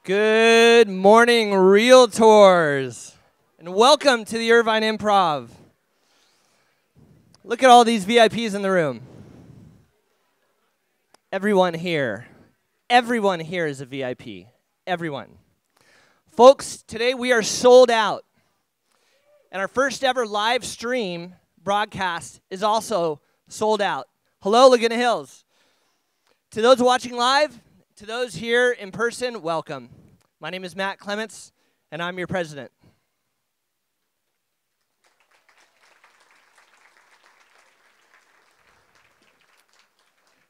Good morning, Realtors, and welcome to the Irvine Improv. Look at all these VIPs in the room. Everyone here is a VIP. Everyone. Folks, today we are sold out, and our first ever live stream broadcast is also sold out. Hello, Laguna Hills. To those watching live, to those here in person, welcome. My name is Matt Clements, and I'm your president.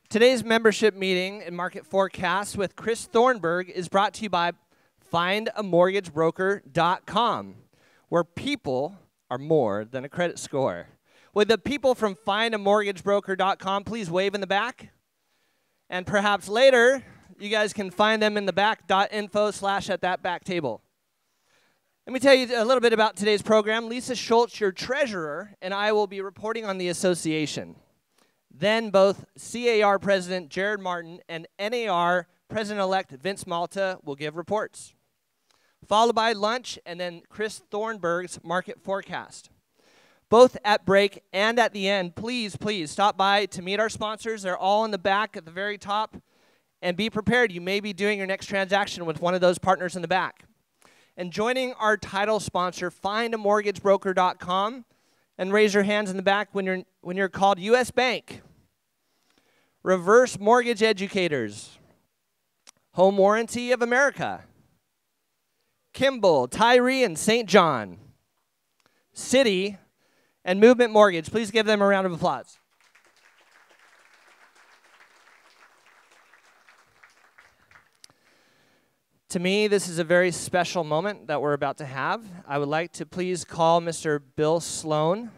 Today's membership meeting and market forecast with Chris Thornburg is brought to you by findamortgagebroker.com, where people are more than a credit score. Would the people from findamortgagebroker.com please wave in the back? And perhaps later, you guys can find them in the back.info/at that back table. Let me tell you a little bit about today's program. Lisa Schultz, your treasurer, and I will be reporting on the association. Then both C.A.R. President Jared Martin and N.A.R. President-elect Vince Malta will give reports, followed by lunch and then Chris Thornburg's market forecast. Both at break and at the end, please stop by to meet our sponsors. They're all in the back at the very top. And be prepared. You may be doing your next transaction with one of those partners in the back. And joining our title sponsor, findamortgagebroker.com, and raise your hands in the back when you're called U.S. Bank, Reverse Mortgage Educators, Home Warranty of America, Kimball, Tyree, and St. John, Citi, and Movement Mortgage. Please give them a round of applause. To me, this is a very special moment that we're about to have. I would like to please call Mr. Bill Sloan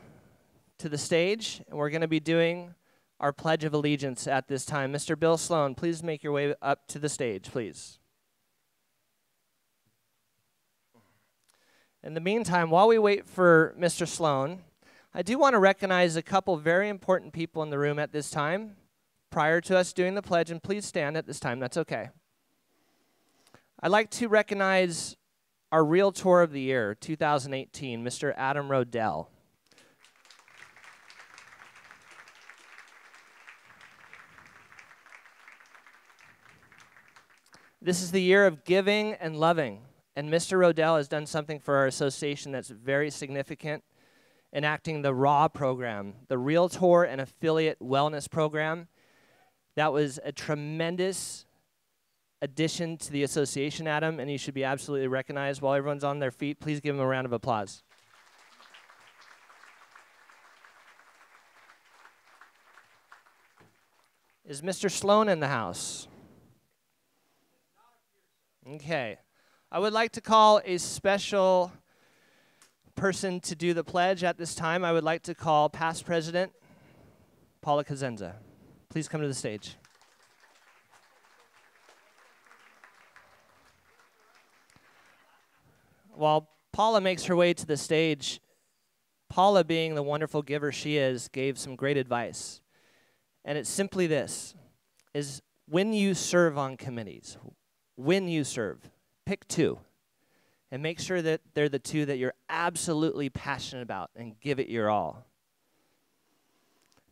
to the stage, and we're going to be doing our Pledge of Allegiance at this time. Mr. Bill Sloan, please make your way up to the stage, please. In the meantime, while we wait for Mr. Sloan, I do want to recognize a couple very important people in the room at this time prior to us doing the pledge, and please stand at this time. That's okay. I'd like to recognize our Realtor of the Year, 2018, Mr. Adam Rodell. This is the year of giving and loving, and Mr. Rodell has done something for our association that's very significant, enacting the RAW program, the Realtor and Affiliate Wellness Program. That was a tremendous addition to the association, Adam, and you should be absolutely recognized. While everyone's on their feet, please give him a round of applause. Is Mr. Sloan in the house? Okay. I would like to call a special person to do the pledge at this time. I would like to call past president Paula Cosenza. Please come to the stage. While Paula makes her way to the stage, Paula, being the wonderful giver she is, gave some great advice. And it's simply this, is when you serve on committees, pick two. And make sure that they're the two that you're absolutely passionate about and give it your all.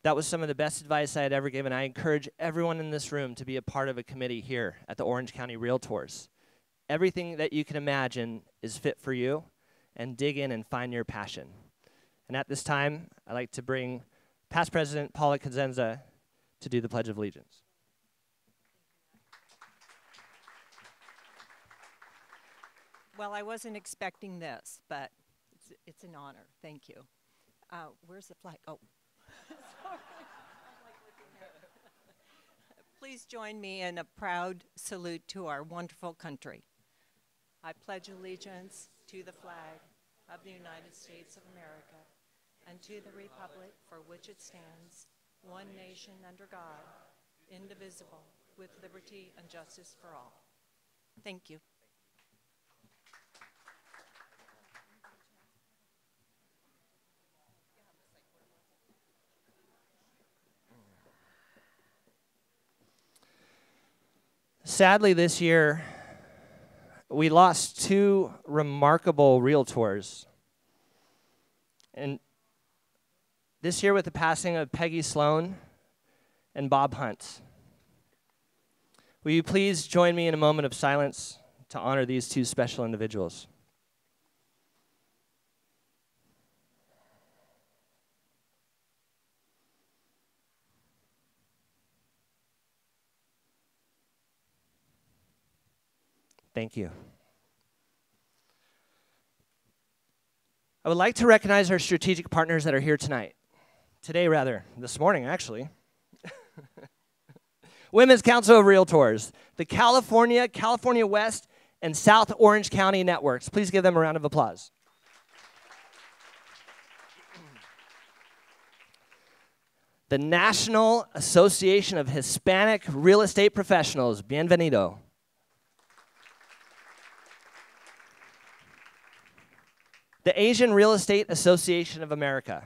That was some of the best advice I had ever given. I encourage everyone in this room to be a part of a committee here at the Orange County Realtors. Everything that you can imagine is fit for you, and dig in and find your passion. And at this time, I'd like to bring past President Paula Cosenza to do the Pledge of Allegiance. Well, I wasn't expecting this, but it's an honor. Thank you. Where's the flag? Oh. Sorry. Please join me in a proud salute to our wonderful country. I pledge allegiance to the flag of the United States of America and to the republic for which it stands, one nation under God, indivisible, with liberty and justice for all. Thank you. Sadly, this year, we lost two remarkable realtors. And this year with the passing of Peggy Sloan and Bob Hunt. Will you please join me in a moment of silence to honor these two special individuals? Thank you. I would like to recognize our strategic partners that are here tonight. This morning, actually. Women's Council of Realtors, the California West, and South Orange County networks. Please give them a round of applause. The National Association of Hispanic Real Estate Professionals, bienvenido. The Asian Real Estate Association of America.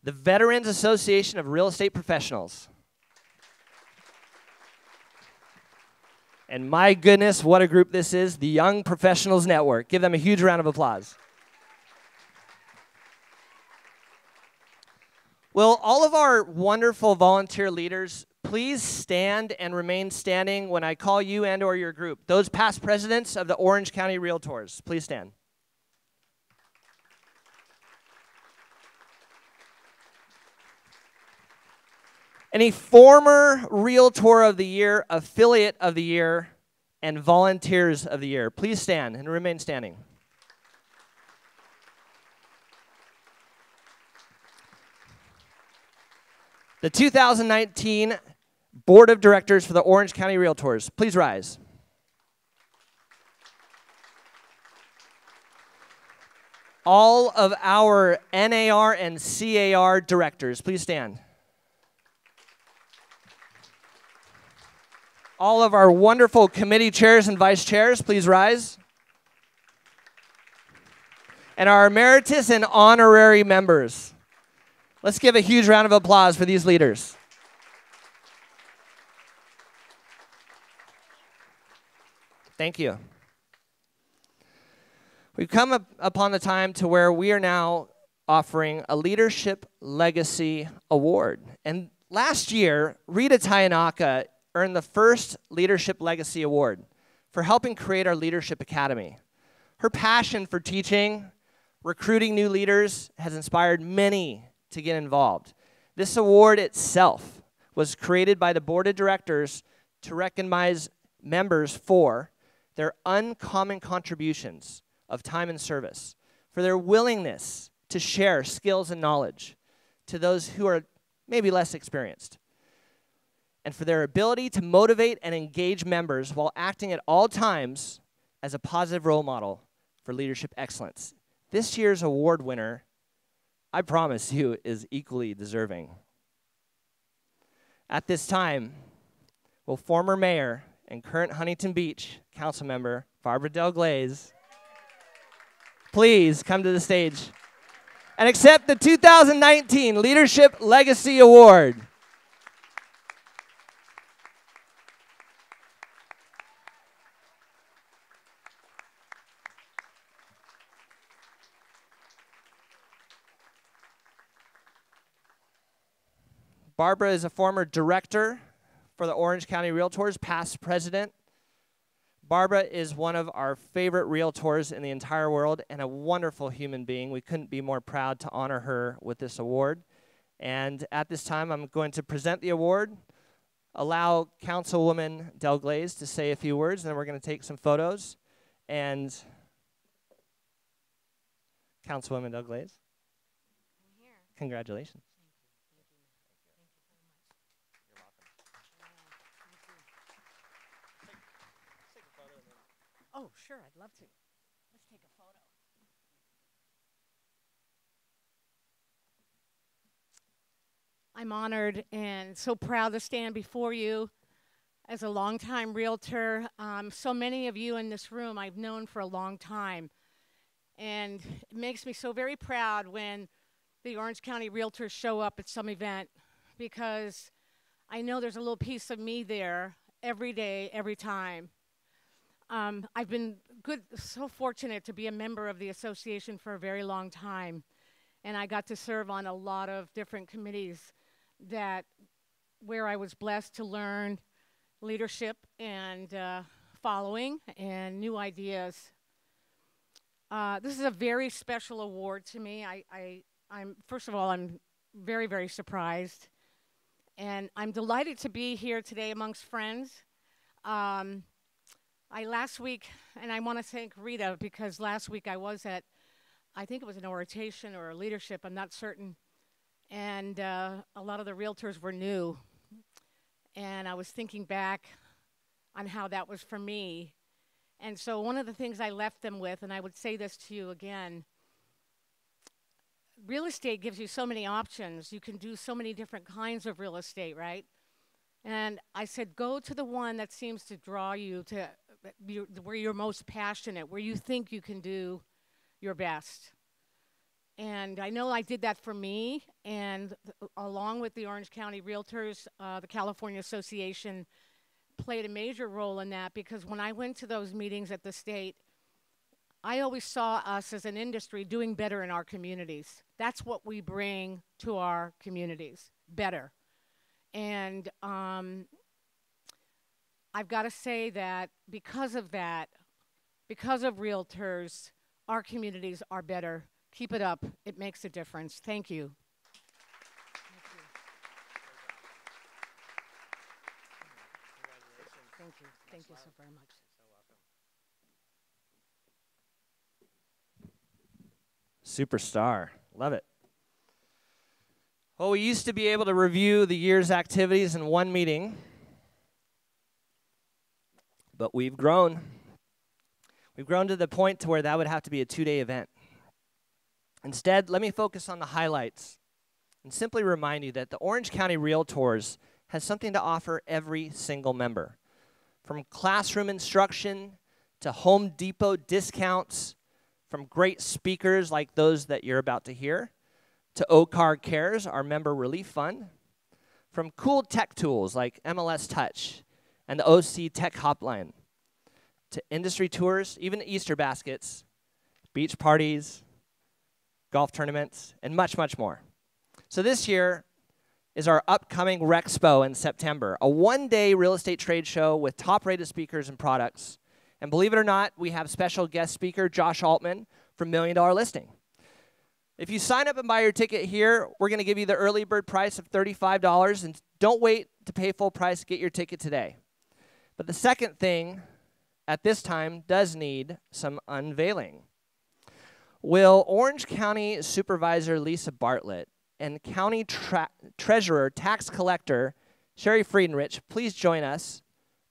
The Veterans Association of Real Estate Professionals. And my goodness, what a group this is, the Young Professionals Network. Give them a huge round of applause. Will all of our wonderful volunteer leaders please stand and remain standing when I call you and or your group? Those past presidents of the Orange County Realtors, please stand. Any former Realtor of the Year, Affiliate of the Year, and Volunteers of the Year, please stand and remain standing. The 2019 Board of Directors for the Orange County Realtors, please rise. All of our NAR and C.A.R. directors, please stand. All of our wonderful committee chairs and vice chairs, please rise. And our emeritus and honorary members. Let's give a huge round of applause for these leaders. Thank you. We've come upon the time to where we are now offering a Leadership Legacy Award. And last year, Rita Tayanaka earned the first Leadership Legacy Award for helping create our Leadership Academy. Her passion for teaching, recruiting new leaders has inspired many to get involved. This award itself was created by the Board of Directors to recognize members for their uncommon contributions of time and service, for their willingness to share skills and knowledge to those who are maybe less experienced, and for their ability to motivate and engage members while acting at all times as a positive role model for leadership excellence. This year's award winner, I promise you, is equally deserving. At this time, will former mayor and current Huntington Beach council member Barbara Del Glaze please come to the stage and accept the 2019 Leadership Legacy Award. Barbara is a former director for the Orange County Realtors, past president. Barbara is one of our favorite realtors in the entire world and a wonderful human being. We couldn't be more proud to honor her with this award. And at this time, I'm going to present the award, allow Councilwoman Del Glaze to say a few words, and then we're going to take some photos. And Councilwoman Del Glaze, I'm here. congratulations. Oh, sure, I'd love to. Let's take a photo. I'm honored and so proud to stand before you as a longtime realtor. So many of you in this room I've known for a long time. And it makes me so very proud when the Orange County Realtors show up at some event, because I know there's a little piece of me there every day, every time. I've been so fortunate to be a member of the association for a very long time, and I got to serve on a lot of different committees that where I was blessed to learn leadership and following and new ideas. This is a very special award to me. I'm first of all, I'm very, very surprised, and I'm delighted to be here today amongst friends. Last week, and I want to thank Rita because last week I was at, I think it was an orientation or a leadership, I'm not certain, and a lot of the realtors were new, and I was thinking back on how that was for me. And so one of the things I left them with, and I would say this to you again, real estate gives you so many options. You can do so many different kinds of real estate, right? And I said, go to the one that seems to draw you to where you're most passionate, where you think you can do your best. And I know I did that for me, and along with the Orange County Realtors, the California Association played a major role in that, because when I went to those meetings at the state, I always saw us as an industry doing better in our communities. That's what we bring to our communities, better. And I've got to say that because of realtors, our communities are better. Keep it up. It makes a difference. Thank you. Thank you. Thank you so very much. Superstar. Love it. Well, we used to be able to review the year's activities in one meeting, but we've grown. We've grown to the point to where that would have to be a 2-day event. Instead, let me focus on the highlights and simply remind you that the Orange County Realtors has something to offer every single member. From classroom instruction to Home Depot discounts, from great speakers like those that you're about to hear, to C.A.R Cares, our member relief fund, from cool tech tools like MLS Touch and the OC Tech Hotline, to industry tours, even Easter baskets, beach parties, golf tournaments, and much, much more. So this year is our upcoming Rexpo in September, a one-day real estate trade show with top-rated speakers and products. And believe it or not, we have special guest speaker Josh Altman from $1 Million Listing. If you sign up and buy your ticket here, we're going to give you the early bird price of $35, and don't wait to pay full price. Get your ticket today. But the second thing at this time does need some unveiling. Will Orange County Supervisor Lisa Bartlett and County Treasurer Tax Collector Sherry Friedenrich please join us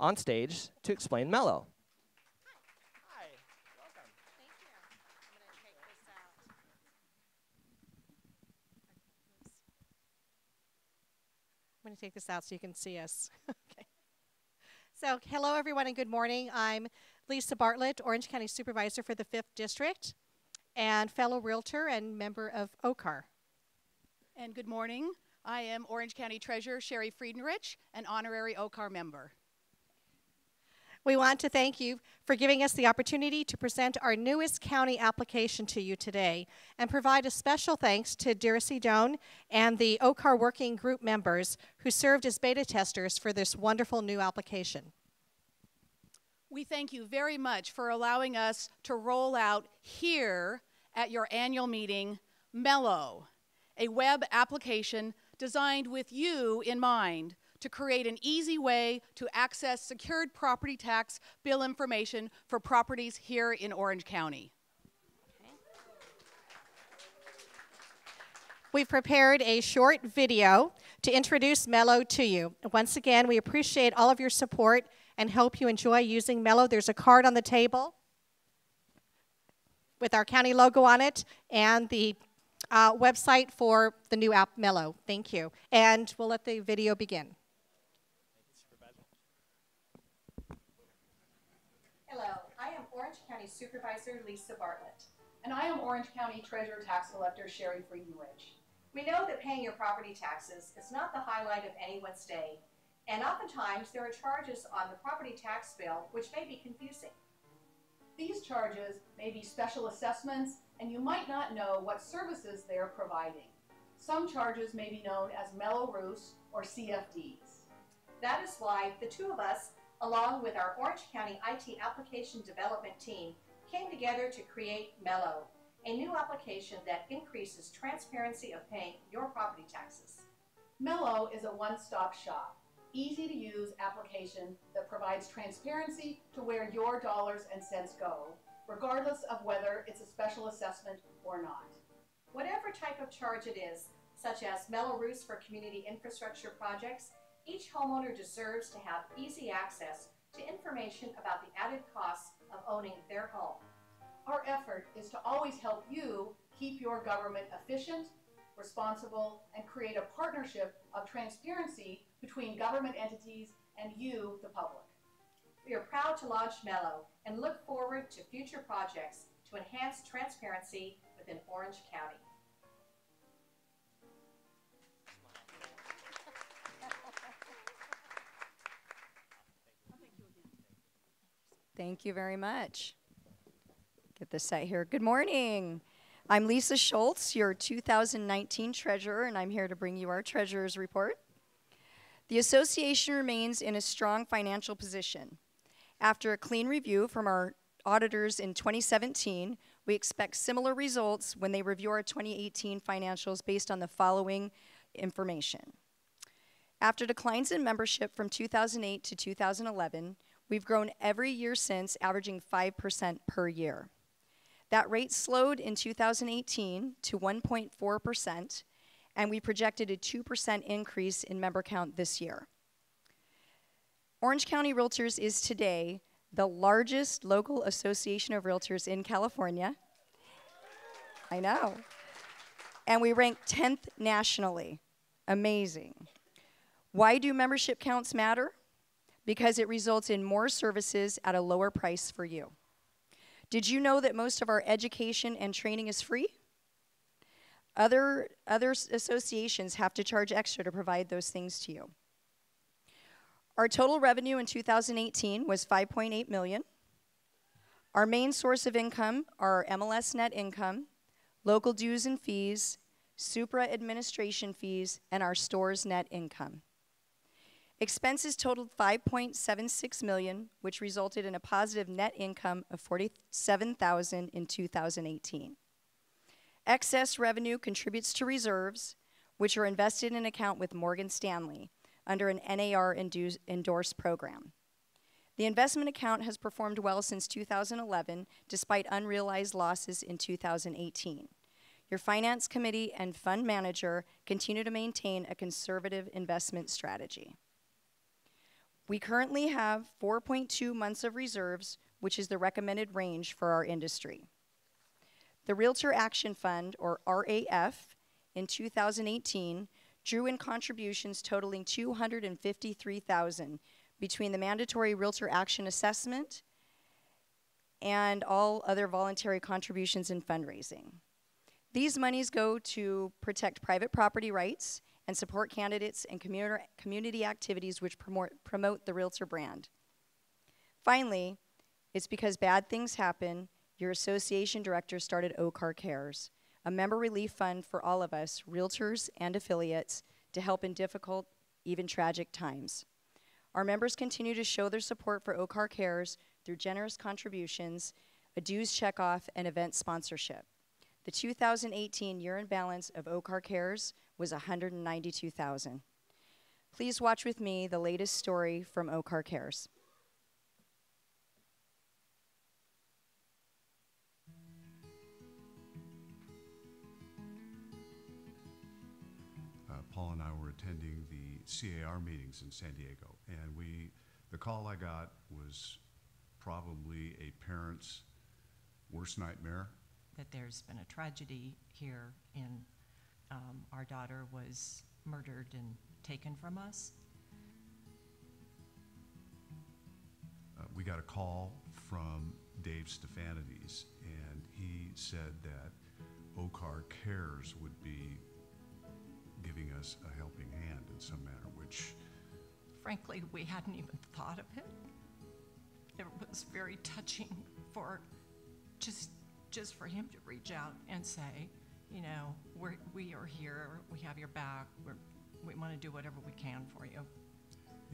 on stage to explain Mello? Hi. Welcome. Thank you. I'm going to take this out. I'm going to take this out so you can see us. Okay. So, hello everyone and good morning. I'm Lisa Bartlett, Orange County Supervisor for the 5th District, and fellow realtor and member of C.A.R. And good morning. I am Orange County Treasurer Sherry Friedenrich, an honorary C.A.R member. We want to thank you for giving us the opportunity to present our newest county application to you today, and provide a special thanks to Dircy Doan and the C.A.R Working Group members who served as beta testers for this wonderful new application. We thank you very much for allowing us to roll out here at your annual meeting, Mello, a web application designed with you in mind to create an easy way to access secured property tax bill information for properties here in Orange County. We've prepared a short video to introduce Mello to you. Once again, we appreciate all of your support and hope you enjoy using Mello. There's a card on the table with our county logo on it and the website for the new app, Mello. Thank you. And we'll let the video begin. Hello, I am Orange County Supervisor Lisa Bartlett. And I am Orange County Treasurer Tax Collector Sherry Friedenrich. We know that paying your property taxes is not the highlight of anyone's day, and oftentimes there are charges on the property tax bill which may be confusing. These charges may be special assessments, and you might not know what services they are providing. Some charges may be known as mellow roofs or CFDs. That is why the two of us, along with our Orange County IT application development team, came together to create Mello, a new application that increases transparency of paying your property taxes. Mello is a one-stop shop, easy-to-use application that provides transparency to where your dollars and cents go, regardless of whether it's a special assessment or not. Whatever type of charge it is, such as mellow roofs for community infrastructure projects, each homeowner deserves to have easy access to information about the added costs of owning their home. Our effort is to always help you keep your government efficient, responsible, and create a partnership of transparency between government entities and you, the public. We are proud to launch Mello and look forward to future projects to enhance transparency within Orange County. Thank you very much. Get this set here. Good morning. I'm Lisa Schultz, your 2019 treasurer, and I'm here to bring you our treasurer's report. The association remains in a strong financial position. After a clean review from our auditors in 2017, we expect similar results when they review our 2018 financials based on the following information. After declines in membership from 2008 to 2011, we've grown every year since, averaging 5% per year. That rate slowed in 2018 to 1.4%, and we projected a 2% increase in member count this year. Orange County Realtors is today the largest local association of realtors in California. I know. And we rank 10th nationally. Amazing. Why do membership counts matter? Because it results in more services at a lower price for you. Did you know that most of our education and training is free? Other associations have to charge extra to provide those things to you. Our total revenue in 2018 was $5.8 million. Our main source of income are our MLS net income, local dues and fees, Supra administration fees, and our store's net income. Expenses totaled $5.76 million, which resulted in a positive net income of $47,000 in 2018. Excess revenue contributes to reserves, which are invested in an account with Morgan Stanley under an NAR endorsed program. The investment account has performed well since 2011, despite unrealized losses in 2018. Your finance committee and fund manager continue to maintain a conservative investment strategy. We currently have 4.2 months of reserves, which is the recommended range for our industry. The Realtor Action Fund, or RAF, in 2018 drew in contributions totaling $253,000 between the mandatory Realtor Action Assessment and all other voluntary contributions and fundraising. These monies go to protect private property rights and support candidates and community activities which promote the Realtor brand. Finally, it's because bad things happen, your association director started C.A.R Cares, a member relief fund for all of us, Realtors and affiliates, to help in difficult, even tragic times. Our members continue to show their support for C.A.R Cares through generous contributions, a dues checkoff, and event sponsorship. The 2018 year-end balance of C.A.R Cares was $192,000. Please watch with me the latest story from C.A.R Cares. Paul and I were attending the C.A.R meetings in San Diego, and the call I got was probably a parent's worst nightmare. That there's been a tragedy here in our daughter was murdered and taken from us. We got a call from Dave Stefanides, and he said that C.A.R Cares would be us a helping hand in some manner, which Frankly, we hadn't even thought of it. It was very touching for just for him to reach out and say, you know, we are here, we have your back, we want to do whatever we can for you.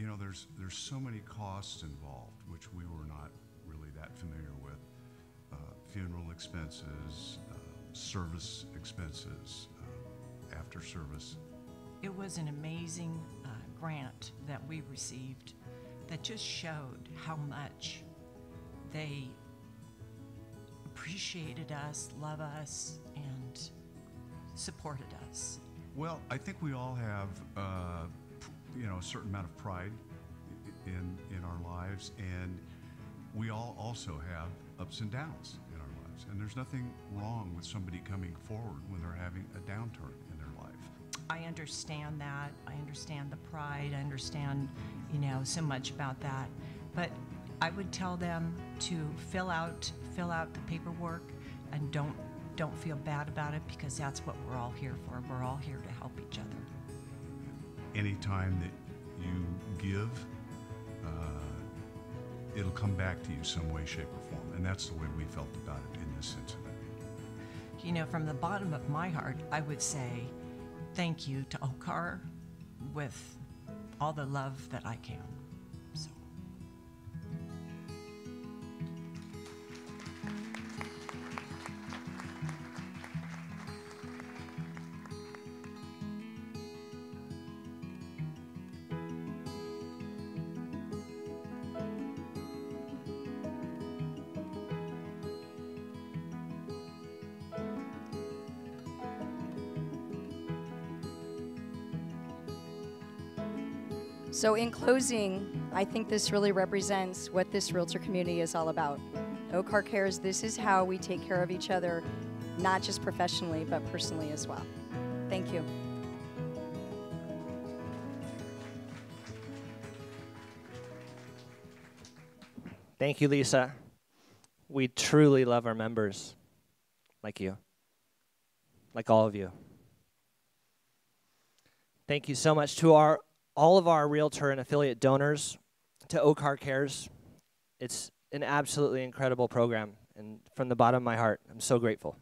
you know, there's so many costs involved, which we were not really that familiar with. Funeral expenses, service expenses, after service. It was an amazing grant that we received that just showed how much they appreciated us, love us, and supported us. Well, I think we all have, you know, a certain amount of pride in our lives, and we all also have ups and downs in our lives. And there's nothing wrong with somebody coming forward when they're having a downturn in their life. I understand that. I understand the pride. I understand, you know, so much about that. But I would tell them to fill out the paperwork, and don't feel bad about it, because that's what we're all here for. We're all here to help each other. Anytime that you give, it'll come back to you some way, shape, or form. And that's the way we felt about it in this incident. You know, from the bottom of my heart, I would say thank you to C.A.R. with all the love that I can. So. So in closing, I think this really represents what this realtor community is all about. C.A.R. Cares, this is how we take care of each other, not just professionally, but personally as well. Thank you. Thank you, Lisa. We truly love our members, like you, like all of you. Thank you so much to all of our realtor and affiliate donors, to C.A.R. Cares. It's an absolutely incredible program, and from the bottom of my heart, I'm so grateful.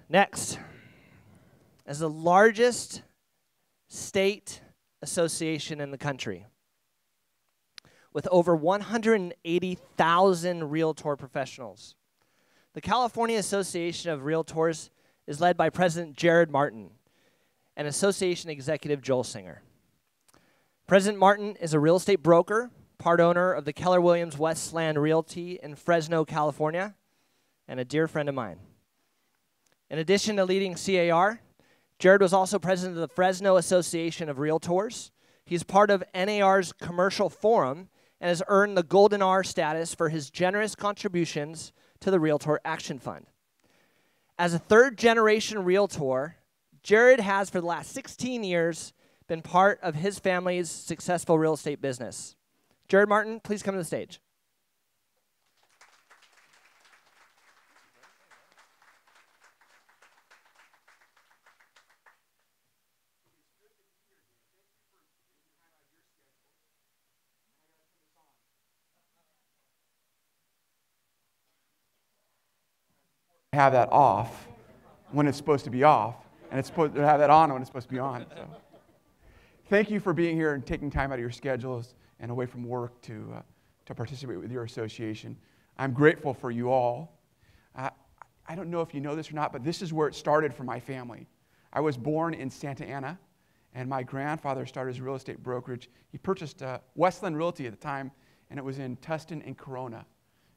Next, as the largest state association in the country, with over 180,000 realtor professionals, the California Association of Realtors is led by President Jared Martin and Association Executive Joel Singer. President Martin is a real estate broker, part owner of the Keller Williams Westland Realty in Fresno, California, and a dear friend of mine. In addition to leading C.A.R., Jared was also president of the Fresno Association of Realtors. He's part of NAR's Commercial Forum and has earned the Golden R status for his generous contributions to the Realtor Action Fund. As a third-generation realtor, Jared has, for the last 16 years, been part of his family's successful real estate business. Jared Martin, please come to the stage. Have that off when it's supposed to be off, and it's supposed to have that on when it's supposed to be on. So. Thank you for being here and taking time out of your schedules and away from work to participate with your association. I'm grateful for you all. I don't know if you know this or not, but this is where it started for my family. I was born in Santa Ana, and my grandfather started his real estate brokerage. He purchased Westland Realty at the time, and it was in Tustin and Corona.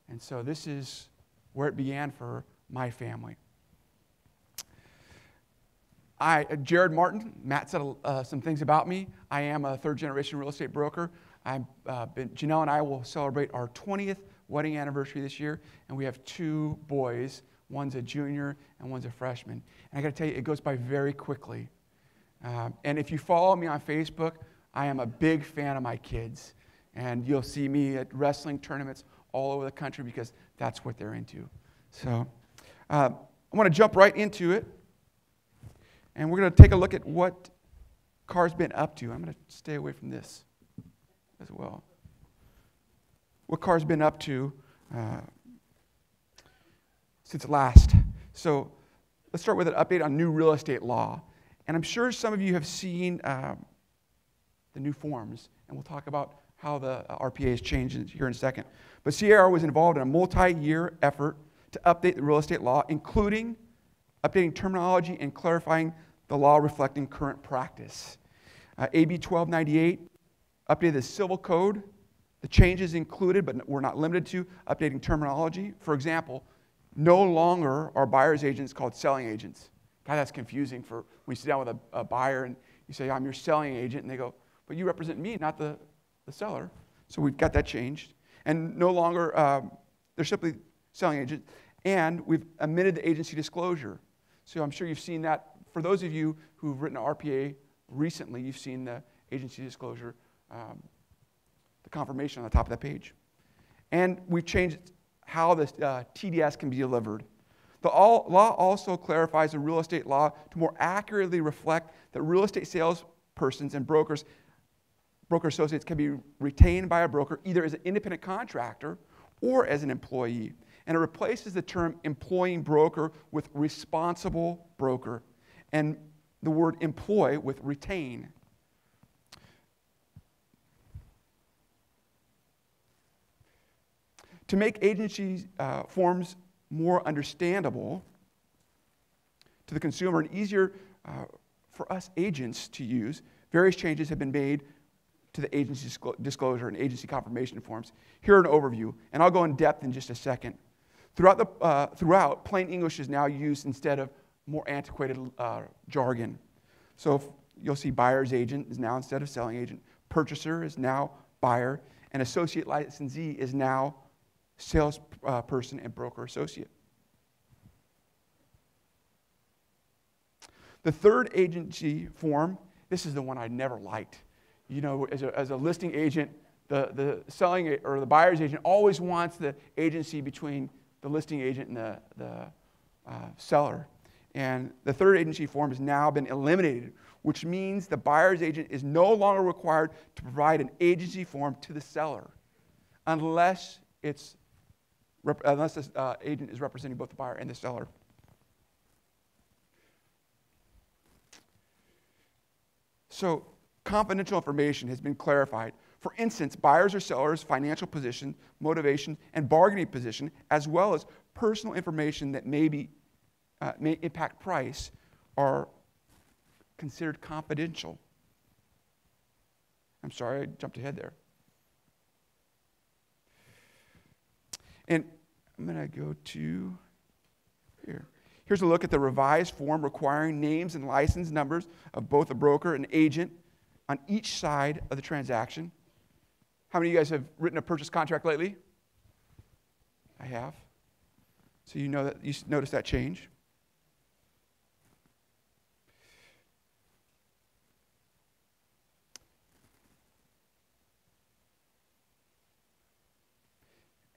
And so this is where it began for my family. Jared Martin, Matt said some things about me. I am a third-generation real estate broker. Janelle and I will celebrate our 20th wedding anniversary this year, and we have 2 boys. One's a junior and one's a freshman. And I got to tell you, it goes by very quickly. And if you follow me on Facebook, I am a big fan of my kids. And you'll see me at wrestling tournaments all over the country because that's what they're into. So I want to jump right into it. And we're going to take a look at what C.A.R's been up to. I'm going to stay away from this as well. What C.A.R's been up to since last. So let's start with an update on new real estate law. And I'm sure some of you have seen the new forms, and we'll talk about how the RPA has changed here in a second. But C.A.R. was involved in a multi-year effort to update the real estate law, including updating terminology and clarifying the law reflecting current practice. AB 1298 updated the civil code. The changes included, but were not limited to, updating terminology. For example, no longer are buyer's agents called selling agents. God, that's confusing for when you sit down with a buyer and you say, I'm your selling agent, and they go, but you represent me, not the seller. So we've got that changed. And no longer, they're simply selling agents. And we've amended the agency disclosure. So I'm sure you've seen that. For those of you who've written RPA recently, you've seen the agency disclosure, the confirmation on the top of that page. And we've changed how the TDS can be delivered. The law also clarifies the real estate law to more accurately reflect that real estate salespersons and broker associates can be retained by a broker either as an independent contractor or as an employee. And it replaces the term employing broker with responsible broker, and the word employ with retain. To make agency forms more understandable to the consumer and easier for us agents to use, various changes have been made to the agency disclosure and agency confirmation forms. Here are an overview, and I'll go in depth in just a second. Throughout, plain English is now used instead of more antiquated jargon. So you'll see buyer's agent is now instead of selling agent, purchaser is now buyer, and associate licensee is now salesperson and broker associate. The third agency form, this is the one I never liked. You know, as a listing agent, the selling or the buyer's agent always wants the agency between the listing agent and the seller. And the third agency form has now been eliminated, which means the buyer's agent is no longer required to provide an agency form to the seller unless this agent is representing both the buyer and the seller. So confidential information has been clarified. For instance, buyers or sellers' financial position, motivation, and bargaining position, as well as personal information that may impact price, are considered confidential. I'm sorry, I jumped ahead there. And I'm going to go to here. Here's a look at the revised form requiring names and license numbers of both a broker and agent on each side of the transaction. How many of you guys have written a purchase contract lately? I have. So you know that you notice that change.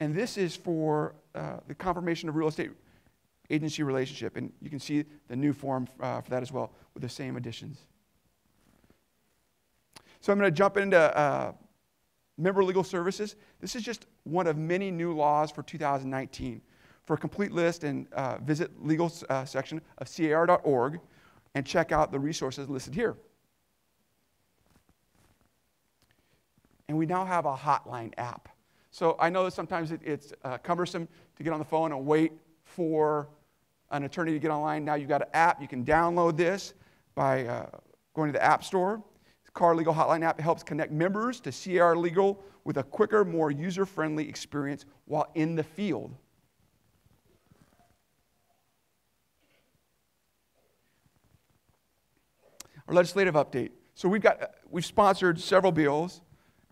And this is for the confirmation of real estate agency relationship. And you can see the new form for that as well with the same additions. So I'm going to jump into member legal services. This is just one of many new laws for 2019. For a complete list, and visit legal section of C.A.R.org and check out the resources listed here. And we now have a hotline app. So I know that sometimes it's cumbersome to get on the phone and wait for an attorney to get online. Now you've got an app. You can download this by going to the App Store. The C.A.R. Legal Hotline app helps connect members to C.A.R. Legal with a quicker, more user-friendly experience while in the field. Our legislative update. So we've sponsored several bills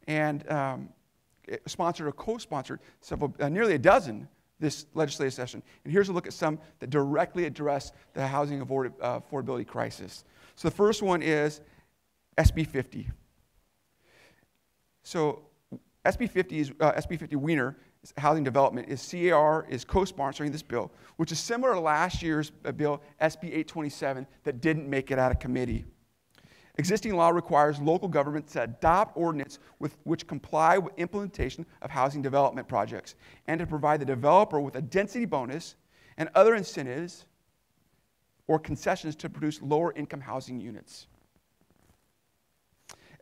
and sponsored or co-sponsored nearly a dozen this legislative session. And here's a look at some that directly address the housing affordability crisis. So the first one is SB 50. So SB 50 Wiener Housing Development is C.A.R. is co-sponsoring this bill, which is similar to last year's bill, SB 827, that didn't make it out of committee. Existing law requires local governments to adopt ordinance which comply with implementation of housing development projects and to provide the developer with a density bonus and other incentives or concessions to produce lower income housing units.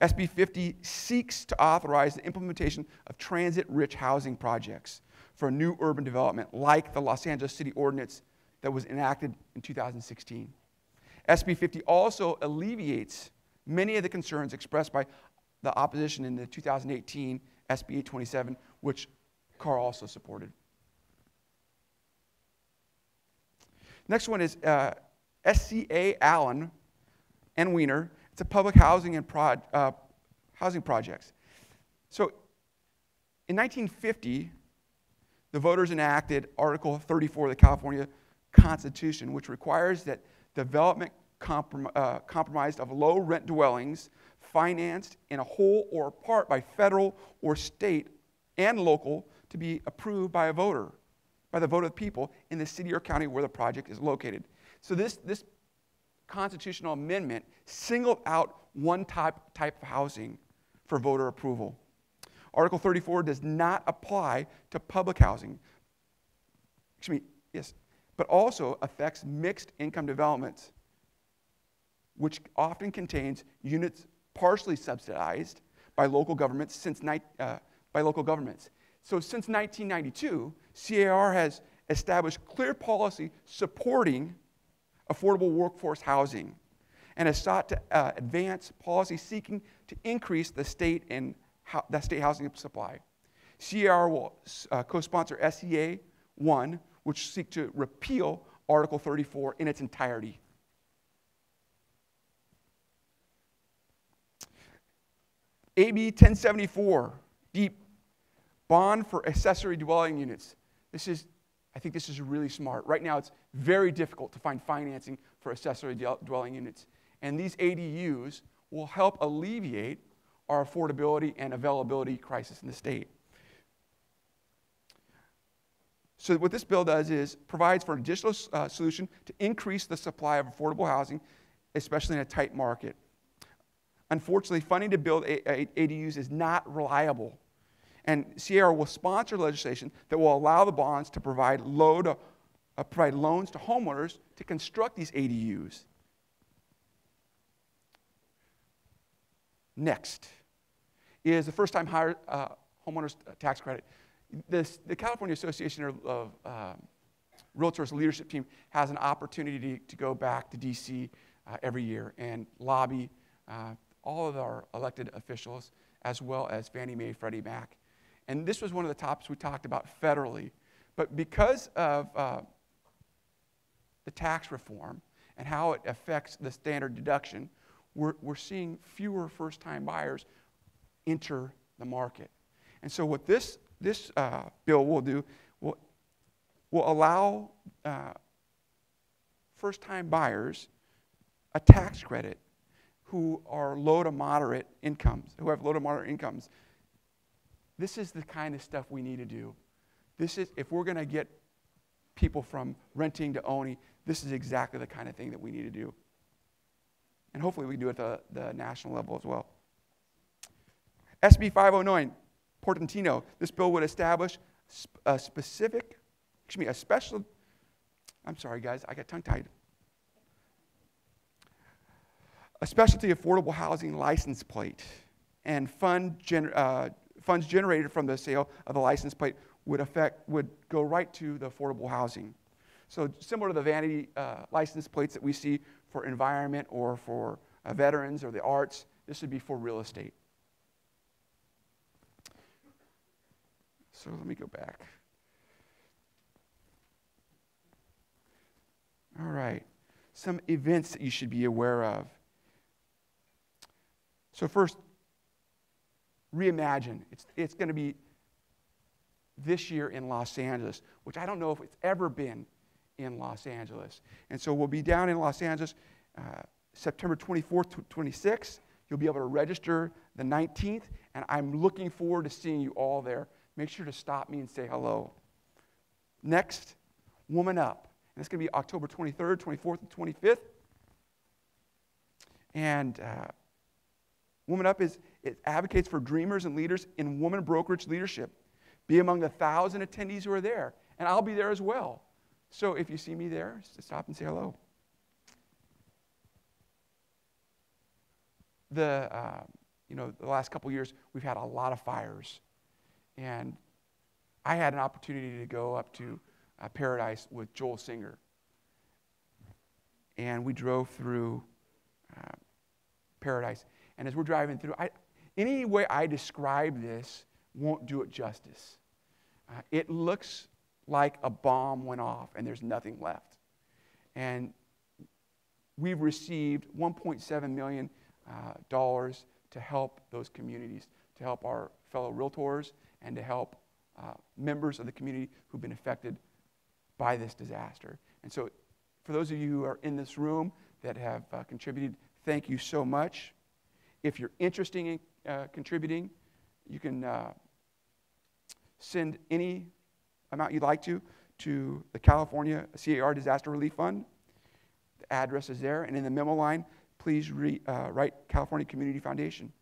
SB 50 seeks to authorize the implementation of transit-rich housing projects for new urban development, like the Los Angeles City Ordinance that was enacted in 2016. SB 50 also alleviates many of the concerns expressed by the opposition in the 2018 SB 827, which C.A.R. also supported. Next one is SCA Allen and Wiener. It's a public housing and housing projects. So in 1950, the voters enacted Article 34 of the California Constitution, which requires that development comprised of low-rent dwellings financed in a whole or part by federal or state and local to be approved by a voter, by the vote of the people in the city or county where the project is located. So this constitutional amendment singled out one type of housing for voter approval. Article 34 does not apply to public housing, but also affects mixed income developments, which often contains units partially subsidized by local governments. So since 1992, C.A.R. has established clear policy supporting affordable workforce housing and has sought to advance policy seeking to increase the state housing supply. C.A.R. will co-sponsor SCA 1, which seek to repeal Article 34 in its entirety. AB 1074, deep bond for accessory dwelling units. I think this is really smart. Right now, it's very difficult to find financing for accessory dwelling units. And these ADUs will help alleviate our affordability and availability crisis in the state. So what this bill does is provides for an additional solution to increase the supply of affordable housing, especially in a tight market. Unfortunately, funding to build ADUs is not reliable. And C.A.R. will sponsor legislation that will allow the bonds to provide loans to homeowners to construct these ADUs. Next is the first-time homeowners tax credit. The California Association of Realtors leadership team has an opportunity to go back to D.C. Every year and lobby all of our elected officials, as well as Fannie Mae, Freddie Mac. And this was one of the topics we talked about federally. But because of the tax reform and how it affects the standard deduction, we're seeing fewer first-time buyers enter the market. And so what this bill will do will allow first-time buyers a tax credit who are low to moderate incomes, who have low to moderate incomes. This is the kind of stuff we need to do. If we're going to get people from renting to owning, this is exactly the kind of thing that we need to do. And hopefully we can do it at the national level as well. SB 509, Portantino. This bill would establish a special, I'm sorry guys, I got tongue-tied. A specialty affordable housing license plate and funds generated from the sale of the license plate would go right to the affordable housing. So similar to the vanity license plates that we see for environment or for veterans or the arts, this would be for real estate. So let me go back. All right, some events that you should be aware of. So first, Reimagine. It's going to be this year in Los Angeles, which I don't know if it's ever been in Los Angeles. And so we'll be down in Los Angeles September 24th to 26th, You'll be able to register the 19th, and I'm looking forward to seeing you all there. Make sure to stop me and say hello. Next, Woman Up. And it's going to be October 23rd, 24th, and 25th. And Woman Up it advocates for dreamers and leaders in woman brokerage leadership. Be among the 1,000 attendees who are there. And I'll be there as well. So if you see me there, just stop and say hello. The last couple years, we've had a lot of fires. And I had an opportunity to go up to Paradise with Joel Singer. And we drove through Paradise. And as we're driving through, any way I describe this won't do it justice. It looks like a bomb went off and there's nothing left. And we've received $1.7 million to help those communities, to help our fellow realtors, and to help members of the community who've been affected by this disaster. And so for those of you who are in this room that have contributed, thank you so much. If you're interested in contributing, you can send any amount you'd like to the California C.A.R. Disaster Relief Fund. The address is there. And in the memo line, please write California Community Foundation.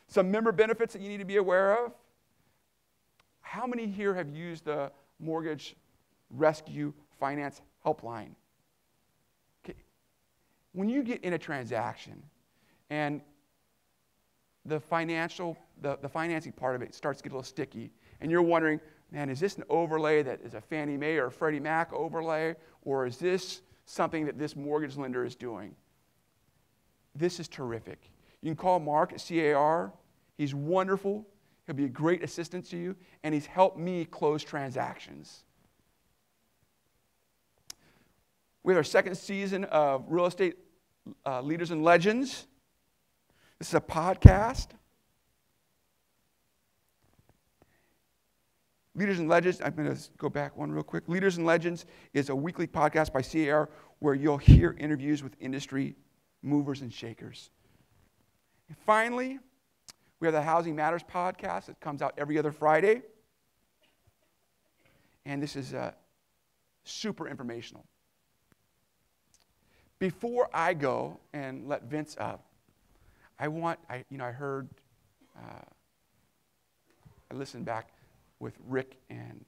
Some member benefits that you need to be aware of. How many here have used the Mortgage Rescue Finance Helpline? Okay. When you get in a transaction and the financing part of it starts to get a little sticky, and you're wondering, man, is this an overlay that is a Fannie Mae or a Freddie Mac overlay, or is this something that this mortgage lender is doing? This is terrific. You can call Mark at C.A.R. He's wonderful. He'll be a great assistance to you, and he's helped me close transactions. We have our second season of Real Estate Leaders and Legends. This is a podcast. Leaders and Legends, I'm going to go back one real quick. Leaders and Legends is a weekly podcast by C.A.R. where you'll hear interviews with industry movers and shakers. And finally, we have the Housing Matters podcast that comes out every other Friday. And this is super informational. Before I go and let Vince up, I listened back with Rick and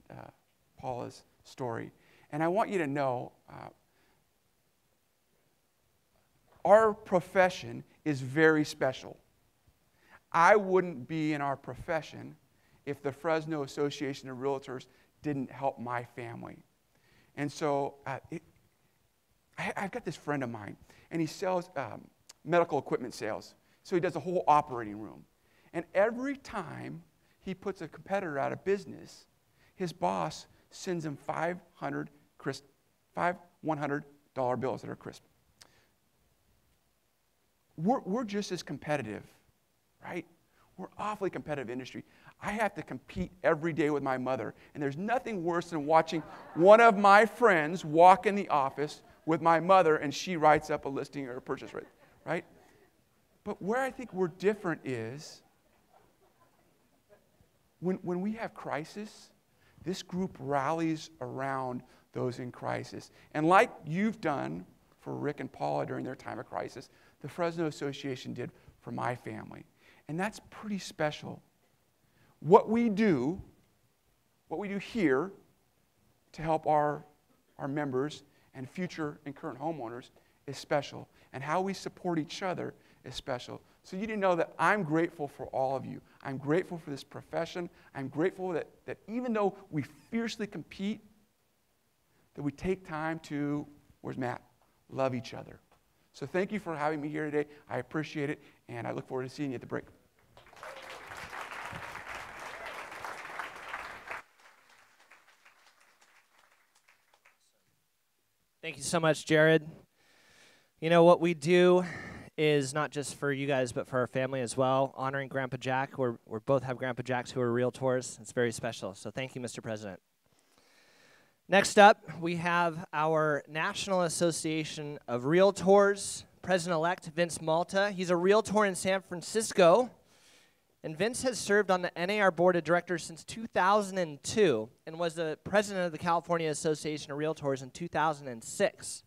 Paula's story. And I want you to know our profession is very special. I wouldn't be in our profession if the Fresno Association of Realtors didn't help my family. And so I've got this friend of mine, and he sells medical equipment sales. So he does a whole operating room. And every time he puts a competitor out of business, his boss sends him five $100 bills that are crisp. We're just as competitive, right? We're awfully competitive industry. I have to compete every day with my mother, and there's nothing worse than watching one of my friends walk in the office with my mother, and she writes up a listing or a purchase rate, right? But where I think we're different is when we have crisis, this group rallies around those in crisis. And like you've done for Rick and Paula during their time of crisis, the Fresno Association did for my family. And that's pretty special. What we do here to help our members and future and current homeowners is special. And how we support each other is special. So you need to know that I'm grateful for all of you. I'm grateful for this profession. I'm grateful that even though we fiercely compete, that we take time to, where's Matt? Love each other. So thank you for having me here today. I appreciate it, and I look forward to seeing you at the break. Thank you so much, Jared. You know, what we do is not just for you guys, but for our family as well, honoring Grandpa Jack. We both have Grandpa Jacks who are realtors. It's very special. So thank you, Mr. President. Next up, we have our National Association of Realtors president. President-elect Vince Malta. He's a realtor in San Francisco. And Vince has served on the NAR Board of Directors since 2002 and was the president of the California Association of Realtors in 2006.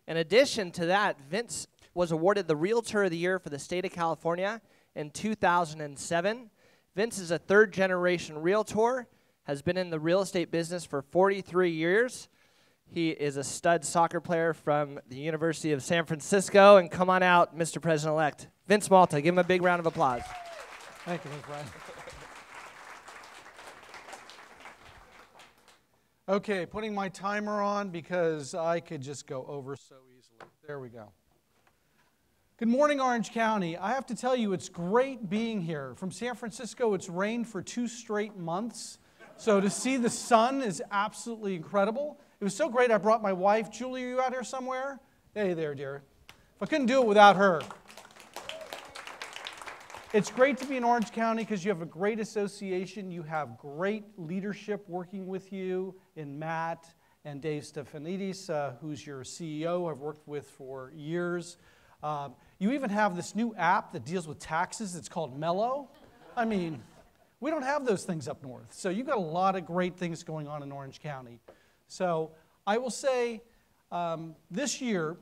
In addition to that, Vince was awarded the Realtor of the Year for the state of California in 2007. Vince is a third-generation realtor, has been in the real estate business for 43 years. He is a stud soccer player from the University of San Francisco. And come on out, Mr. President-elect, Vince Malta. Give him a big round of applause. Thank you, Ms. Bryan. Okay, putting my timer on because I could just go over so easily. There we go. Good morning, Orange County. I have to tell you, it's great being here. From San Francisco, it's rained for 2 straight months. So to see the sun is absolutely incredible. It was so great I brought my wife. Julie, are you out here somewhere? Hey there, dear. I couldn't do it without her. It's great to be in Orange County because you have a great association. You have great leadership working with you in Matt and Dave Stefanidis, who's your CEO I've worked with for years. You even have this new app that deals with taxes. It's called Mello. I mean, we don't have those things up north. So you've got a lot of great things going on in Orange County. So I will say this year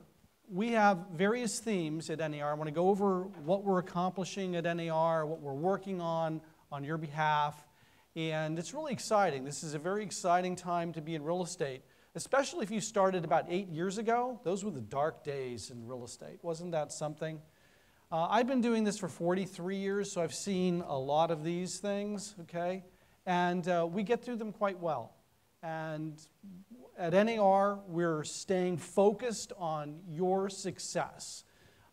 we have various themes at NAR. I want to go over what we're accomplishing at NAR, what we're working on your behalf. And it's really exciting. This is a very exciting time to be in real estate, especially if you started about 8 years ago. Those were the dark days in real estate. Wasn't that something? I've been doing this for 43 years, so I've seen a lot of these things, okay? And we get through them quite well. And at NAR, we're staying focused on your success.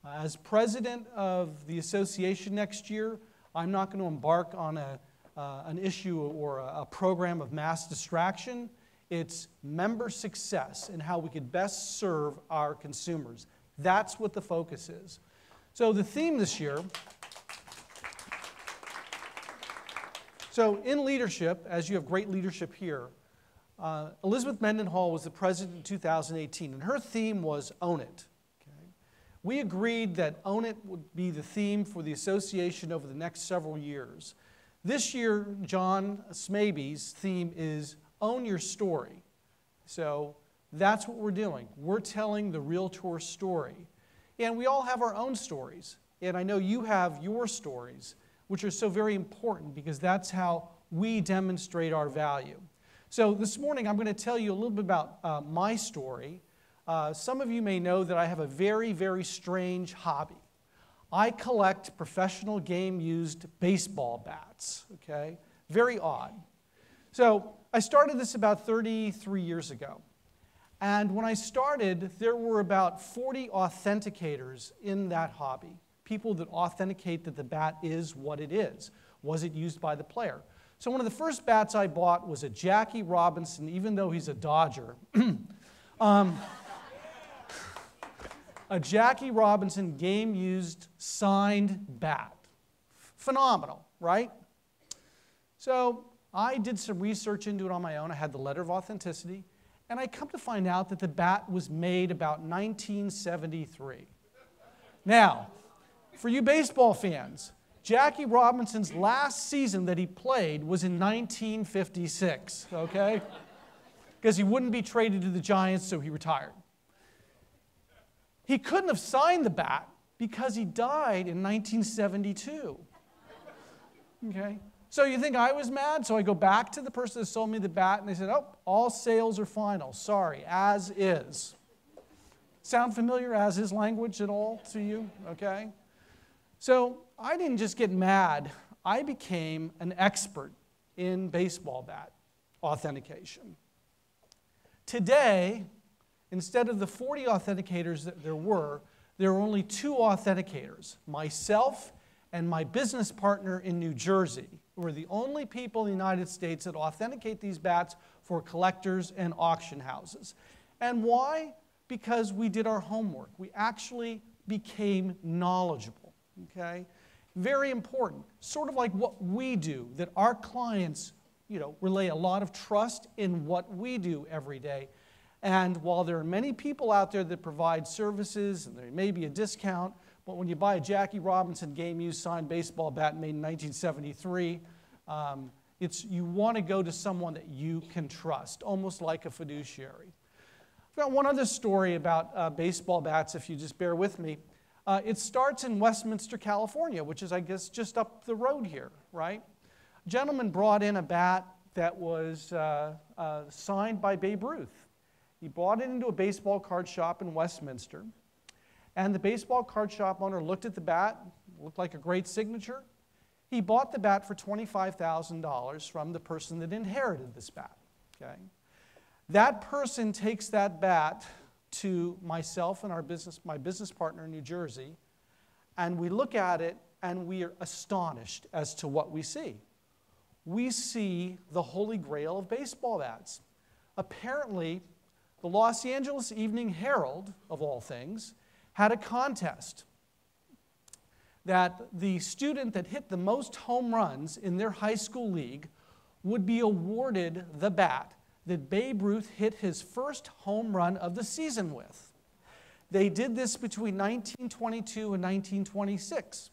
As president of the association next year, I'm not going to embark on an issue or a program of mass distraction. It's member success and how we could best serve our consumers. That's what the focus is. So the theme this year, so in leadership, as you have great leadership here, Elizabeth Mendenhall was the president in 2018, and her theme was Own It. Okay? We agreed that Own It would be the theme for the association over the next several years. This year, John Smaby's theme is Own Your Story. So that's what we're doing. We're telling the Realtor story. And we all have our own stories. And I know you have your stories, which are so very important because that's how we demonstrate our value. So this morning, I'm going to tell you a little bit about my story. Some of you may know that I have a very, very strange hobby. I collect professional game-used baseball bats, okay? Very odd. So I started this about 33 years ago. And when I started, there were about 40 authenticators in that hobby, people that authenticate that the bat is what it is. Was it used by the player? So one of the first bats I bought was a Jackie Robinson, even though he's a Dodger. A Jackie Robinson game-used signed bat. Phenomenal, right? So I did some research into it on my own. I had the letter of authenticity. And I come to find out that the bat was made about 1973. Now, for you baseball fans, Jackie Robinson's last season that he played was in 1956, okay? Because he wouldn't be traded to the Giants, so he retired. He couldn't have signed the bat because he died in 1972, okay? So you think I was mad? So I go back to the person that sold me the bat, and they said, oh, all sales are final. Sorry, as is. Sound familiar, as is language at all to you? Okay. So I didn't just get mad. I became an expert in baseball bat authentication. Today, instead of the 40 authenticators that there were only 2 authenticators, myself and my business partner in New Jersey. We're the only people in the United States that authenticate these bats for collectors and auction houses. And why? Because we did our homework. We actually became knowledgeable, okay? Very important. Sort of like what we do, that our clients, relay a lot of trust in what we do every day. And while there are many people out there that provide services, and there may be a discount, but when you buy a Jackie Robinson game-used signed baseball bat made in 1973, you want to go to someone that you can trust, almost like a fiduciary. I've got one other story about baseball bats, if you just bear with me. It starts in Westminster, California, which is, I guess, just up the road here, right? A gentleman brought in a bat that was signed by Babe Ruth. He brought it into a baseball card shop in Westminster, and the baseball card shop owner looked at the bat, looked like a great signature. He bought the bat for $25,000 from the person that inherited this bat, okay? That person takes that bat to myself and my business partner in New Jersey, and we look at it and we are astonished as to what we see. We see the holy grail of baseball bats. Apparently, the Los Angeles Evening Herald, of all things, had a contest that the student that hit the most home runs in their high school league would be awarded the bat that Babe Ruth hit his first home run of the season with. They did this between 1922 and 1926.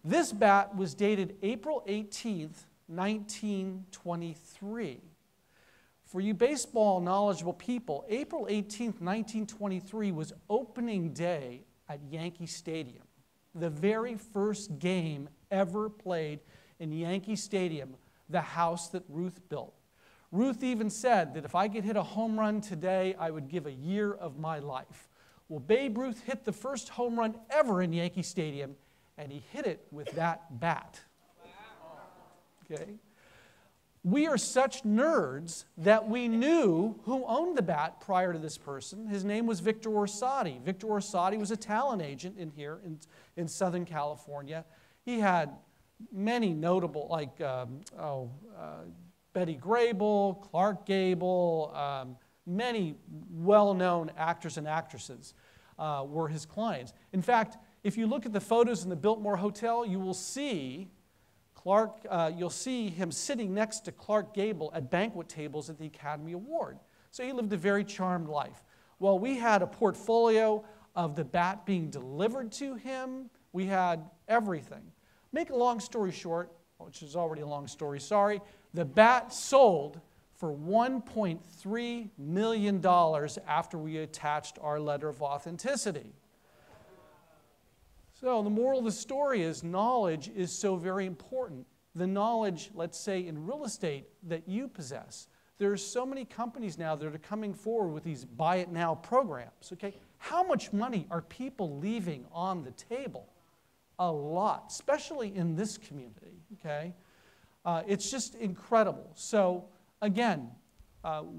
This bat was dated April 18th, 1923. For you baseball knowledgeable people, April 18th, 1923 was opening day at Yankee Stadium. The very first game ever played in Yankee Stadium, the house that Ruth built. Ruth even said that if I could hit a home run today, I would give a year of my life. Well, Babe Ruth hit the first home run ever in Yankee Stadium, and he hit it with that bat. Okay? We are such nerds that we knew who owned the bat prior to this person. His name was Victor Orsatti. Victor Orsatti was a talent agent in here in Southern California. He had many notable, like Betty Grable, Clark Gable, many well-known actors and actresses were his clients. In fact, if you look at the photos in the Biltmore Hotel, you will see you'll see him sitting next to Clark Gable at banquet tables at the Academy Award. So he lived a very charmed life. Well, we had a portfolio of the bat being delivered to him. We had everything. Make a long story short, which is already a long story, sorry, the bat sold for $1.3 million after we attached our letter of authenticity. So the moral of the story is knowledge is so very important. The knowledge, let's say, in real estate that you possess. There are so many companies now that are coming forward with these buy it now programs. Okay? How much money are people leaving on the table? A lot, especially in this community. Okay? It's just incredible. So again,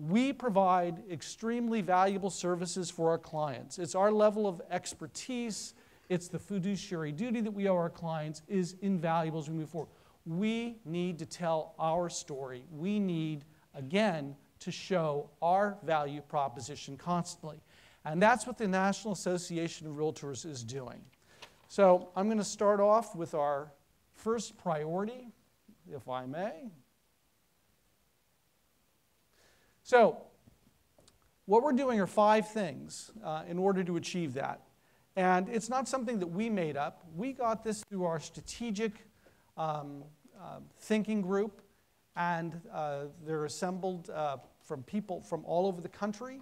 we provide extremely valuable services for our clients. It's our level of expertise. It's the fiduciary duty that we owe our clients is invaluable as we move forward. We need to tell our story. We need, again, to show our value proposition constantly. And that's what the National Association of Realtors is doing. So I'm going to start off with our first priority, if I may. So what we're doing are 5 things in order to achieve that. And it's not something that we made up. We got this through our strategic thinking group, and they're assembled from people from all over the country,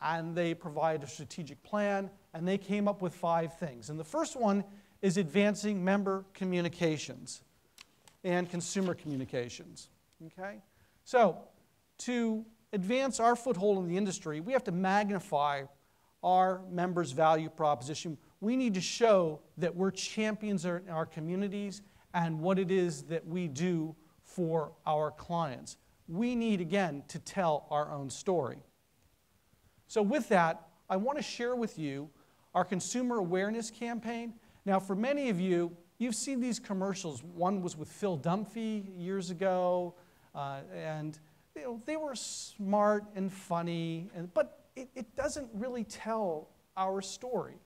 and they provide a strategic plan, and they came up with 5 things. And the first one is advancing member communications and consumer communications. Okay? So to advance our foothold in the industry, we have to magnify our members' value proposition. We need to show that we're champions in our communities and what it is that we do for our clients. We need, again, to tell our own story. So with that, I want to share with you our consumer awareness campaign. Now, for many of you, you've seen these commercials. One was with Phil Dunphy years ago, and they were smart and funny, but it doesn't really tell our story.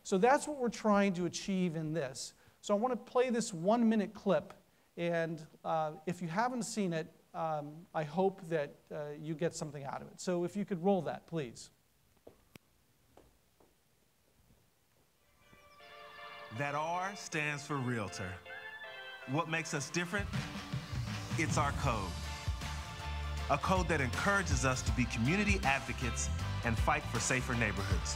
So that's what we're trying to achieve in this. So I want to play this 1-minute clip, and if you haven't seen it, I hope that you get something out of it. So if you could roll that, please. That R stands for Realtor. What makes us different? It's our code. A code that encourages us to be community advocates and fight for safer neighborhoods.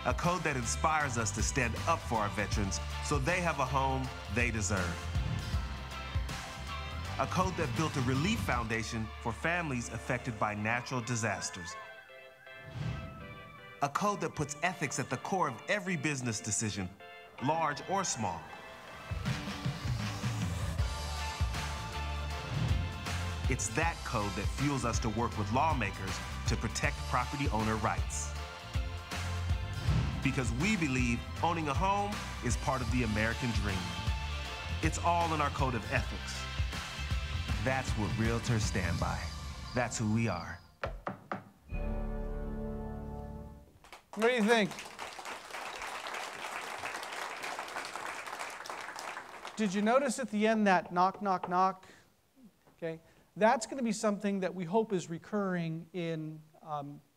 A code that inspires us to stand up for our veterans so they have a home they deserve. A code that built a relief foundation for families affected by natural disasters. A code that puts ethics at the core of every business decision, large or small. It's that code that fuels us to work with lawmakers to protect property owner rights. Because we believe owning a home is part of the American dream. It's all in our code of ethics. That's what Realtors stand by. That's who we are. What do you think? Did you notice at the end that knock, knock, knock? Okay, that's going to be something that we hope is recurring in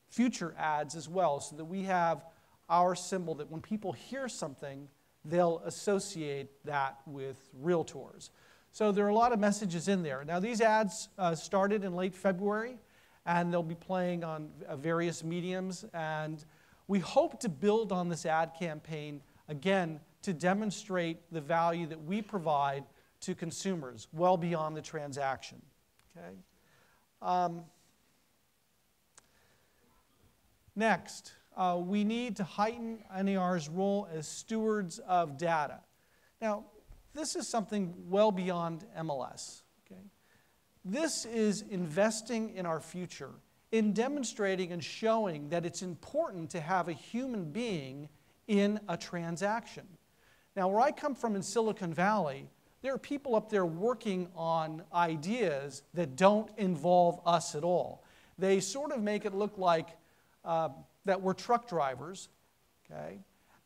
future ads as well, so that we have our symbol that when people hear something, they'll associate that with Realtors. So there are a lot of messages in there. Now these ads started in late February, and they'll be playing on various mediums, and we hope to build on this ad campaign, again, to demonstrate the value that we provide to consumers well beyond the transaction. Okay? Next, we need to heighten NAR's role as stewards of data. Now, this is something well beyond MLS. Okay? This is investing in our future, in demonstrating and showing that it's important to have a human being in a transaction. Now, where I come from in Silicon Valley, there are people up there working on ideas that don't involve us at all. They sort of make it look like that we're truck drivers, okay,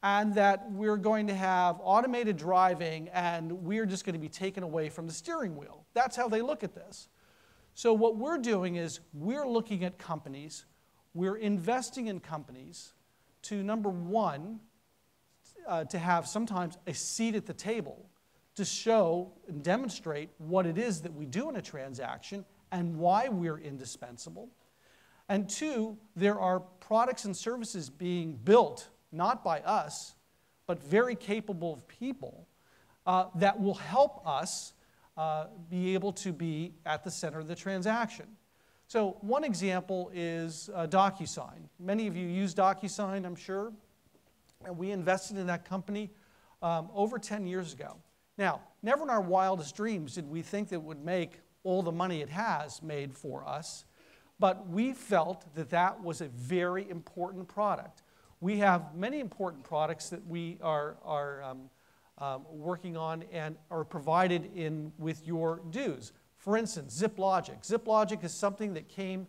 and that we're going to have automated driving and we're just going to be taken away from the steering wheel. That's how they look at this. So what we're doing is we're looking at companies, we're investing in companies to, number one, to have sometimes a seat at the table to show and demonstrate what it is that we do in a transaction and why we're indispensable. And two, there are products and services being built, not by us, but very capable of people that will help us be able to be at the center of the transaction. So one example is DocuSign. Many of you use DocuSign, I'm sure. And we invested in that company over 10 years ago. Now, never in our wildest dreams did we think that it would make all the money it has made for us, but we felt that that was a very important product. We have many important products that we are working on and are provided in with your dues. For instance, ZipLogic. ZipLogic is something that came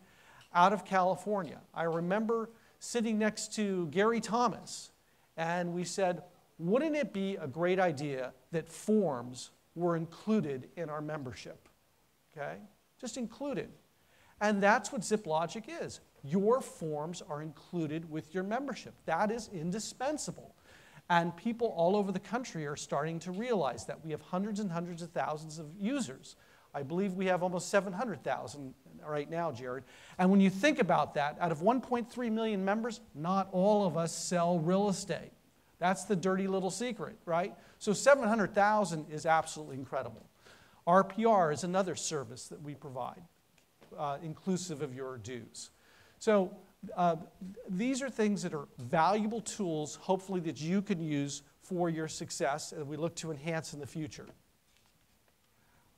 out of California. I remember sitting next to Gary Thomas, and we said, wouldn't it be a great idea that forms were included in our membership? Okay? Just included. And that's what ZipLogic is. Your forms are included with your membership. That is indispensable. And people all over the country are starting to realize that. We have hundreds and hundreds of thousands of users. I believe we have almost 700,000 right now, Jared. And when you think about that, out of 1.3 million members, not all of us sell real estate. That's the dirty little secret, right? So 700,000 is absolutely incredible. RPR is another service that we provide, inclusive of your dues. So these are things that are valuable tools, hopefully, that you can use for your success and we look to enhance in the future.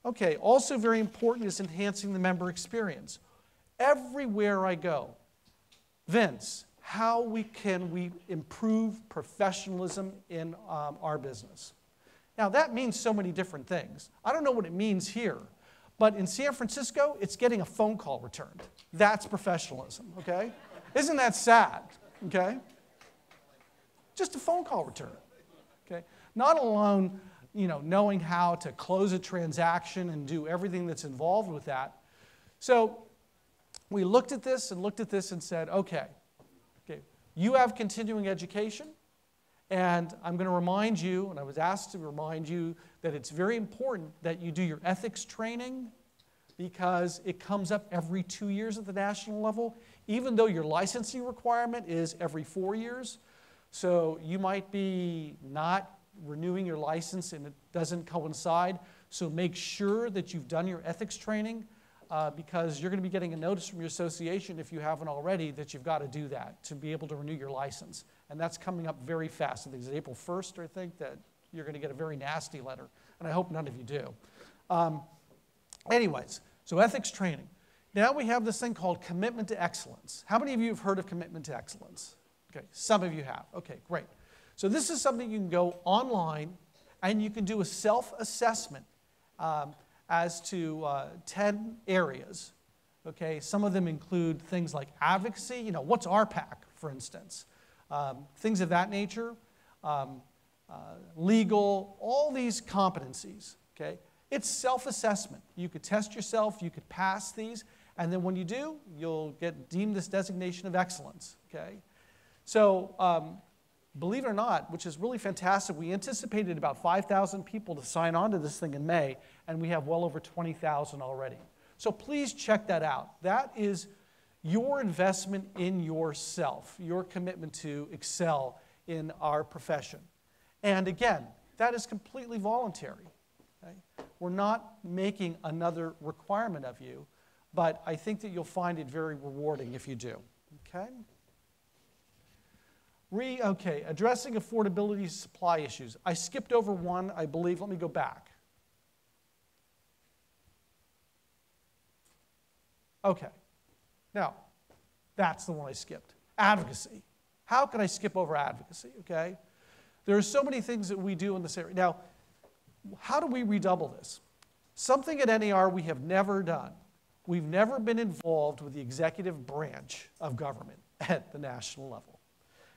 Okay, also very important is enhancing the member experience. Everywhere I go, Vince, how can we improve professionalism in our business? Now, that means so many different things. I don't know what it means here, but in San Francisco, it's getting a phone call returned. That's professionalism, okay? Isn't that sad, okay? Just a phone call return, okay? Not alone knowing how to close a transaction and do everything that's involved with that. So we looked at this and said, okay, you have continuing education, and I'm going to remind you, and I was asked to remind you, that it's very important that you do your ethics training, because it comes up every 2 years at the national level, even though your licensing requirement is every 4 years. So you might be not renewing your license and it doesn't coincide. So make sure that you've done your ethics training, because you're going to be getting a notice from your association, if you haven't already, that you've got to do that to be able to renew your license. And that's coming up very fast. I think it's April 1st, I think, that you're going to get a very nasty letter. And I hope none of you do. Anyways, so ethics training. Now we have this thing called commitment to excellence. How many of you have heard of commitment to excellence? Okay, some of you have. Okay, great. So this is something you can go online and you can do a self-assessment as to 10 areas. Okay, some of them include things like advocacy, what's RPAC, for instance, things of that nature, legal, all these competencies. Okay, it's self-assessment. You could test yourself, you could pass these, and then when you do, you'll get deemed this designation of excellence. Okay, so believe it or not, which is really fantastic, we anticipated about 5,000 people to sign on to this thing in May, and we have well over 20,000 already. So please check that out. That is your investment in yourself, your commitment to excel in our profession. And again, that is completely voluntary. Okay? We're not making another requirement of you, but I think that you'll find it very rewarding if you do. Okay? Okay, addressing affordability supply issues. I skipped over one, I believe. Let me go back. Okay, now, that's the one I skipped. Advocacy. How can I skip over advocacy, okay? There are so many things that we do in this area. Now, how do we redouble this? Something at NAR we have never done. We've never been involved with the executive branch of government at the national level.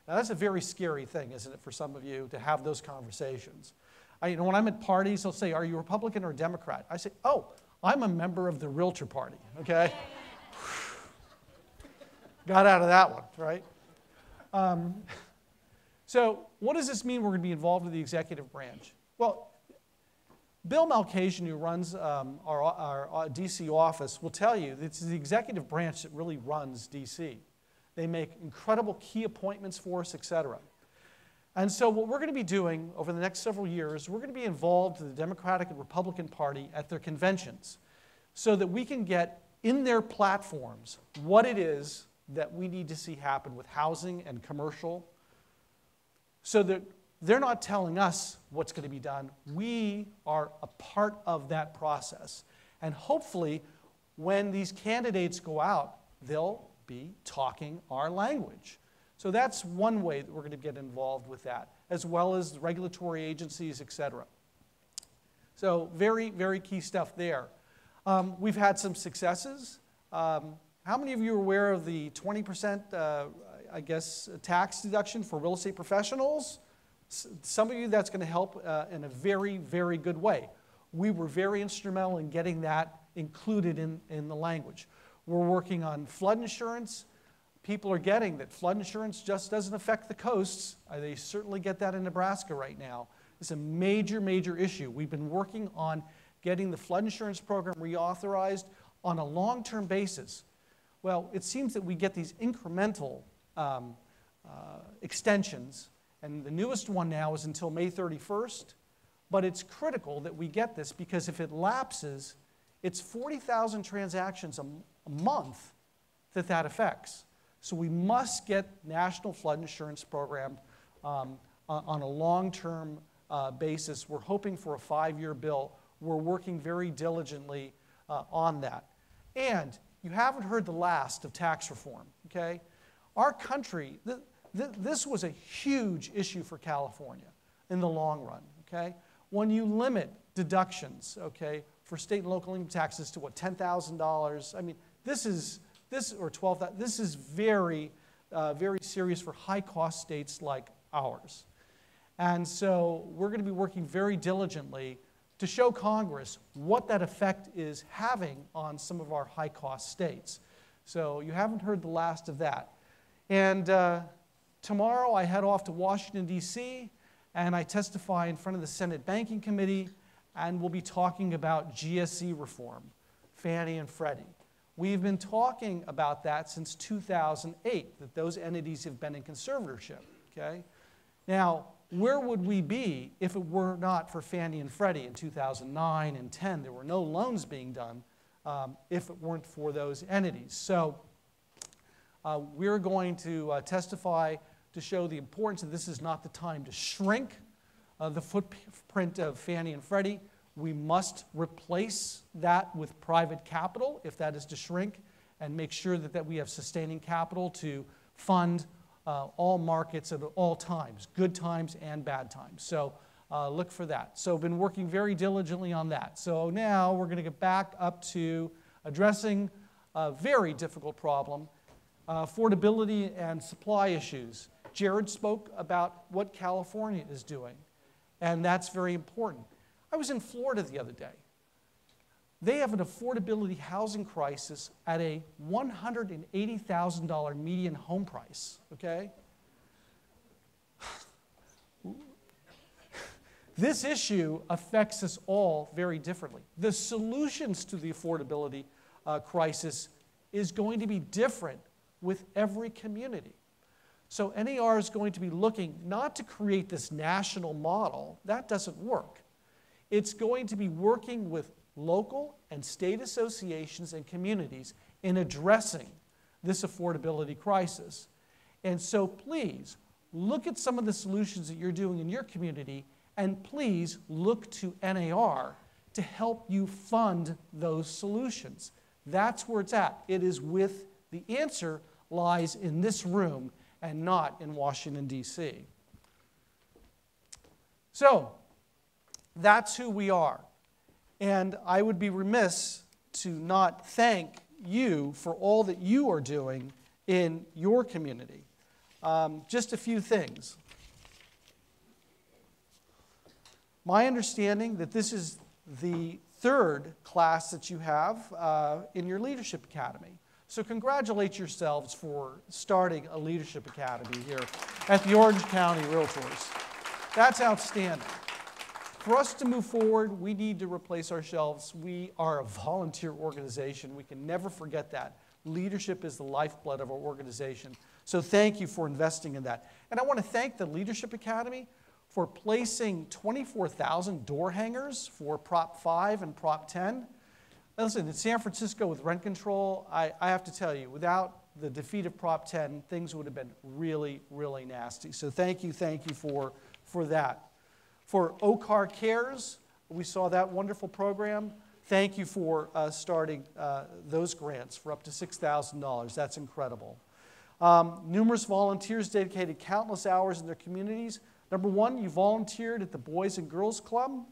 Now, that's a very scary thing, isn't it, for some of you to have those conversations. When I'm at parties, they'll say, are you Republican or Democrat? I say, oh, I'm a member of the Realtor Party, okay? Got out of that one, right? So what does this mean we're going to be involved with the executive branch? Well, Bill Malkasian, who runs our D.C. office, will tell you that it's the executive branch that really runs D.C. They make incredible key appointments for us, et cetera. And so what we're going to be doing over the next several years, we're going to be involved with the Democratic and Republican Party at their conventions so that we can get in their platforms what it is that we need to see happen with housing and commercial, so that they're not telling us what's going to be done. We are a part of that process. And hopefully, when these candidates go out, they'll be talking our language. So that's one way that we're going to get involved with that, as well as regulatory agencies, et cetera. So very, very key stuff there. We've had some successes. How many of you are aware of the 20%, I guess, tax deduction for real estate professionals? Some of you, that's going to help in a very, very good way. We were very instrumental in getting that included in the language. We're working on flood insurance. People are getting that flood insurance just doesn't affect the coasts. They certainly get that in Nebraska right now. It's a major, major issue. We've been working on getting the flood insurance program reauthorized on a long-term basis. Well, it seems that we get these incremental extensions, and the newest one now is until May 31st, but it's critical that we get this because if it lapses, it's 40,000 transactions a month that affects. So we must get National Flood Insurance Program on a long-term basis. We're hoping for a 5-year bill. We're working very diligently on that. And you haven't heard the last of tax reform, okay? Our country, this was a huge issue for California in the long run, okay? When you limit deductions, okay, for state and local income taxes to what, $10,000? I mean, or $12,000. This is very, very serious for high-cost states like ours. And so we're going to be working very diligently to show Congress what that effect is having on some of our high-cost states. So you haven't heard the last of that. And tomorrow I head off to Washington, D.C., and I testify in front of the Senate Banking Committee, and we'll be talking about GSE reform, Fannie and Freddie. We've been talking about that since 2008, that those entities have been in conservatorship, okay? Now, where would we be if it were not for Fannie and Freddie in 2009 and 10? There were no loans being done if it weren't for those entities. So we're going to testify to show the importance that this is not the time to shrink the footprint of Fannie and Freddie. We must replace that with private capital if that is to shrink, and make sure that we have sustaining capital to fund all markets at all times, good times and bad times. So look for that. So I've been working very diligently on that. So now we're going to get back up to addressing a very difficult problem, affordability and supply issues. Jared spoke about what California is doing, and that's very important. I was in Florida the other day. They have an affordability housing crisis at a $180,000 median home price, okay? This issue affects us all very differently. The solutions to the affordability crisis is going to be different with every community. So NAR is going to be looking not to create this national model. That doesn't work. It's going to be working with local and state associations and communities in addressing this affordability crisis. And so please, look at some of the solutions that you're doing in your community, and please look to NAR to help you fund those solutions. That's where it's at. It is with the answer lies in this room and not in Washington, D.C. So, that's who we are. And I would be remiss to not thank you for all that you are doing in your community. Just a few things. My understanding that this is the third class that you have in your Leadership Academy. So congratulate yourselves for starting a Leadership Academy here at the Orange County Realtors. That's outstanding. For us to move forward, we need to replace ourselves. We are a volunteer organization. We can never forget that. Leadership is the lifeblood of our organization. So thank you for investing in that. And I want to thank the Leadership Academy for placing 24,000 door hangers for Prop 5 and Prop 10. Listen, in San Francisco with rent control, I have to tell you, without the defeat of Prop 10, things would have been really, really nasty. So thank you for that. For C.A.R Cares, we saw that wonderful program. Thank you for starting those grants for up to $6,000. That's incredible. Numerous volunteers dedicated countless hours in their communities. Number one, you volunteered at the Boys and Girls Club.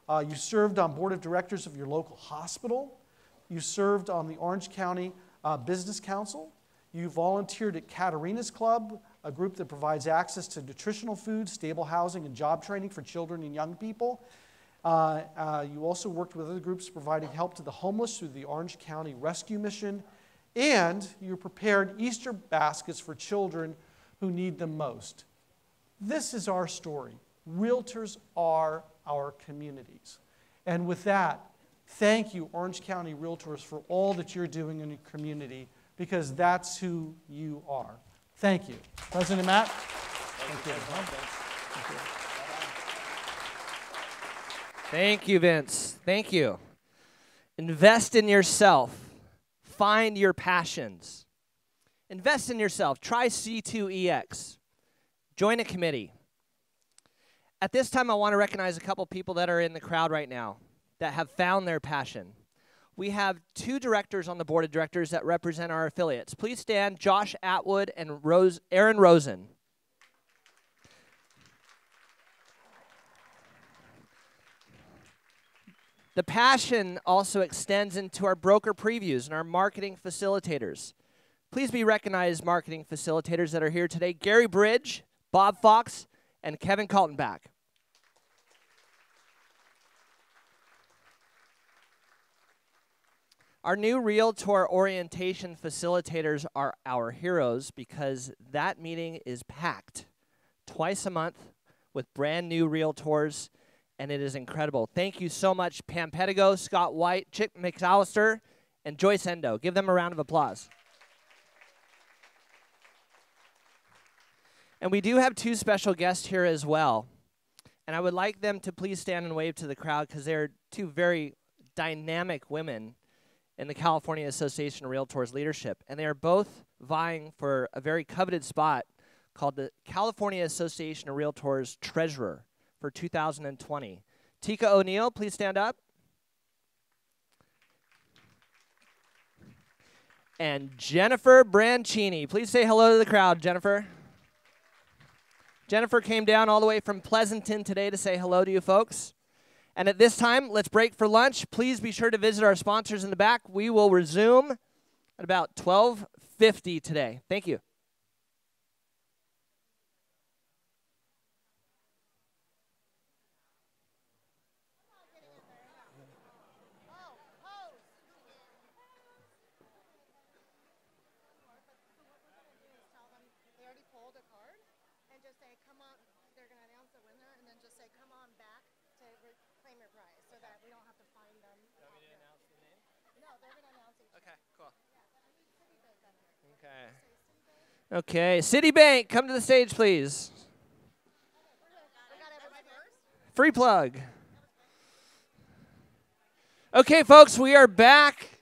You served on board of directors of your local hospital. You served on the Orange County Business Council. You volunteered at Katarina's Club, a group that provides access to nutritional food, stable housing, and job training for children and young people. You also worked with other groups providing help to the homeless through the Orange County Rescue Mission. And you prepared Easter baskets for children who need them most. This is our story. Realtors are our communities. And with that, thank you, Orange County Realtors, for all that you're doing in your community, because that's who you are. Thank you. President Matt? Thank you. Thank you, Vince. Thank you. Invest in yourself. Find your passions. Invest in yourself. Try C2EX. Join a committee. At this time, I want to recognize a couple people that are in the crowd right now that have found their passion. We have two directors on the board of directors that represent our affiliates. Please stand, Josh Atwood and Aaron Rosen. The passion also extends into our broker previews and our marketing facilitators. Please be recognized, marketing facilitators that are here today. Gary Bridge, Bob Fox, and Kevin Kaltenbach. Our new Realtor orientation facilitators are our heroes because that meeting is packed twice a month with brand new Realtors, and it is incredible. Thank you so much, Pam Pedigo, Scott White, Chick McAllister, and Joyce Endo. Give them a round of applause. And we do have two special guests here as well. And I would like them to please stand and wave to the crowd because they're two very dynamic women in the California Association of Realtors leadership. And they are both vying for a very coveted spot called the California Association of Realtors Treasurer for 2020. Tika O'Neill, please stand up. And Jennifer Brancini. Please say hello to the crowd, Jennifer. Jennifer came down all the way from Pleasanton today to say hello to you folks. And at this time, let's break for lunch. Please be sure to visit our sponsors in the back. We will resume at about 12:50 today. Thank you. Okay, Citibank, come to the stage, please. Free plug. Okay, folks, we are back.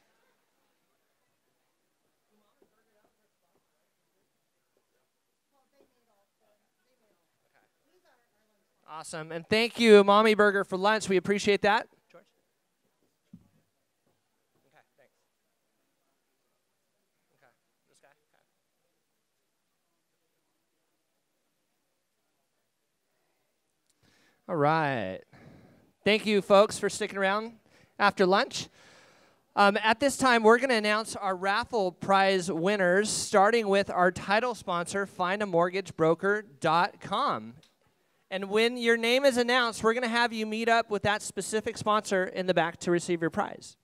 Awesome, and thank you, Mommy Burger, for lunch. We appreciate that. George? Okay, thanks. Okay, this guy? Okay. All right. Thank you, folks, for sticking around after lunch. At this time, we're going to announce our raffle prize winners, starting with our title sponsor, findamortgagebroker.com. And when your name is announced, we're going to have you meet up with that specific sponsor in the back to receive your prize.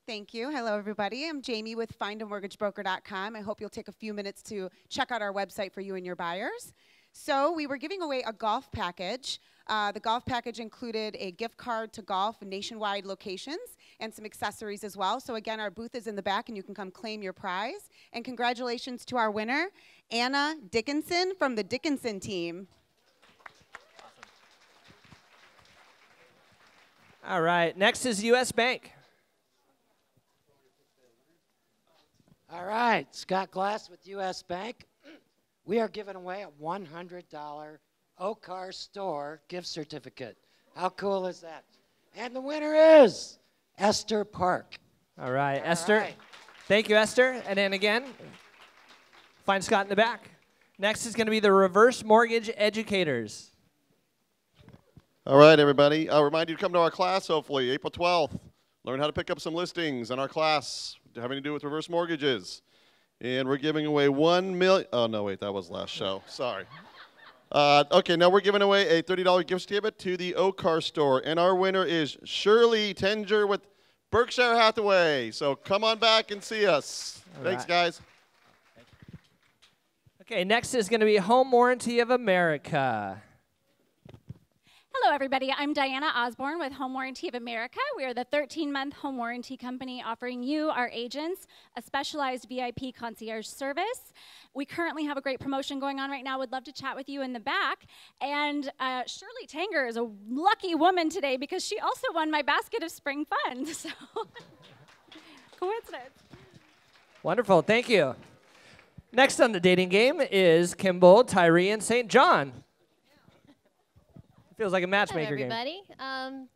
Thank you. Hello, everybody. I'm Jamie with findamortgagebroker.com. I hope you'll take a few minutes to check out our website for you and your buyers. So we were giving away a golf package. The golf package included a gift card to golf in nationwide locations and some accessories as well. So again, our booth is in the back and you can come claim your prize. And congratulations to our winner, Anna Dickinson from the Dickinson team. All right, next is U.S. Bank. All right, Scott Glass with U.S. Bank. We are giving away a $100 C.A.R store gift certificate. How cool is that? And the winner is Esther Park. All right, Esther. Thank you, Esther. And then again, find Scott in the back. Next is going to be the reverse mortgage educators. All right, everybody. I'll remind you to come to our class, hopefully, April 12th. Learn how to pick up some listings in our class having to do with reverse mortgages. And we're giving away $1 million. Oh, no, wait, that was last show. Sorry. Okay, now we're giving away a $30 gift certificate to the C.A.R store. And our winner is Shirley Tenger with Berkshire Hathaway. So come on back and see us. Thanks, guys. Okay, next is going to be Home Warranty of America. Hello, everybody. I'm Diana Osborne with Home Warranty of America. We are the 13-month home warranty company offering you, our agents, a specialized VIP concierge service. We currently have a great promotion going on right now. Would love to chat with you in the back. And Shirley Tanger is a lucky woman today because she also won my basket of spring fun. So, coincidence. Wonderful. Thank you. Next on the dating game is Kimball, Tyree, and St. John. Feels like a matchmaker game. Hello, everybody.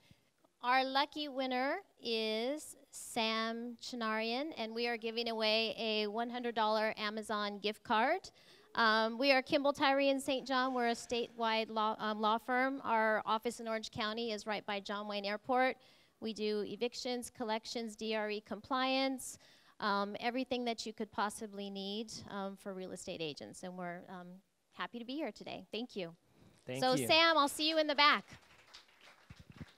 Our lucky winner is Sam Chinarian, and we are giving away a $100 Amazon gift card. We are Kimball, Tyree, and St. John. We're a statewide law firm. Our office in Orange County is right by John Wayne Airport. We do evictions, collections, DRE compliance, everything that you could possibly need for real estate agents, and we're happy to be here today. Thank you. Thank so you. Sam, I'll see you in the back.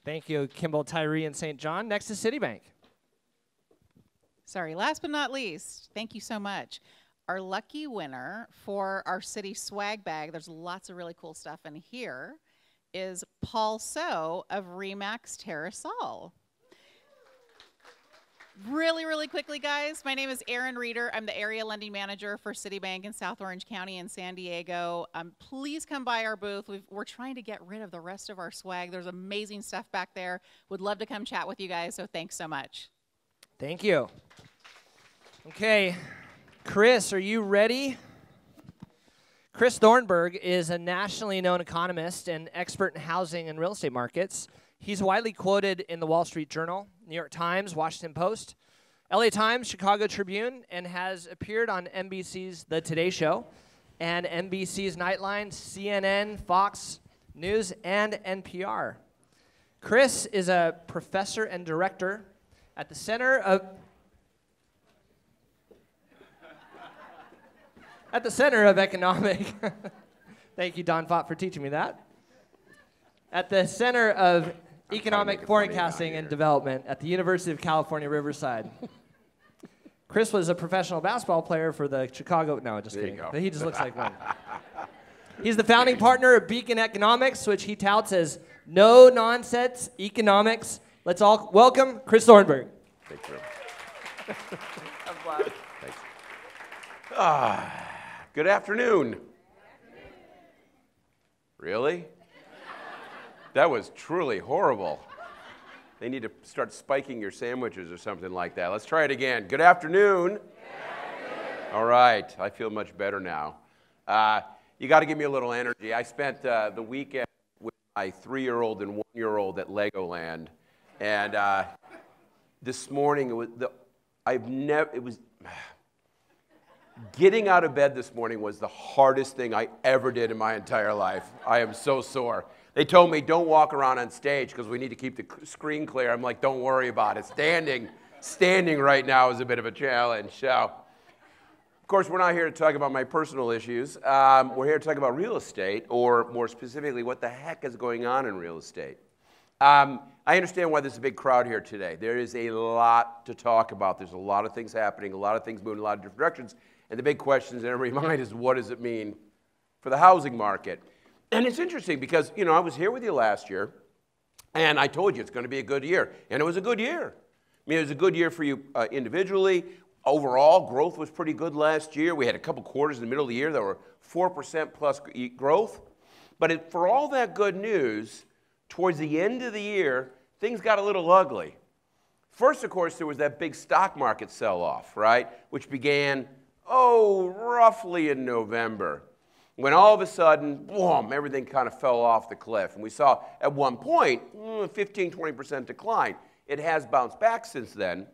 Thank you, Kimball, Tyree, and St. John. Next is Citibank. Sorry, last but not least, thank you so much. Our lucky winner for our city swag bag, there's lots of really cool stuff in here, is Paul So of Remax Terrasol. Really, really quickly, guys, my name is Erin Reeder. I'm the area lending manager for Citibank in South Orange County and San Diego. Please come by our booth. We're trying to get rid of the rest of our swag. There's amazing stuff back there. Would love to come chat with you guys, so thanks so much. Thank you. Okay, Chris, are you ready? Chris Thornburg is a nationally known economist and expert in housing and real estate markets. He's widely quoted in the Wall Street Journal, New York Times, Washington Post, LA Times, Chicago Tribune, and has appeared on NBC's The Today Show and NBC's Nightline, CNN, Fox News, and NPR. Chris is a professor and director at the Center of Economic. Thank you, Don Fott, for teaching me that. At the Center of Economic Forecasting and Development at the University of California, Riverside. Chris was a professional basketball player for the Chicago. No, just kidding. He just looks like one. He's the founding partner of Beacon Economics, which he touts as no-nonsense economics. Let's all welcome Chris Thornburg. Thank you. I'm glad. Thanks. Good afternoon. Really? That was truly horrible. They need to start spiking your sandwiches or something like that. Let's try it again. Good afternoon. Good afternoon. All right. I feel much better now. You got to give me a little energy. I spent the weekend with my 3-year-old and 1-year-old at Legoland, and this morning getting out of bed this morning was the hardest thing I ever did in my entire life. I am so sore. They told me, don't walk around on stage because we need to keep the screen clear. I'm like, don't worry about it. Standing right now is a bit of a challenge. So, of course, we're not here to talk about my personal issues. We're here to talk about real estate, or more specifically, what the heck is going on in real estate. I understand why there's a big crowd here today. There is a lot to talk about. There's a lot of things happening, a lot of things moving in a lot of different directions. And the big questions in everybody's mind is, what does it mean for the housing market? And it's interesting because, I was here with you last year, and I told you it's going to be a good year. And it was a good year. I mean, it was a good year for you individually. Overall, growth was pretty good last year. We had a couple quarters in the middle of the year that were 4% plus growth. But for all that good news, towards the end of the year, things got a little ugly. First, of course, there was that big stock market sell-off, right, which began, roughly in November, when all of a sudden, boom, everything kind of fell off the cliff. And we saw at one point 15-20% decline. It has bounced back since then,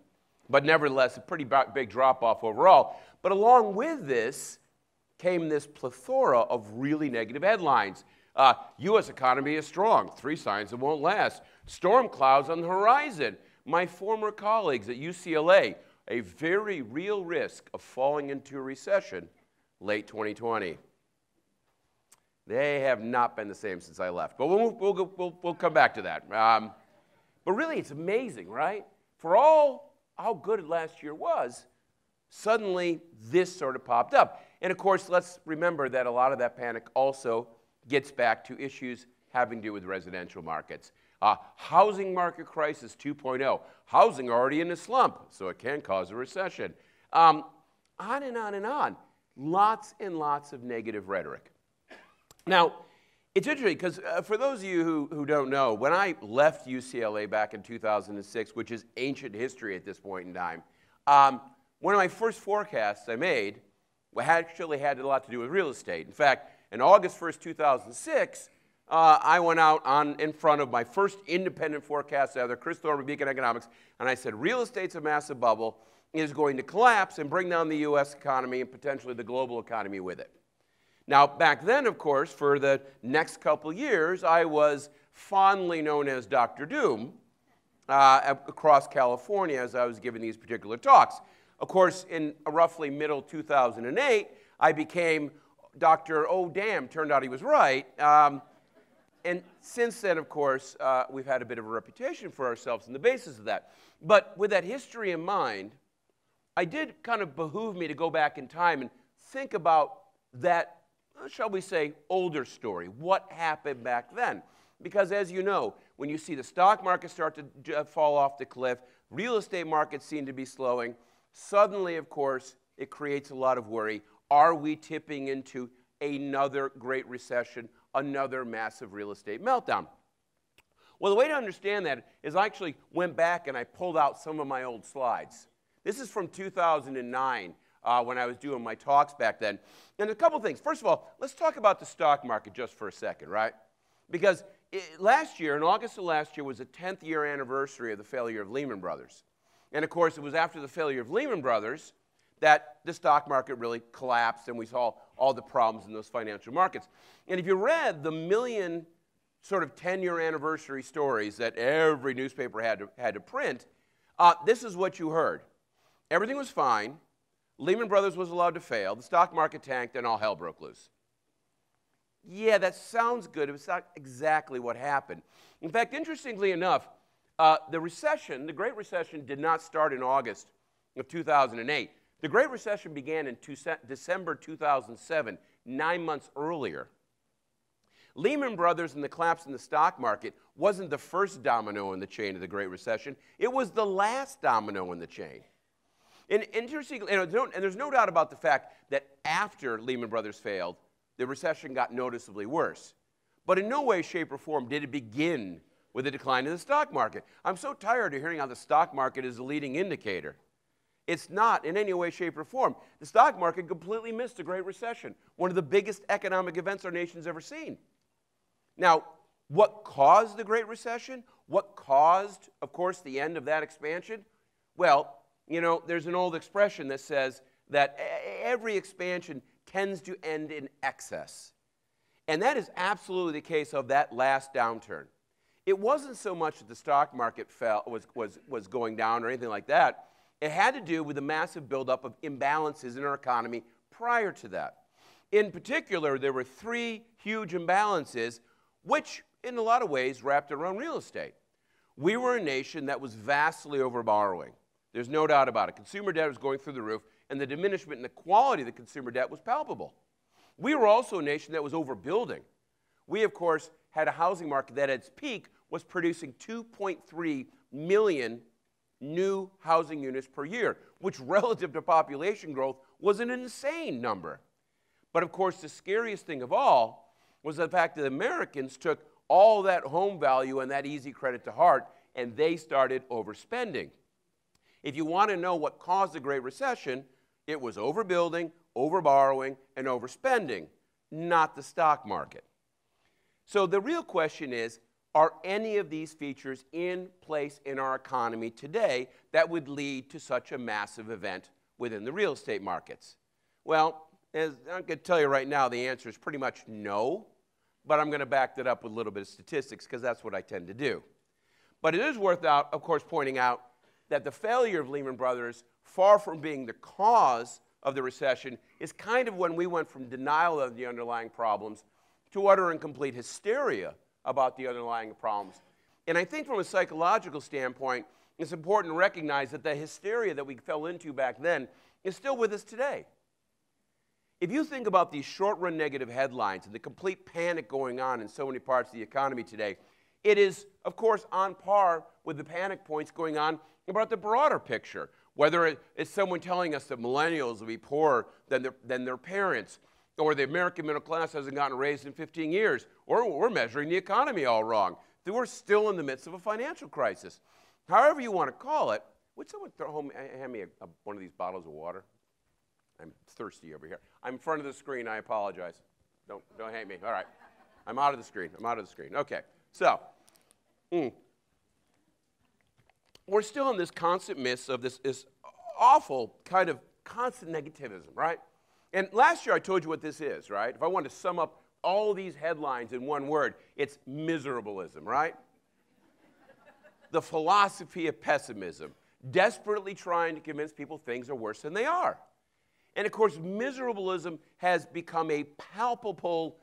but nevertheless, a pretty big drop-off overall. But along with this came this plethora of really negative headlines. U.S. economy is strong. 3 signs it won't last. Storm clouds on the horizon. My former colleagues at UCLA, a very real risk of falling into a recession late 2020. They have not been the same since I left. But we'll come back to that. But really, it's amazing, right? For all how good last year was, suddenly this sort of popped up. And of course, let's remember that a lot of that panic also gets back to issues having to do with residential markets. Housing market crisis 2.0. Housing already in a slump, so it can cause a recession. On and on and on. Lots and lots of negative rhetoric. Now, it's interesting because for those of you who don't know, when I left UCLA back in 2006, which is ancient history at this point in time, one of my first forecasts I made actually had a lot to do with real estate. In fact, on August 1st, 2006, I went out in front of my first independent forecast ever, Chris Thornburg, Beacon Economics, and I said, real estate's a massive bubble, is going to collapse and bring down the U.S. economy and potentially the global economy with it. Now, back then, of course, for the next couple of years, I was fondly known as Dr. Doom across California as I was giving these particular talks. Of course, in roughly middle 2008, I became Dr. Oh, damn, turned out he was right. And since then, of course, we've had a bit of a reputation for ourselves on the basis of that. But with that history in mind, I did kind of behoove me to go back in time and think about that, shall we say, older story. What happened back then? Because as you know, when you see the stock market start to fall off the cliff, real estate markets seem to be slowing, suddenly, of course, it creates a lot of worry. Are we tipping into another great recession, another massive real estate meltdown? Well, the way to understand that is I actually went back and I pulled out some of my old slides. This is from 2009 when I was doing my talks back then. And a couple things. First of all, let's talk about the stock market just for a second, right? Because last year, in August of last year, was the 10th year anniversary of the failure of Lehman Brothers. And of course, it was after the failure of Lehman Brothers that the stock market really collapsed and we saw all the problems in those financial markets. And if you read the million sort of 10-year anniversary stories that every newspaper had to print, this is what you heard. Everything was fine. Lehman Brothers was allowed to fail. The stock market tanked and all hell broke loose. Yeah, that sounds good. It was not exactly what happened. In fact, interestingly enough, the recession, the Great Recession, did not start in August of 2008. The Great Recession began in December 2007, 9 months earlier. Lehman Brothers and the collapse in the stock market wasn't the first domino in the chain of the Great Recession. It was the last domino in the chain. And interestingly, and there's no doubt about the fact that after Lehman Brothers failed, the recession got noticeably worse. But in no way, shape, or form did it begin with a decline in the stock market. I'm so tired of hearing how the stock market is a leading indicator. It's not in any way, shape, or form. The stock market completely missed the Great Recession, one of the biggest economic events our nation's ever seen. Now, what caused the Great Recession? What caused, of course, the end of that expansion? Well, you know, there's an old expression that says that every expansion tends to end in excess. And that is absolutely the case of that last downturn. It wasn't so much that the stock market was going down or anything like that. It had to do with the massive buildup of imbalances in our economy prior to that. In particular, there were three huge imbalances, which in a lot of ways wrapped around real estate. We were a nation that was vastly overborrowing. There's no doubt about it. Consumer debt was going through the roof, and the diminishment in the quality of the consumer debt was palpable. We were also a nation that was overbuilding. We, of course, had a housing market that at its peak was producing 2.3 million new housing units per year, which relative to population growth was an insane number. But of course, the scariest thing of all was the fact that Americans took all that home value and that easy credit to heart, and they started overspending. If you want to know what caused the Great Recession, it was overbuilding, overborrowing, and overspending, not the stock market. So the real question is, are any of these features in place in our economy today that would lead to such a massive event within the real estate markets? Well, as I'm going to tell you right now, the answer is pretty much no, but I'm going to back that up with a little bit of statistics because that's what I tend to do. But it is worth, of course, pointing out that the failure of Lehman Brothers, far from being the cause of the recession, is kind of when we went from denial of the underlying problems to utter and complete hysteria about the underlying problems. And I think from a psychological standpoint, it's important to recognize that the hysteria that we fell into back then is still with us today. If you think about these short-run negative headlines and the complete panic going on in so many parts of the economy today, it is, of course, on par with the panic points going on about the broader picture, whether it's someone telling us that millennials will be poorer than their parents, or the American middle class hasn't gotten raised in 15 years, or we're measuring the economy all wrong. We're still in the midst of a financial crisis. However you want to call it, would someone hand me one of these bottles of water? I'm thirsty over here. I'm in front of the screen. I apologize. Don't hate me. All right. I'm out of the screen. Okay. So, we're still in this constant midst of this awful kind of constant negativism, right? And last year I told you what this is, right? If I wanted to sum up all these headlines in one word, it's miserableism, right? The philosophy of pessimism, desperately trying to convince people things are worse than they are. And of course, miserableism has become a palpable,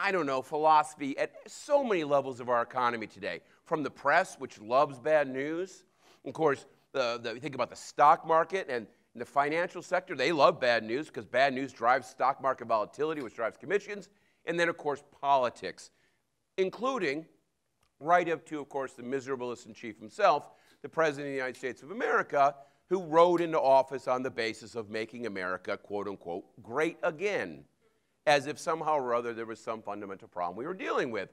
I don't know, philosophy at so many levels of our economy today. From the press, which loves bad news. Of course, you think about the stock market and the financial sector, they love bad news because bad news drives stock market volatility, which drives commissions. And then, of course, politics, including right up to, of course, the miserableist in chief himself, the President of the United States of America, who rode into office on the basis of making America, quote unquote, great again, as if somehow or other there was some fundamental problem we were dealing with.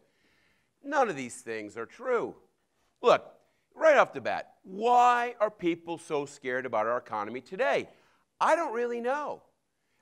None of these things are true. Look, right off the bat, why are people so scared about our economy today? I don't really know.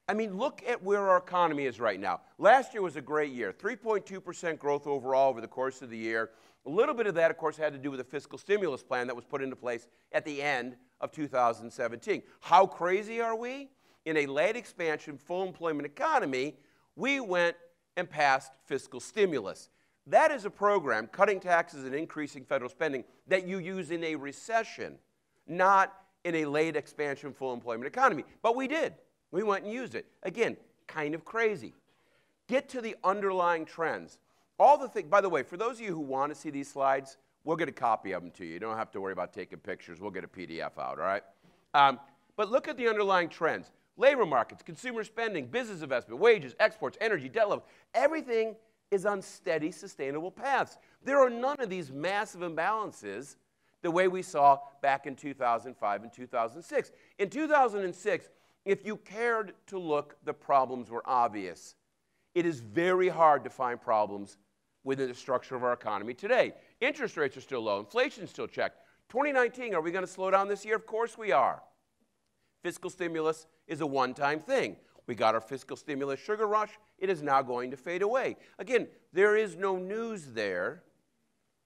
I mean, look at where our economy is right now. Last year was a great year, 3.2% growth overall over the course of the year. A little bit of that, of course, had to do with the fiscal stimulus plan that was put into place at the end of 2017. How crazy are we? In a late expansion, full employment economy, we went and passed fiscal stimulus. That is a program, cutting taxes and increasing federal spending, that you use in a recession, not in a late expansion, full employment economy. But we did. We went and used it. Again, kind of crazy. Get to the underlying trends. All the things, by the way, for those of you who want to see these slides, we'll get a copy of them to you. You don't have to worry about taking pictures. We'll get a PDF out, all right? But look at the underlying trends. Labor markets, consumer spending, business investment, wages, exports, energy, debt level. Everything is on steady, sustainable paths. There are none of these massive imbalances the way we saw back in 2005 and 2006. In 2006, if you cared to look, the problems were obvious. It is very hard to find problems within the structure of our economy today. Interest rates are still low. Inflation is still checked. 2019, are we going to slow down this year? Of course we are. Fiscal stimulus is a one-time thing. We got our fiscal stimulus sugar rush. It is now going to fade away. Again, there is no news there.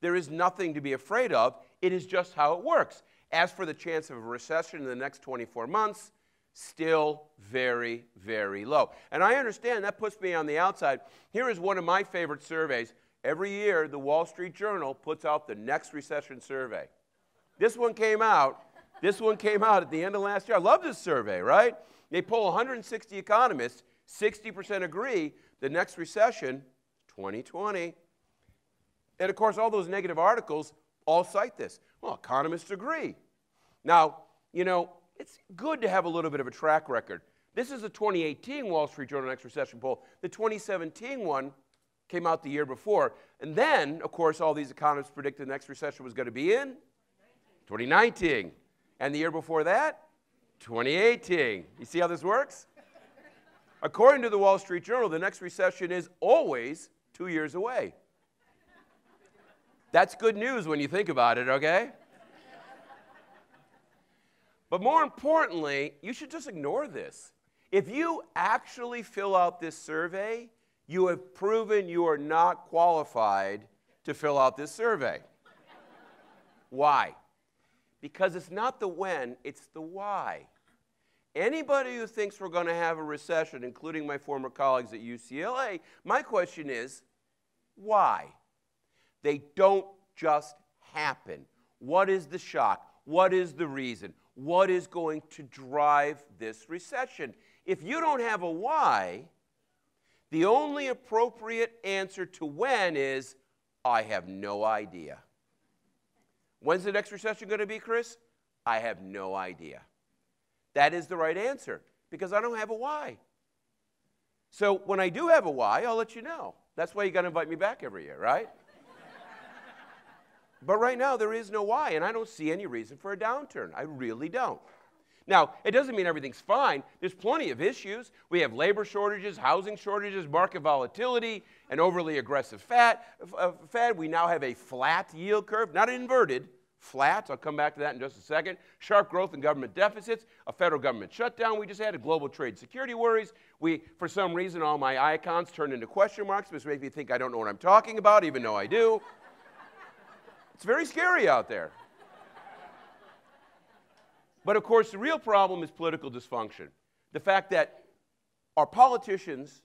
There is nothing to be afraid of. It is just how it works. As for the chance of a recession in the next 24 months, still very, very low. And I understand that puts me on the outside. Here is one of my favorite surveys. Every year, the Wall Street Journal puts out the next recession survey. This one came out. This one came out at the end of last year. I love this survey, right? They poll 160 economists. 60% agree the next recession, 2020. And of course, all those negative articles all cite this. Well, economists agree. Now, you know, it's good to have a little bit of a track record. This is the 2018 Wall Street Journal Next Recession poll. The 2017 one came out the year before. And then, of course, all these economists predicted the next recession was going to be in 2019. And the year before that, 2018. You see how this works? According to the Wall Street Journal, the next recession is always 2 years away. That's good news when you think about it, okay? But more importantly, you should just ignore this. If you actually fill out this survey, you have proven you are not qualified to fill out this survey. Why? Because it's not the when, it's the why. Anybody who thinks we're going to have a recession, including my former colleagues at UCLA, my question is, why? They don't just happen. What is the shock? What is the reason? What is going to drive this recession? If you don't have a why, the only appropriate answer to when is, I have no idea. When's the next recession going to be, Chris? I have no idea. That is the right answer, because I don't have a why. So when I do have a why, I'll let you know. That's why you got to invite me back every year, right? But right now, there is no why, and I don't see any reason for a downturn. I really don't. Now, it doesn't mean everything's fine. There's plenty of issues. We have labor shortages, housing shortages, market volatility, an overly aggressive Fed. We now have a flat yield curve, not inverted, flat. I'll come back to that in just a second. Sharp growth in government deficits, a federal government shutdown we just had, a global trade security worries. For some reason, all my icons turned into question marks, which makes me think I don't know what I'm talking about, even though I do. It's very scary out there. But of course, the real problem is political dysfunction. The fact that our politicians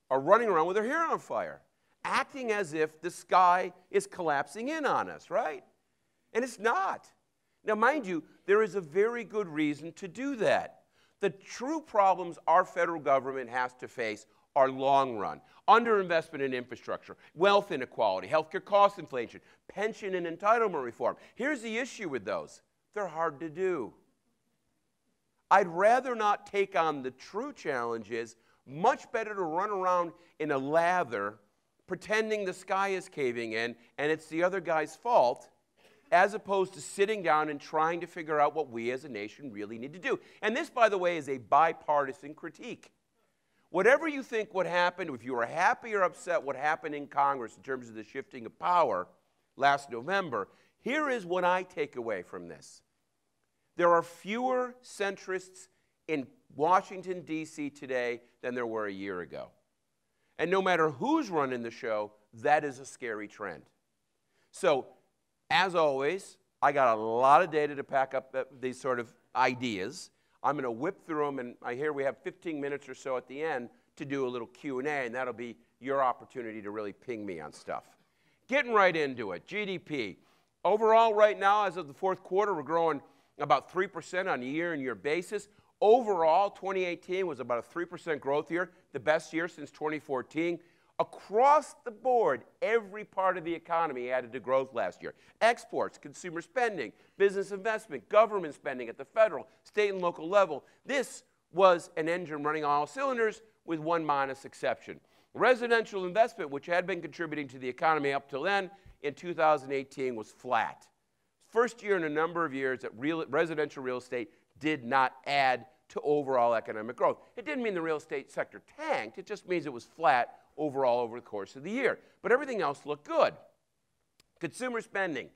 are running around with their hair on fire, acting as if the sky is collapsing in on us, right? And it's not. Now, mind you, there is a very good reason to do that. The true problems our federal government has to face are long run. Underinvestment in infrastructure, wealth inequality, healthcare cost inflation, pension and entitlement reform. Here's the issue with those. They're hard to do. I'd rather not take on the true challenges. Much better to run around in a lather pretending the sky is caving in and it's the other guy's fault, as opposed to sitting down and trying to figure out what we as a nation really need to do. And this, by the way, is a bipartisan critique. Whatever you think would happen, if you were happy or upset what happened in Congress in terms of the shifting of power last November, here is what I take away from this. There are fewer centrists in Washington, D.C. today than there were a year ago. And no matter who's running the show, that is a scary trend. So, as always, I got a lot of data to pack up these sort of ideas. I'm going to whip through them, and I hear we have 15 minutes or so at the end to do a little Q&A, and that'll be your opportunity to really ping me on stuff. Getting right into it, GDP. Overall, right now, as of the fourth quarter, we're growing about 3% on a year-on-year basis. Overall, 2018 was about a 3% growth year, the best year since 2014. Across the board, every part of the economy added to growth last year. Exports, consumer spending, business investment, government spending at the federal, state, and local level. This was an engine running on all cylinders with one modest exception. Residential investment, which had been contributing to the economy up till then, in 2018 was flat. First year in a number of years that residential real estate did not add to overall economic growth. It didn't mean the real estate sector tanked. It just means it was flat overall over the course of the year. But everything else looked good. Consumer spending.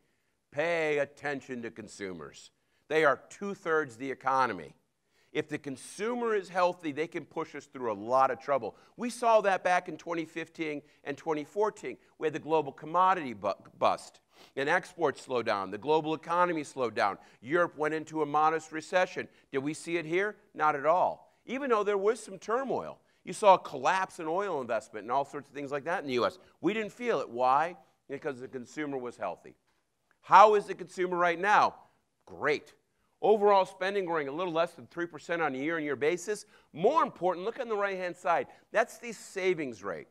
Pay attention to consumers. They are 2/3 the economy. If the consumer is healthy, they can push us through a lot of trouble. We saw that back in 2015 and 2014. We had the global commodity bust. And exports slowed down. The global economy slowed down. Europe went into a modest recession. Did we see it here? Not at all. Even though there was some turmoil. You saw a collapse in oil investment and all sorts of things like that in the U.S. We didn't feel it. Why? Because the consumer was healthy. How is the consumer right now? Great. Overall spending growing a little less than 3% on a year-on-year basis. More important, look on the right-hand side. That's the savings rate,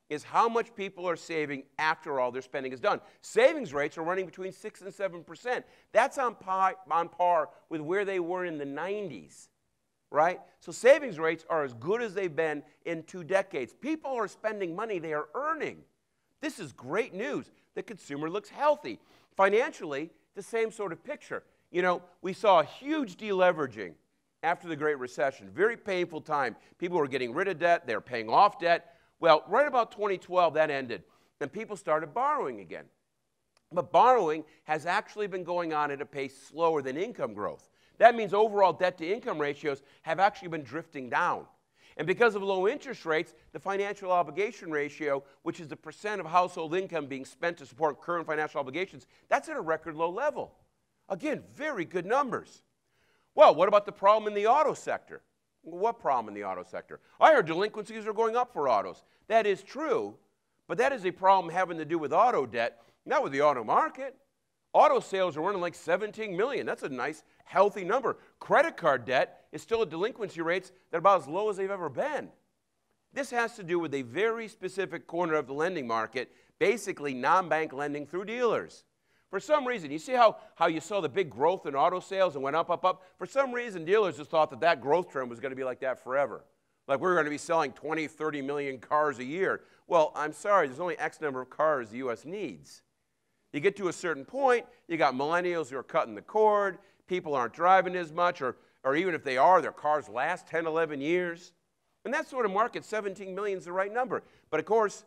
is how much people are saving after all their spending is done. Savings rates are running between 6 and 7%. That's on par with where they were in the 90s, right? So savings rates are as good as they've been in 2 decades. People are spending money they are earning. This is great news. The consumer looks healthy. Financially, the same sort of picture. You know, we saw a huge deleveraging after the Great Recession. Very painful time. People were getting rid of debt. They were paying off debt. Well, right about 2012, that ended, and people started borrowing again. But borrowing has actually been going on at a pace slower than income growth. That means overall debt-to-income ratios have actually been drifting down. And because of low interest rates, the financial obligation ratio, which is the percent of household income being spent to support current financial obligations, that's at a record low level. Again, very good numbers. Well, what about the problem in the auto sector? What problem in the auto sector? I heard delinquencies are going up for autos. That is true, but that is a problem having to do with auto debt, not with the auto market. Auto sales are running like 17 million. That's a nice, healthy number. Credit card debt is still at delinquency rates that are about as low as they've ever been. This has to do with a very specific corner of the lending market, basically non-bank lending through dealers. For some reason, you see how you saw the big growth in auto sales and went up, up, up? For some reason, dealers just thought that that growth trend was going to be like that forever. Like we're going to be selling 20, 30 million cars a year. Well, I'm sorry, there's only X number of cars the U.S. needs. You get to a certain point, you got millennials who are cutting the cord, people aren't driving as much, or even if they are, their cars last 10, 11 years. And that sort of market, 17 million is the right number. But of course,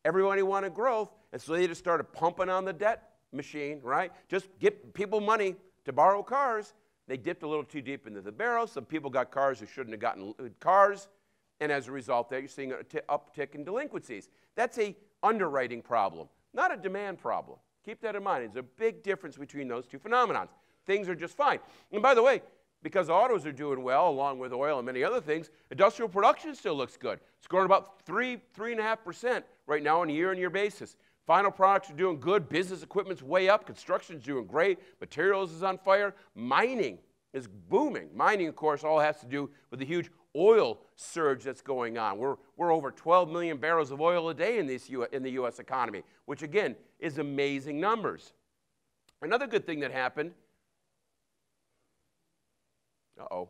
everybody wanted growth, and so they just started pumping on the debt machine, right? Just get people money to borrow cars. They dipped a little too deep into the barrel. Some people got cars who shouldn't have gotten cars. And as a result there, you're seeing an uptick in delinquencies. That's an underwriting problem, not a demand problem. Keep that in mind. There's a big difference between those two phenomena. Things are just fine. And by the way, because autos are doing well, along with oil and many other things, industrial production still looks good. It's growing about 3.5% right now on a year-on-year basis. Final products are doing good. Business equipment's way up. Construction's doing great. Materials is on fire. Mining is booming. Mining, of course, all has to do with the huge oil surge that's going on. We're over 12 million barrels of oil a day in the U.S. economy, which, again, is amazing numbers. Another good thing that happened, uh-oh.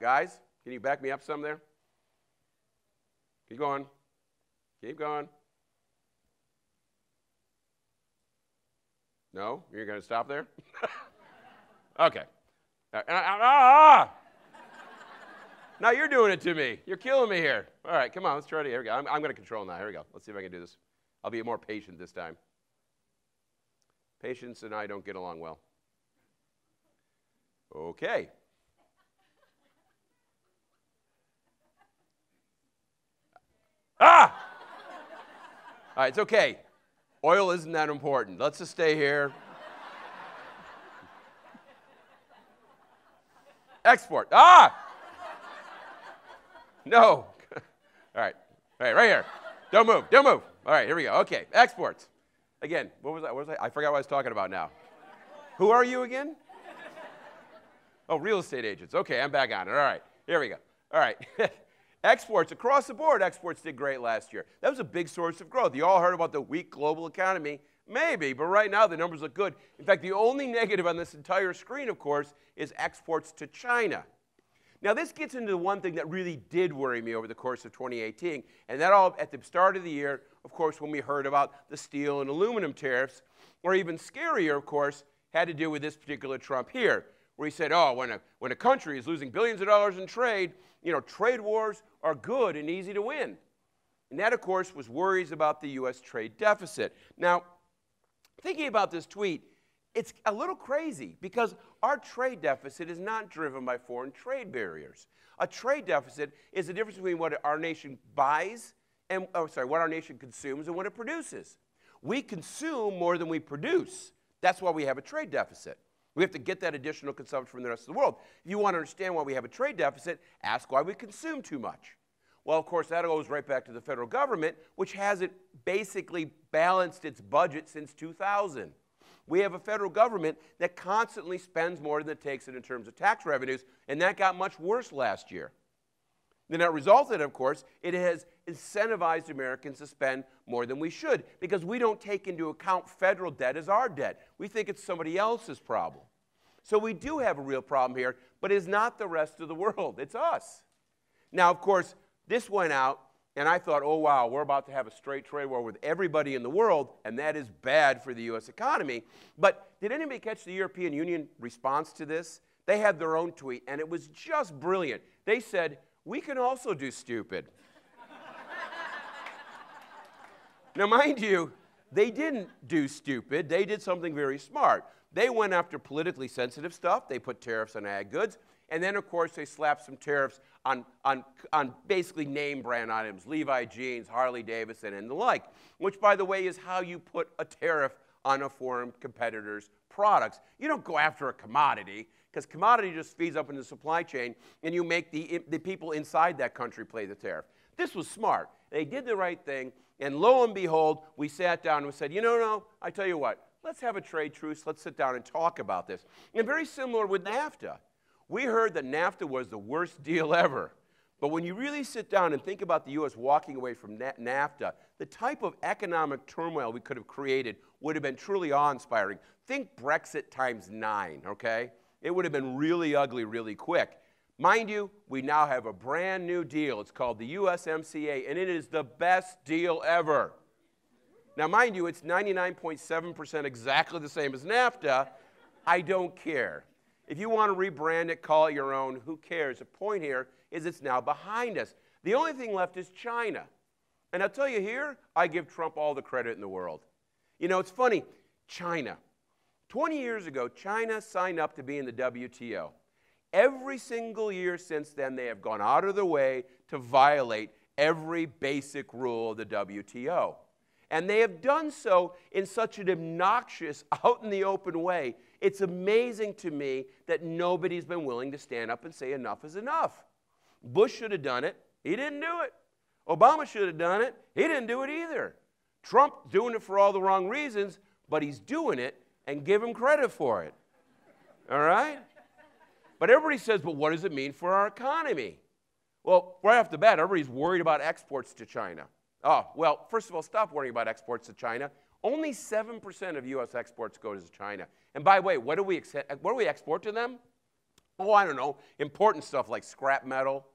Guys, can you back me up some there? Keep going. Keep going. No? You're going to stop there? Okay. Now you're doing it to me. You're killing me here. All right, come on, let's try it. Here we go. I'm going to control now. Here we go. Let's see if I can do this. I'll be more patient this time. Patience and I don't get along well. Okay. All right, it's okay. Oil isn't that important. Let's just stay here. Export. No. All right, right here. Don't move. All right, here we go. Okay, exports. Again, what was that? I forgot what I was talking about now. Who are you again? Oh, real estate agents. Okay, I'm back on it. All right, here we go. All right. Exports, across the board, exports did great last year. That was a big source of growth. You all heard about the weak global economy. Maybe, but right now the numbers look good. In fact, the only negative on this entire screen, of course, is exports to China. Now, this gets into the one thing that really did worry me over the course of 2018, and that all at the start of the year, of course, when we heard about the steel and aluminum tariffs, or even scarier, of course, had to do with this particular Trump here, where he said, oh, when a country is losing billions of dollars in trade, trade wars are good and easy to win. And that, of course, was worries about the U.S. trade deficit. Now, thinking about this tweet, it's a little crazy because our trade deficit is not driven by foreign trade barriers. A trade deficit is the difference between what our nation buys and, what our nation consumes and what it produces. We consume more than we produce. That's why we have a trade deficit. We have to get that additional consumption from the rest of the world. If you want to understand why we have a trade deficit, ask why we consume too much. Well, of course, that goes right back to the federal government, which hasn't basically balanced its budget since 2000. We have a federal government that constantly spends more than it takes in terms of tax revenues, and that got much worse last year. The net result of it, of course, it has incentivized Americans to spend more than we should because we don't take into account federal debt as our debt. We think it's somebody else's problem. So we do have a real problem here, but it's not the rest of the world. It's us. Now, of course, this went out, and I thought, oh, wow, we're about to have a straight trade war with everybody in the world, and that is bad for the U.S. economy. But did anybody catch the European Union response to this? They had their own tweet, and it was just brilliant. They said, we can also do stupid. Now, mind you, they didn't do stupid. They did something very smart. They went after politically sensitive stuff. They put tariffs on ag goods. And then, of course, they slapped some tariffs on basically name brand items, Levi jeans, Harley Davidson, and the like, which, by the way, is how you put a tariff on a foreign competitor's products. You don't go after a commodity, because commodity just feeds up in the supply chain, and you make the people inside that country pay the tariff. This was smart. They did the right thing, and lo and behold, we sat down and we said, no, I tell you what, let's have a trade truce. Let's sit down and talk about this. And very similar with NAFTA. We heard that NAFTA was the worst deal ever. But when you really sit down and think about the U.S. walking away from NAFTA, the type of economic turmoil we could have created would have been truly awe-inspiring. Think Brexit times 9, okay? It would have been really ugly really quick. Mind you, we now have a brand new deal. It's called the USMCA, and it is the best deal ever. Now, mind you, it's 99.7% exactly the same as NAFTA. I don't care. If you want to rebrand it, call it your own, who cares? The point here is it's now behind us. The only thing left is China. And I'll tell you here, I give Trump all the credit in the world. It's funny, China. 20 years ago, China signed up to be in the WTO. Every single year since then, they have gone out of their way to violate every basic rule of the WTO. And they have done so in such an obnoxious, out in the open way. It's amazing to me that nobody's been willing to stand up and say enough is enough. Bush should have done it. He didn't do it. Obama should have done it. He didn't do it either. Trump's doing it for all the wrong reasons, but he's doing it, and give him credit for it. All right? But everybody says, but what does it mean for our economy? Well, right off the bat, everybody's worried about exports to China. Oh, well, first of all, stop worrying about exports to China. Only 7% of U.S. exports go to China. And by the way, what do we export to them? Oh, I don't know, important stuff like scrap metal,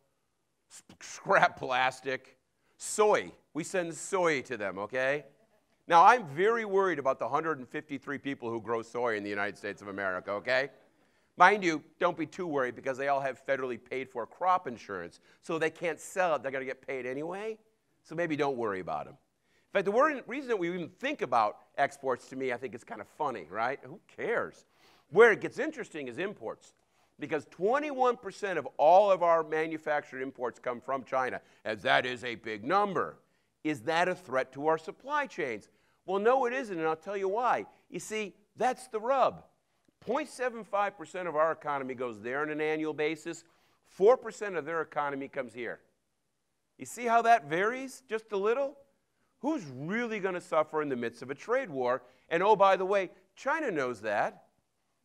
scrap plastic, soy. We send soy to them, okay? Now, I'm very worried about the 153 people who grow soy in the United States of America, okay? Mind you, don't be too worried because they all have federally paid for crop insurance, so they can't sell it. They're going to get paid anyway, so maybe don't worry about them. In fact, the reason that we even think about exports, to me, I think it's kind of funny, right? Who cares? Where it gets interesting is imports, because 21% of all of our manufactured imports come from China, as that is a big number. Is that a threat to our supply chains? Well, no, it isn't, and I'll tell you why. You see, that's the rub. 0.75% of our economy goes there on an annual basis. 4% of their economy comes here. You see how that varies just a little? Who's really going to suffer in the midst of a trade war? And oh, by the way, China knows that.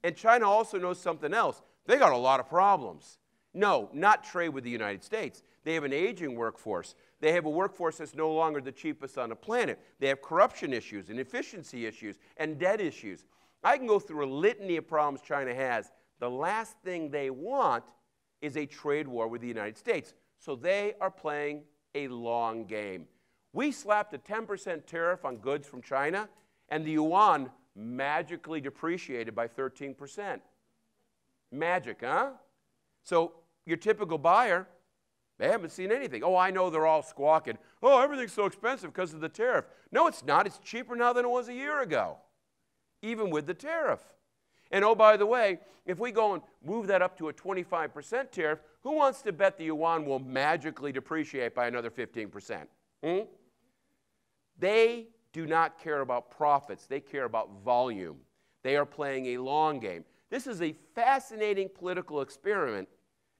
And China also knows something else. They got a lot of problems. No, not trade with the United States. They have an aging workforce. They have a workforce that's no longer the cheapest on the planet. They have corruption issues and efficiency issues and debt issues. I can go through a litany of problems China has. The last thing they want is a trade war with the United States. So they are playing a long game. We slapped a 10% tariff on goods from China, and the yuan magically depreciated by 13%. Magic, huh? So your typical buyer, they haven't seen anything. Oh, I know they're all squawking. Oh, everything's so expensive because of the tariff. No, it's not. It's cheaper now than it was a year ago, even with the tariff. And oh, by the way, if we go and move that up to a 25% tariff, who wants to bet the yuan will magically depreciate by another 15%? They do not care about profits. They care about volume. They are playing a long game. This is a fascinating political experiment.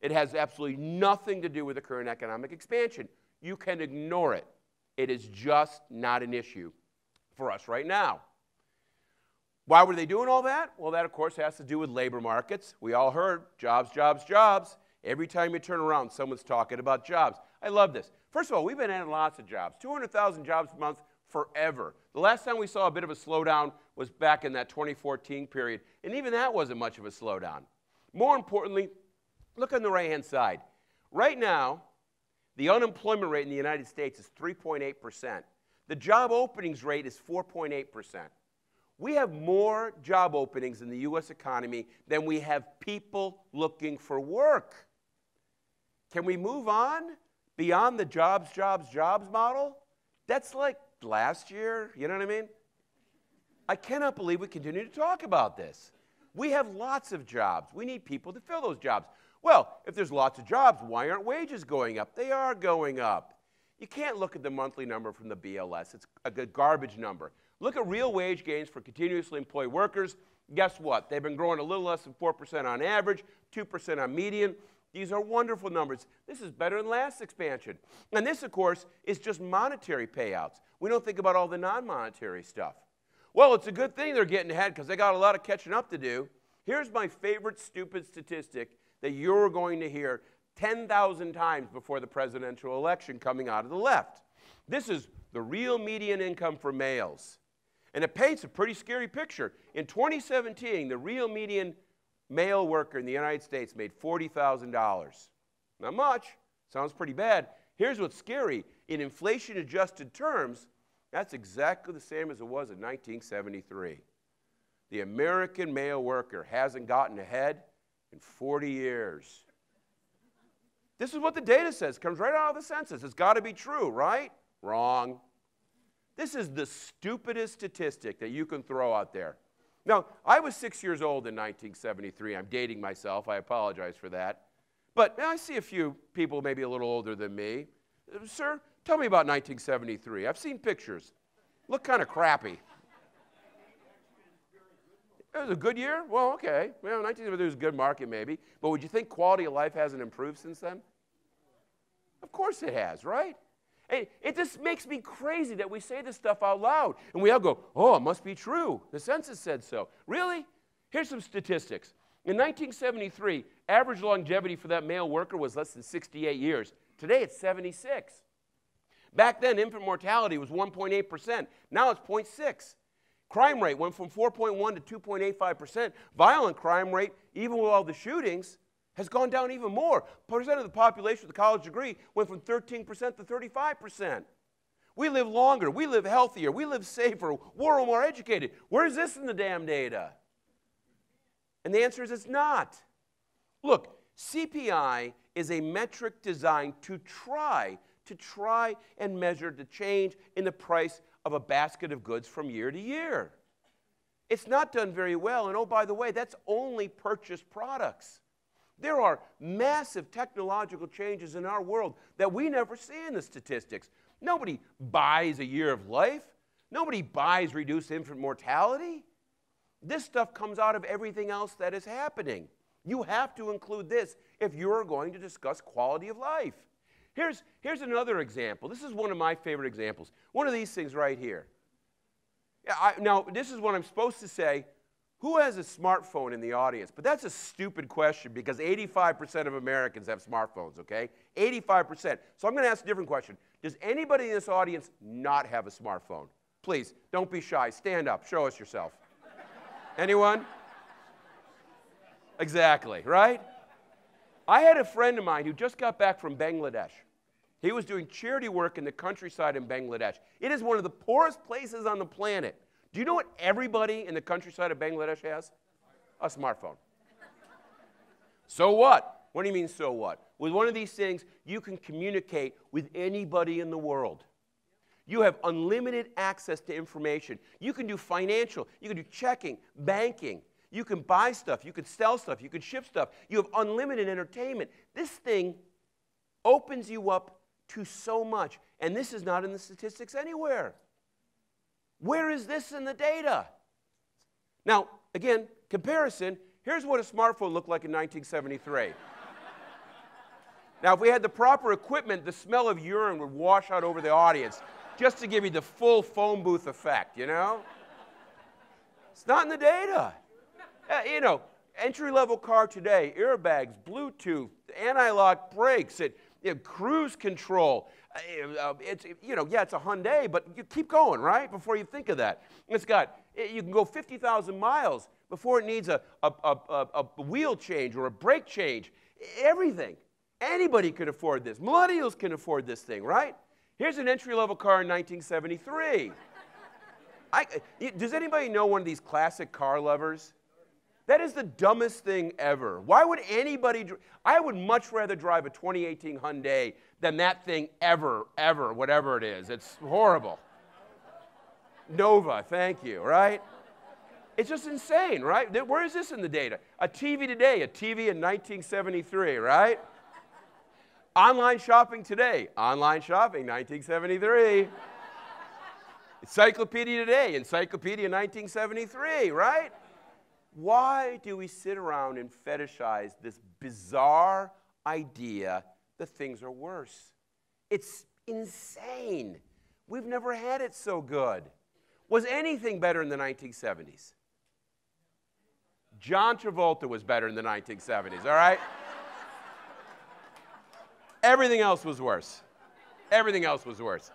It has absolutely nothing to do with the current economic expansion. You can ignore it. It is just not an issue for us right now. Why were they doing all that? Well, that, of course, has to do with labor markets. We all heard jobs, jobs, jobs. Every time you turn around, someone's talking about jobs. I love this. First of all, we've been adding lots of jobs, 200,000 jobs a month forever. The last time we saw a bit of a slowdown was back in that 2014 period, and even that wasn't much of a slowdown. More importantly, look on the right-hand side. Right now, the unemployment rate in the United States is 3.8%. The job openings rate is 4.8%. We have more job openings in the U.S. economy than we have people looking for work. Can we move on beyond the jobs, jobs, jobs model? That's like last year, you know what I mean? I cannot believe we continue to talk about this. We have lots of jobs. We need people to fill those jobs. Well, if there's lots of jobs, why aren't wages going up? They are going up. You can't look at the monthly number from the BLS. It's a garbage number. Look at real wage gains for continuously employed workers. Guess what? They've been growing a little less than 4% on average, 2% on median. These are wonderful numbers. This is better than last expansion. And this, of course, is just monetary payouts. We don't think about all the non-monetary stuff. Well, it's a good thing they're getting ahead because they got a lot of catching up to do. Here's my favorite stupid statistic that you're going to hear 10,000 times before the presidential election coming out of the left. This is the real median income for males. And it paints a pretty scary picture. In 2017, the real median male worker in the United States made $40,000. Not much. Sounds pretty bad. Here's what's scary. In inflation-adjusted terms, that's exactly the same as it was in 1973. The American male worker hasn't gotten ahead in 40 years. This is what the data says. It comes right out of the census. It's got to be true, right? Wrong. This is the stupidest statistic that you can throw out there. Now, I was 6 years old in 1973. I'm dating myself. I apologize for that. But I see a few people maybe a little older than me. Sir, tell me about 1973. I've seen pictures. Look kind of crappy. It was a good year? Well, okay. Well, 1973 was a good market maybe. But would you think quality of life hasn't improved since then? Of course it has, right? It just makes me crazy that we say this stuff out loud. And we all go, oh, it must be true. The census said so. Really? Here's some statistics. In 1973, average longevity for that male worker was less than 68 years. Today, it's 76. Back then, infant mortality was 1.8%. Now it's 0.6. Crime rate went from 4.1 to 2.85%. Violent crime rate, even with all the shootings, has gone down even more. Percent of the population with a college degree went from 13% to 35%. We live longer, we live healthier, we live safer, we're more educated. Where's this in the damn data? And the answer is it's not. Look, CPI is a metric designed to try and measure the change in the price of a basket of goods from year to year. It's not done very well, and oh, by the way, that's only purchased products. There are massive technological changes in our world that we never see in the statistics. Nobody buys a year of life. Nobody buys reduced infant mortality. This stuff comes out of everything else that is happening. You have to include this if you're going to discuss quality of life. Here's another example. This is one of my favorite examples. One of these things right here. Now, this is what I'm supposed to say. Who has a smartphone in the audience? But that's a stupid question because 85% of Americans have smartphones, okay? 85%. So I'm going to ask a different question. Does anybody in this audience not have a smartphone? Please, don't be shy. Stand up. Show us yourself. Anyone? Exactly, right? I had a friend of mine who just got back from Bangladesh. He was doing charity work in the countryside in Bangladesh. It is one of the poorest places on the planet. Do you know what everybody in the countryside of Bangladesh has? A smartphone. So what? What do you mean, so what? With one of these things, you can communicate with anybody in the world. You have unlimited access to information. You can do financial, you can do checking, banking. You can buy stuff, you can sell stuff, you can ship stuff. You have unlimited entertainment. This thing opens you up to so much. And this is not in the statistics anywhere. Where is this in the data? Now, again, comparison, here's what a smartphone looked like in 1973. Now, if we had the proper equipment, the smell of urine would wash out over the audience, just to give you the full phone booth effect, you know? It's not in the data. You know, entry-level car today, airbags, Bluetooth, anti-lock brakes, cruise control. It's a Hyundai, but you keep going, right, before you think of that. You can go 50,000 miles before it needs a wheel change or a brake change. Everything. Anybody can afford this. Millennials can afford this thing, right? Here's an entry-level car in 1973. Does anybody know one of these classic car lovers? That is the dumbest thing ever. Why would anybody? I would much rather drive a 2018 Hyundai than that thing ever, whatever it is. It's horrible. Nova, thank you, right? It's just insane, right? Where is this in the data? A TV today, a TV in 1973, right? Online shopping today, online shopping, 1973. Encyclopedia today, encyclopedia 1973, right? Why do we sit around and fetishize this bizarre idea that things are worse? It's insane. We've never had it so good. Was anything better in the 1970s? John Travolta was better in the 1970s, all right? Everything else was worse. Everything else was worse.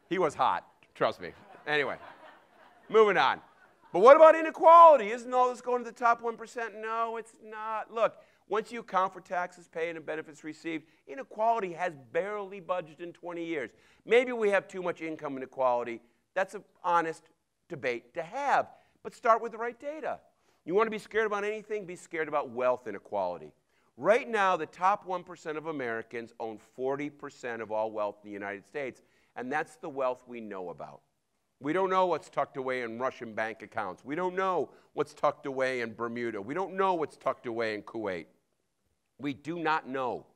He was hot, trust me. Anyway, moving on. But what about inequality? Isn't all this going to the top 1%? No, it's not. Look, once you account for taxes paid and benefits received, inequality has barely budged in 20 years. Maybe we have too much income inequality. That's an honest debate to have. But start with the right data. You want to be scared about anything? Be scared about wealth inequality. Right now, the top 1% of Americans own 40% of all wealth in the United States, and that's the wealth we know about. We don't know what's tucked away in Russian bank accounts. We don't know what's tucked away in Bermuda. We don't know what's tucked away in Kuwait. We do not know.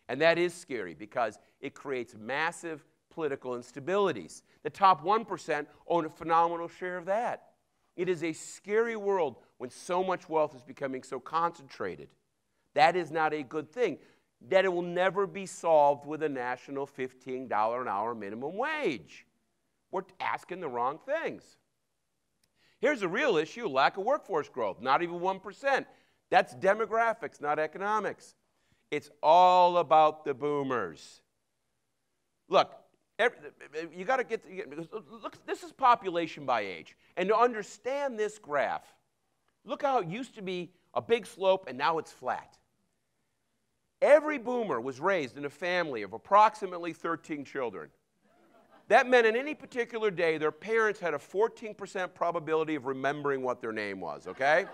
And that is scary because it creates massive political instabilities. The top 1% own a phenomenal share of that. It is a scary world when so much wealth is becoming so concentrated. That is not a good thing. that it will never be solved with a national $15 an hour minimum wage. We're asking the wrong things. Here's a real issue, lack of workforce growth, not even 1%. That's demographics, not economics. It's all about the boomers. Look, you got to get, look, this is population by age. And to understand this graph, look how it used to be a big slope and now it's flat. Every boomer was raised in a family of approximately 13 children. That meant in any particular day, their parents had a 14% probability of remembering what their name was, okay?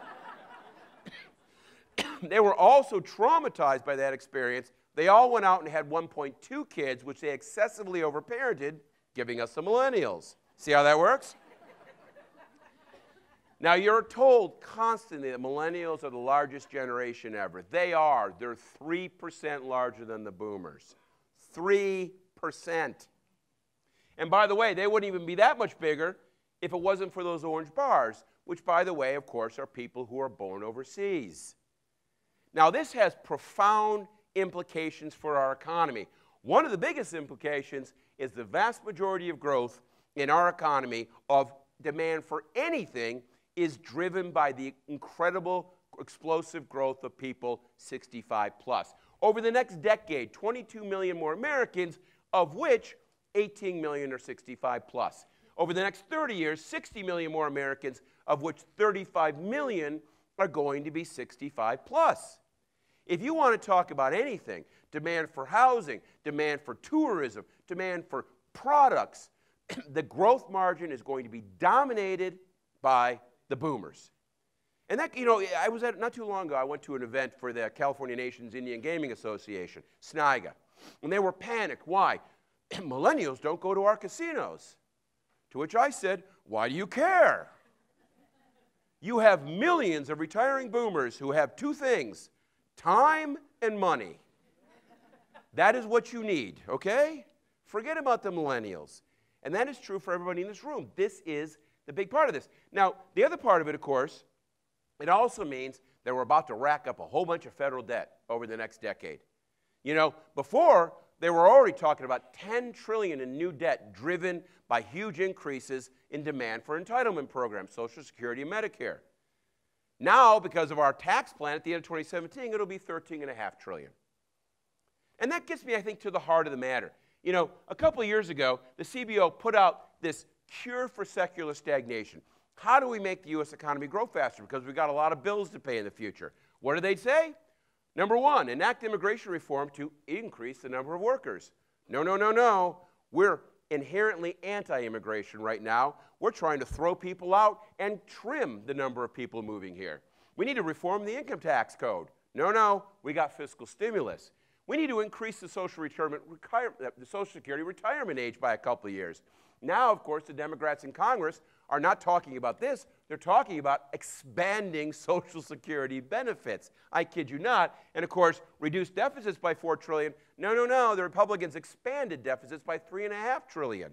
They were also traumatized by that experience. They all went out and had 1.2 kids, which they excessively overparented, giving us the millennials. See how that works? Now, you're told constantly that millennials are the largest generation ever. They are. They're 3% larger than the boomers. 3%. And by the way, they wouldn't even be that much bigger if it wasn't for those orange bars, which, by the way, of course, are people who are born overseas. Now, this has profound implications for our economy. One of the biggest implications is the vast majority of growth in our economy of demand for anything is driven by the incredible explosive growth of people 65 plus. Over the next decade, 22 million more Americans, of which 18 million are 65 plus. Over the next 30 years, 60 million more Americans, of which 35 million are going to be 65 plus. If you want to talk about anything, demand for housing, demand for tourism, demand for products, the growth margin is going to be dominated by the boomers. And that, you know, I was at, not too long ago, I went to an event for the California Nations Indian Gaming Association, SNIGA, and they were panicked. Why? Millennials don't go to our casinos. To which I said, why do you care? You have millions of retiring boomers who have two things, time and money. That is what you need, okay? Forget about the millennials. And that is true for everybody in this room. This is the big part of this. Now, the other part of it, of course, it also means that we're about to rack up a whole bunch of federal debt over the next decade. You know, before, they were already talking about $10 trillion in new debt driven by huge increases in demand for entitlement programs, Social Security and Medicare. Now, because of our tax plan at the end of 2017, it'll be $13.5 trillion. And that gets me, I think, to the heart of the matter. You know, a couple of years ago, the CBO put out this cure for secular stagnation. How do we make the U.S. economy grow faster? Because we've got a lot of bills to pay in the future. What did they say? Number one, enact immigration reform to increase the number of workers. No, no, no, no. We're inherently anti-immigration right now. We're trying to throw people out and trim the number of people moving here. We need to reform the income tax code. No, no, we got fiscal stimulus. We need to increase the Social Security retirement age by a couple of years. Now, of course, the Democrats in Congress are not talking about this. They're talking about expanding Social Security benefits. I kid you not. And, of course, reduce deficits by $4 trillion. No, no, no. The Republicans expanded deficits by $3.5 trillion.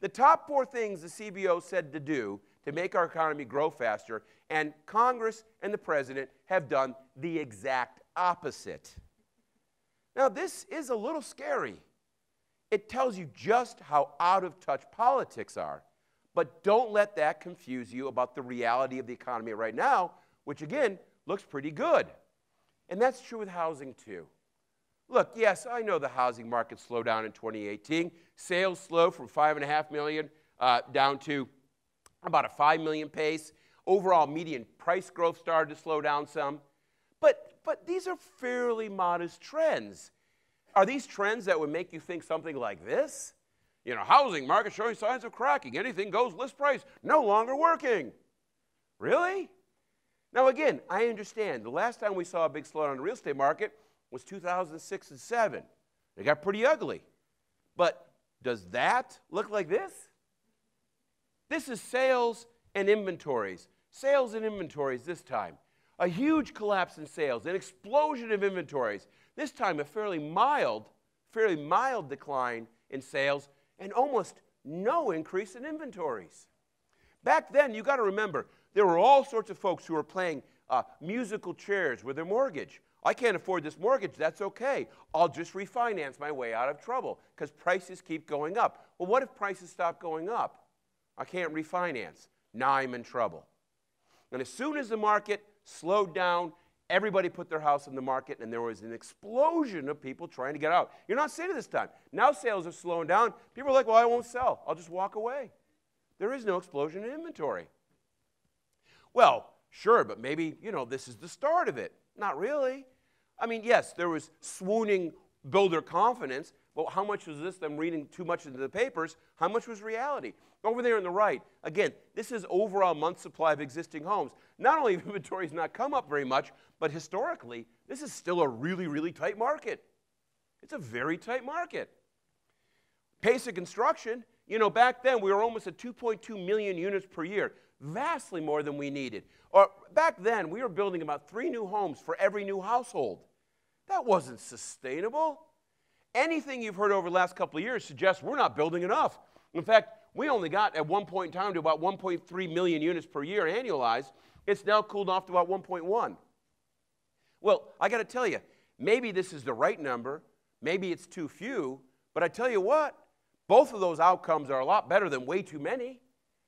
The top four things the CBO said to do to make our economy grow faster, and Congress and the President have done the exact opposite. Now, this is a little scary. It tells you just how out of touch politics are. But don't let that confuse you about the reality of the economy right now, which, again, looks pretty good. And that's true with housing, too. Look, yes, I know the housing market slowed down in 2018. Sales slowed from 5.5 million down to about a 5 million pace. Overall median price growth started to slow down some. But these are fairly modest trends. Are these trends that would make you think something like this? You know, housing market showing signs of cracking. Anything goes, list price, no longer working. Really? Now, again, I understand. The last time we saw a big slowdown in the real estate market was 2006 and 2007. It got pretty ugly. But does that look like this? This is sales and inventories. Sales and inventories this time. A huge collapse in sales, an explosion of inventories. This time a fairly mild decline in sales and almost no increase in inventories. Back then, you got to remember, there were all sorts of folks who were playing musical chairs with their mortgage. I can't afford this mortgage. That's okay. I'll just refinance my way out of trouble because prices keep going up. Well, what if prices stop going up? I can't refinance. Now I'm in trouble. And as soon as the market slowed down, everybody put their house on the market, and there was an explosion of people trying to get out. You're not seeing it this time. Now sales are slowing down. People are like, well, I won't sell. I'll just walk away. There is no explosion in inventory. Well, sure, but maybe, this is the start of it. Not really. I mean, yes, there was swooning builder confidence, but how much was this them reading too much into the papers? How much was reality? Over there on the right, again, this is overall month supply of existing homes. Not only have inventories not come up very much, but historically, this is still a really, really tight market. It's a very tight market. Pace of construction, back then we were almost at 2.2 million units per year, vastly more than we needed. Or back then, we were building about 3 new homes for every new household. That wasn't sustainable. Anything you've heard over the last couple of years suggests we're not building enough. In fact, we only got at one point in time to about 1.3 million units per year annualized. It's now cooled off to about 1.1. Well, I got to tell you, maybe this is the right number, maybe it's too few, but I tell you what, both of those outcomes are a lot better than way too many.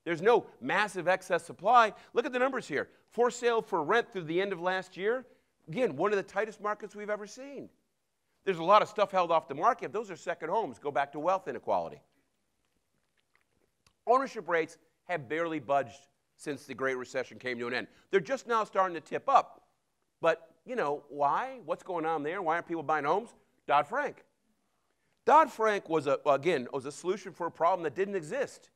There's no massive excess supply. Look at the numbers here. For sale for rent through the end of last year, again, one of the tightest markets we've ever seen. There's a lot of stuff held off the market. Those are second homes. Go back to wealth inequality. Ownership rates have barely budged since the Great Recession came to an end. They're just now starting to tip up. But, why? What's going on there? Why aren't people buying homes? Dodd-Frank. Dodd-Frank was a solution for a problem that didn't exist.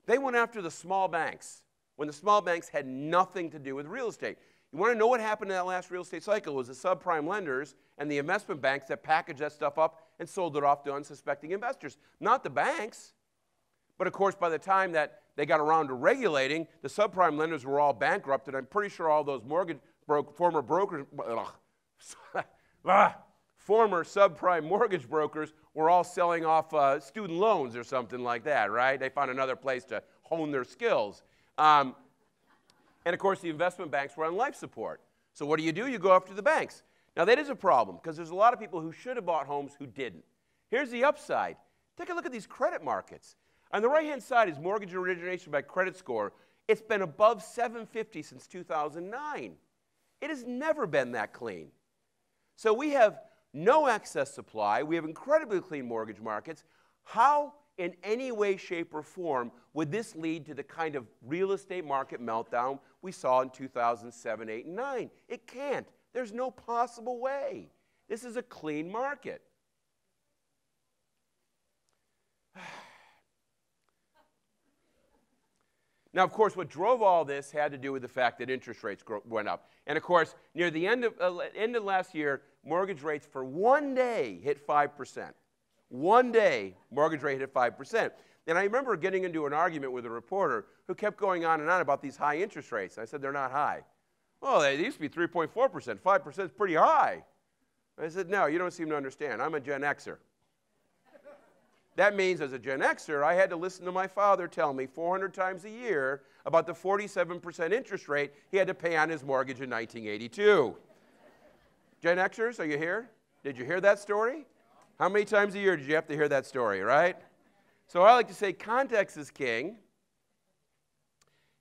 They went after the small banks when the small banks had nothing to do with real estate. You want to know what happened in that last real estate cycle? It was the subprime lenders and the investment banks that packaged that stuff up and sold it off to unsuspecting investors, not the banks. But of course, by the time that they got around to regulating, the subprime lenders were all bankrupted. I'm pretty sure all those former subprime mortgage brokers were all selling off student loans or something like that, right? They found another place to hone their skills. And of course, the investment banks were on life support. So what do? You go after the banks. Now, that is a problem because there's a lot of people who should have bought homes who didn't. Here's the upside. Take a look at these credit markets. On the right-hand side is mortgage origination by credit score. It's been above 750 since 2009. It has never been that clean. So we have no excess supply. We have incredibly clean mortgage markets. How, in any way, shape, or form, would this lead to the kind of real estate market meltdown we saw in 2007, 8, and 9? It can't. There's no possible way. This is a clean market. Now, of course, what drove all this had to do with the fact that interest rates went up. And of course, near the end of last year, mortgage rates for one day hit 5%. One day, mortgage rate hit 5%. And I remember getting into an argument with a reporter who kept going on and on about these high interest rates. I said, they're not high. Well, they used to be 3.4%. 5% is pretty high. I said, no, you don't seem to understand. I'm a Gen Xer. That means as a Gen Xer, I had to listen to my father tell me 400 times a year about the 47% interest rate he had to pay on his mortgage in 1982. Gen Xers, are you here? Did you hear that story? How many times a year did you have to hear that story, right? So I like to say context is king.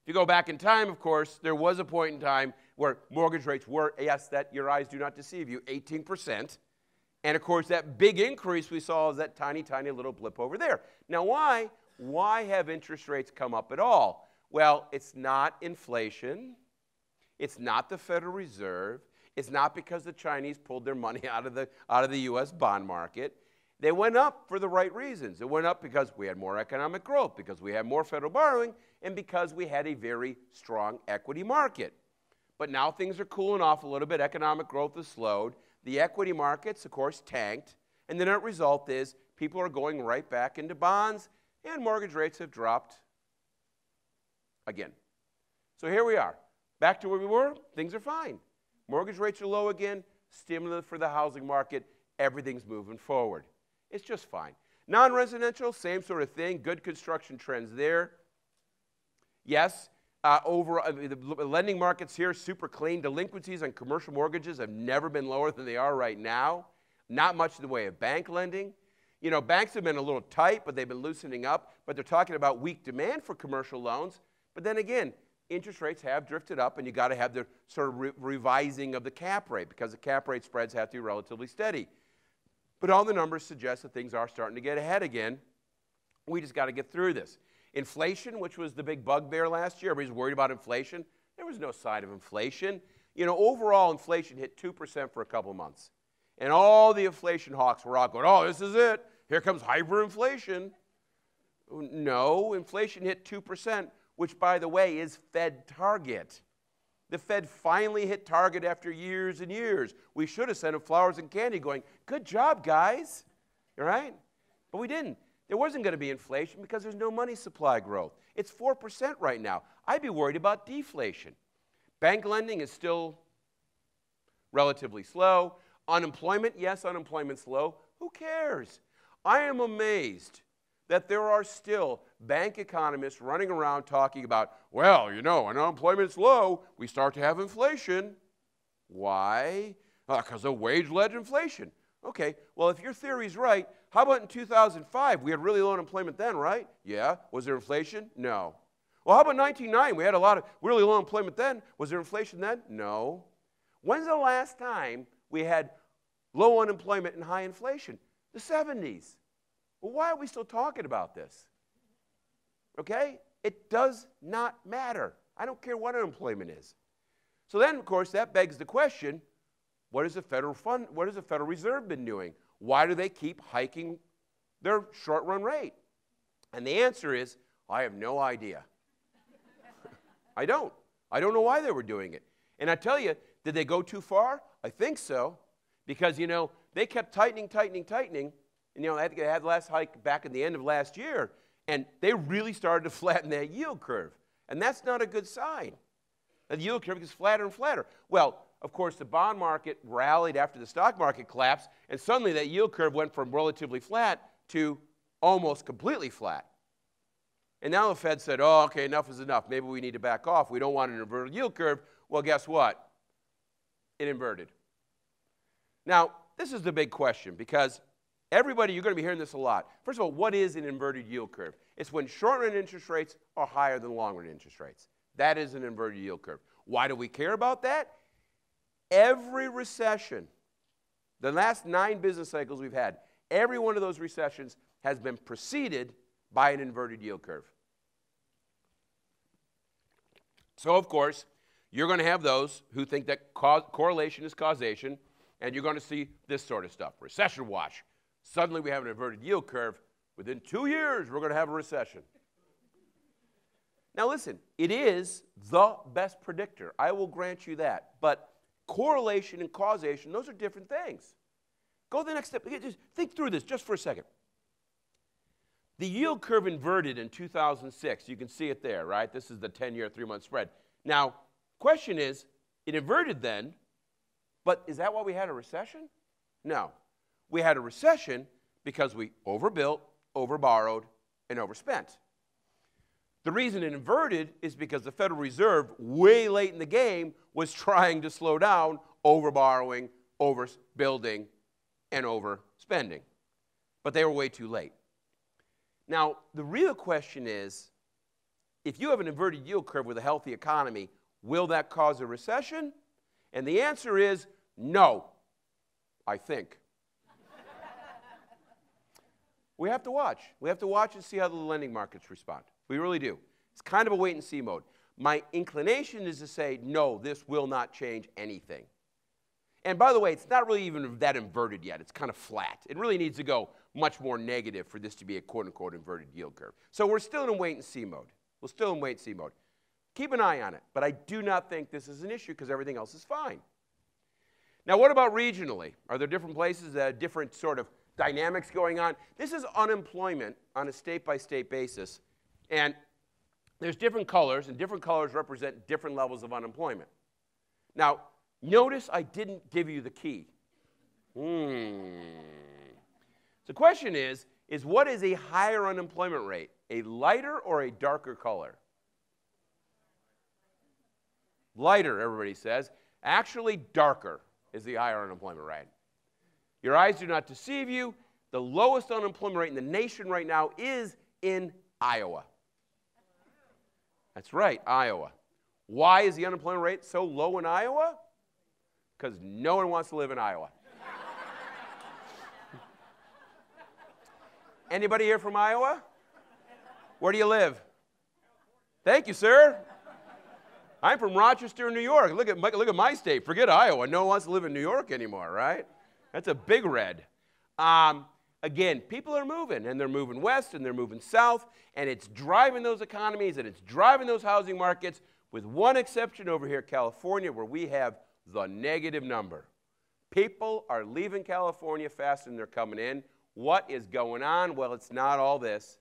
If you go back in time, of course, there was a point in time where mortgage rates were, yes, that your eyes do not deceive you, 18%. And, of course, that big increase we saw is that tiny, tiny little blip over there. Now, why? Why have interest rates come up at all? Well, it's not inflation. It's not the Federal Reserve. It's not because the Chinese pulled their money out of the U.S. bond market. They went up for the right reasons. It went up because we had more economic growth, because we had more federal borrowing, and because we had a very strong equity market. But now things are cooling off a little bit. Economic growth has slowed. The equity markets, of course, tanked, and the net result is people are going right back into bonds, and mortgage rates have dropped again. So here we are, back to where we were. Things are fine. Mortgage rates are low again, stimulus for the housing market, everything's moving forward. It's just fine. Non-residential, same sort of thing, good construction trends there. Yes, The lending markets here, super clean. Delinquencies on commercial mortgages have never been lower than they are right now. Not much in the way of bank lending. You know, banks have been a little tight, but they've been loosening up. But they're talking about weak demand for commercial loans. But then again, interest rates have drifted up, and you got to have the sort of revising of the cap rate because the cap rate spreads have to be relatively steady. But all the numbers suggest that things are starting to get ahead again. We just got to get through this. Inflation, which was the big bugbear last year, everybody's worried about inflation. There was no sign of inflation. You know, overall inflation hit 2% for a couple of months. And all the inflation hawks were out going, oh, this is it. Here comes hyperinflation. No, inflation hit 2%, which, by the way, is Fed target. The Fed finally hit target after years and years. We should have sent them flowers and candy going, good job, guys. All right? But we didn't. There wasn't going to be inflation because there's no money supply growth. It's 4% right now. I'd be worried about deflation. Bank lending is still relatively slow. Unemployment, yes, unemployment's low. Who cares? I am amazed that there are still bank economists running around talking about, well, you know, when unemployment's low, we start to have inflation. Why? Because of wage-led inflation. Okay, well, if your theory's right, how about in 2005? We had really low unemployment then, right? Yeah. Was there inflation? No. Well, how about 1990? We had a lot of really low unemployment then. Was there inflation then? No. When's the last time we had low unemployment and high inflation? The 70s. Well, why are we still talking about this? Okay? It does not matter. I don't care what unemployment is. So then, of course, that begs the question, what has the Federal Reserve been doing? Why do they keep hiking their short-run rate? And the answer is, I have no idea. I don't. I don't know why they were doing it. And I tell you, did they go too far? I think so. Because, you know, they kept tightening. And, you know, they had the last hike back in the end of last year. And they really started to flatten that yield curve. And that's not a good sign. The yield curve gets flatter and flatter. Well, of course, the bond market rallied after the stock market collapsed, and suddenly that yield curve went from relatively flat to almost completely flat. And now the Fed said, oh, okay, enough is enough. Maybe we need to back off. We don't want an inverted yield curve. Well, guess what? It inverted. Now, this is the big question because everybody, you're going to be hearing this a lot. First of all, what is an inverted yield curve? It's when short-run interest rates are higher than long-run interest rates. That is an inverted yield curve. Why do we care about that? Every recession, the last 9 business cycles we've had, every one of those recessions has been preceded by an inverted yield curve. So, of course, you're going to have those who think that correlation is causation, and you're going to see this sort of stuff. Recession watch. Suddenly we have an inverted yield curve. Within 2 years, we're going to have a recession. Now, listen, it is the best predictor. I will grant you that. But correlation and causation, those are different things. Go to the next step. Just think through this just for a second. The yield curve inverted in 2006. You can see it there, right? This is the 10-year, 3-month spread. Now, question is, it inverted then, but is that why we had a recession? No. We had a recession because we overbuilt, overborrowed, and overspent. The reason it inverted is because the Federal Reserve, way late in the game, was trying to slow down overborrowing, overbuilding, and overspending. But they were way too late. Now, the real question is, if you have an inverted yield curve with a healthy economy, will that cause a recession? And the answer is no, I think. We have to watch. We have to watch and see how the lending markets respond. We really do. It's kind of a wait-and-see mode. My inclination is to say, no, this will not change anything. And by the way, it's not really even that inverted yet. It's kind of flat. It really needs to go much more negative for this to be a quote-unquote inverted yield curve. So we're still in a wait-and-see mode. We're still in wait-and-see mode. Keep an eye on it. But I do not think this is an issue because everything else is fine. Now, what about regionally? Are there different places that have different sort of dynamics going on? This is unemployment on a state-by-state basis. And there's different colors, and different colors represent different levels of unemployment. Now, notice I didn't give you the key. So the question is what is a higher unemployment rate, a lighter or a darker color? Lighter, everybody says. Actually, darker is the higher unemployment rate. Your eyes do not deceive you. The lowest unemployment rate in the nation right now is in Iowa. That's right, Iowa. Why is the unemployment rate so low in Iowa? Because no one wants to live in Iowa. Anybody here from Iowa? Where do you live? Thank you, sir. I'm from Rochester, New York. Look at my state. Forget Iowa. No one wants to live in New York anymore, right? That's a big red. Again, people are moving, and they're moving west, and they're moving south, and it's driving those economies, and it's driving those housing markets, with one exception over here, California, where we have the negative number. People are leaving California faster than they're coming in. What is going on? Well, it's not all this.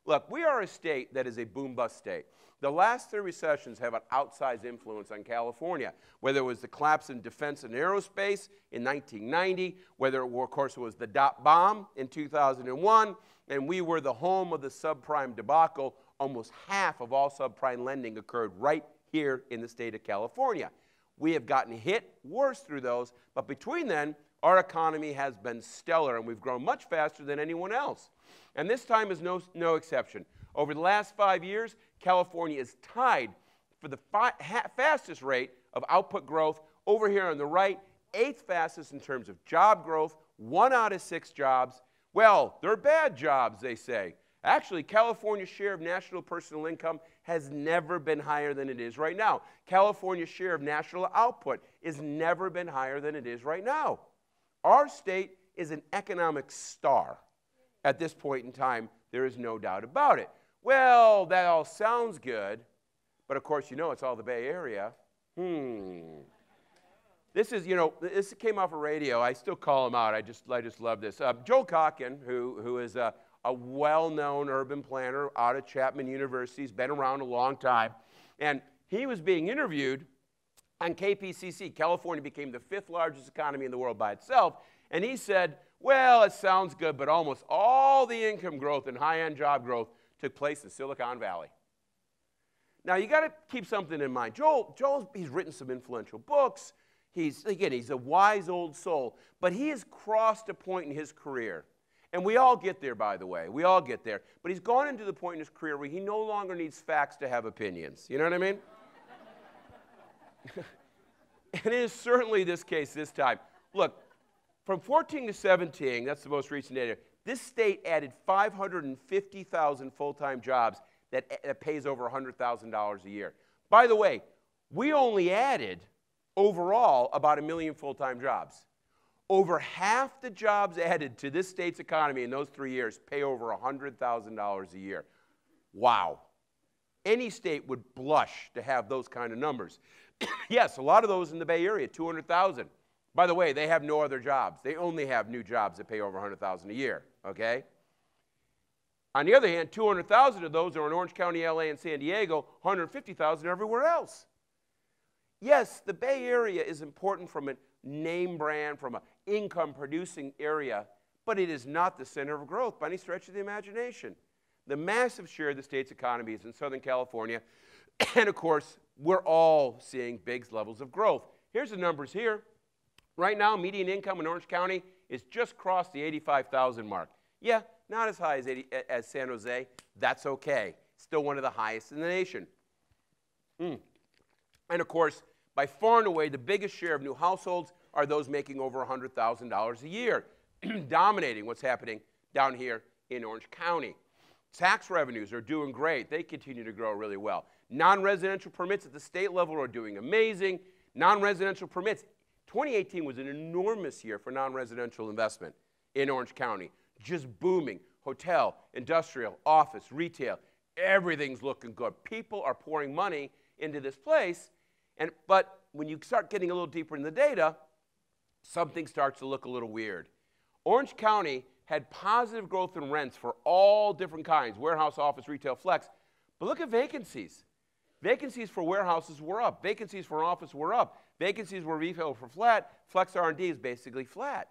Look, we are a state that is a boom-bust state. The last 3 recessions have an outsized influence on California, whether it was the collapse in defense and aerospace in 1990, whether, of course, it was the dot bomb in 2001, and we were the home of the subprime debacle. Almost half of all subprime lending occurred right here in the state of California. We have gotten hit worse through those, but between then, our economy has been stellar, and we've grown much faster than anyone else. And this time is no exception. Over the last 5 years, California is tied for the fastest rate of output growth. Over here on the right, 8th fastest in terms of job growth, 1 out of 6 jobs. Well, they're bad jobs, they say. Actually, California's share of national personal income has never been higher than it is right now. California's share of national output has never been higher than it is right now. Our state is an economic star at this point in time. There is no doubt about it. Well, that all sounds good, but of course, you know it's all the Bay Area. This is, this came off a radio. I still call him out. I just love this. Joel Cocken, who is a well-known urban planner out of Chapman University. He's been around a long time. And he was being interviewed on KPCC. California became the 5th largest economy in the world by itself. And he said, well, it sounds good, but almost all the income growth and high-end job growth took place in Silicon Valley. Now, you got to keep something in mind. He's written some influential books. He's a wise old soul, but he has crossed a point in his career. And we all get there, by the way. We all get there. But he's gone into the point in his career where he no longer needs facts to have opinions. You know what I mean? And it is certainly this case this time. Look, from 14 to 17, that's the most recent data, this state added 550,000 full-time jobs that pays over $100,000 a year. By the way, we only added overall about 1 million full-time jobs. Over half the jobs added to this state's economy in those 3 years pay over $100,000 a year. Wow. Any state would blush to have those kind of numbers. Yes, a lot of those in the Bay Area, 200,000. By the way, they have no other jobs. They only have new jobs that pay over $100,000 a year, okay? On the other hand, 200,000 of those are in Orange County, LA, and San Diego, 150,000 everywhere else. Yes, the Bay Area is important from a name brand, from an income-producing area, but it is not the center of growth by any stretch of the imagination. The massive share of the state's economy is in Southern California, and of course, we're all seeing big levels of growth. Here's the numbers here. Right now, median income in Orange County is just crossed the 85,000 mark. Yeah, not as high as San Jose. That's okay. Still one of the highest in the nation. And of course, by far and away, the biggest share of new households are those making over $100,000 a year, dominating what's happening down here in Orange County. Tax revenues are doing great. They continue to grow really well. Non-residential permits at the state level are doing amazing. Non-residential permits, 2018 was an enormous year for non-residential investment in Orange County. Just booming. Hotel, industrial, office, retail, everything's looking good. People are pouring money into this place. But when you start getting a little deeper in the data, something starts to look a little weird. Orange County had positive growth in rents for all different kinds, warehouse, office, retail, flex. But look at vacancies. Vacancies for warehouses were up. Vacancies for office were up. Vacancies were retail for flat. Flex R&D is basically flat.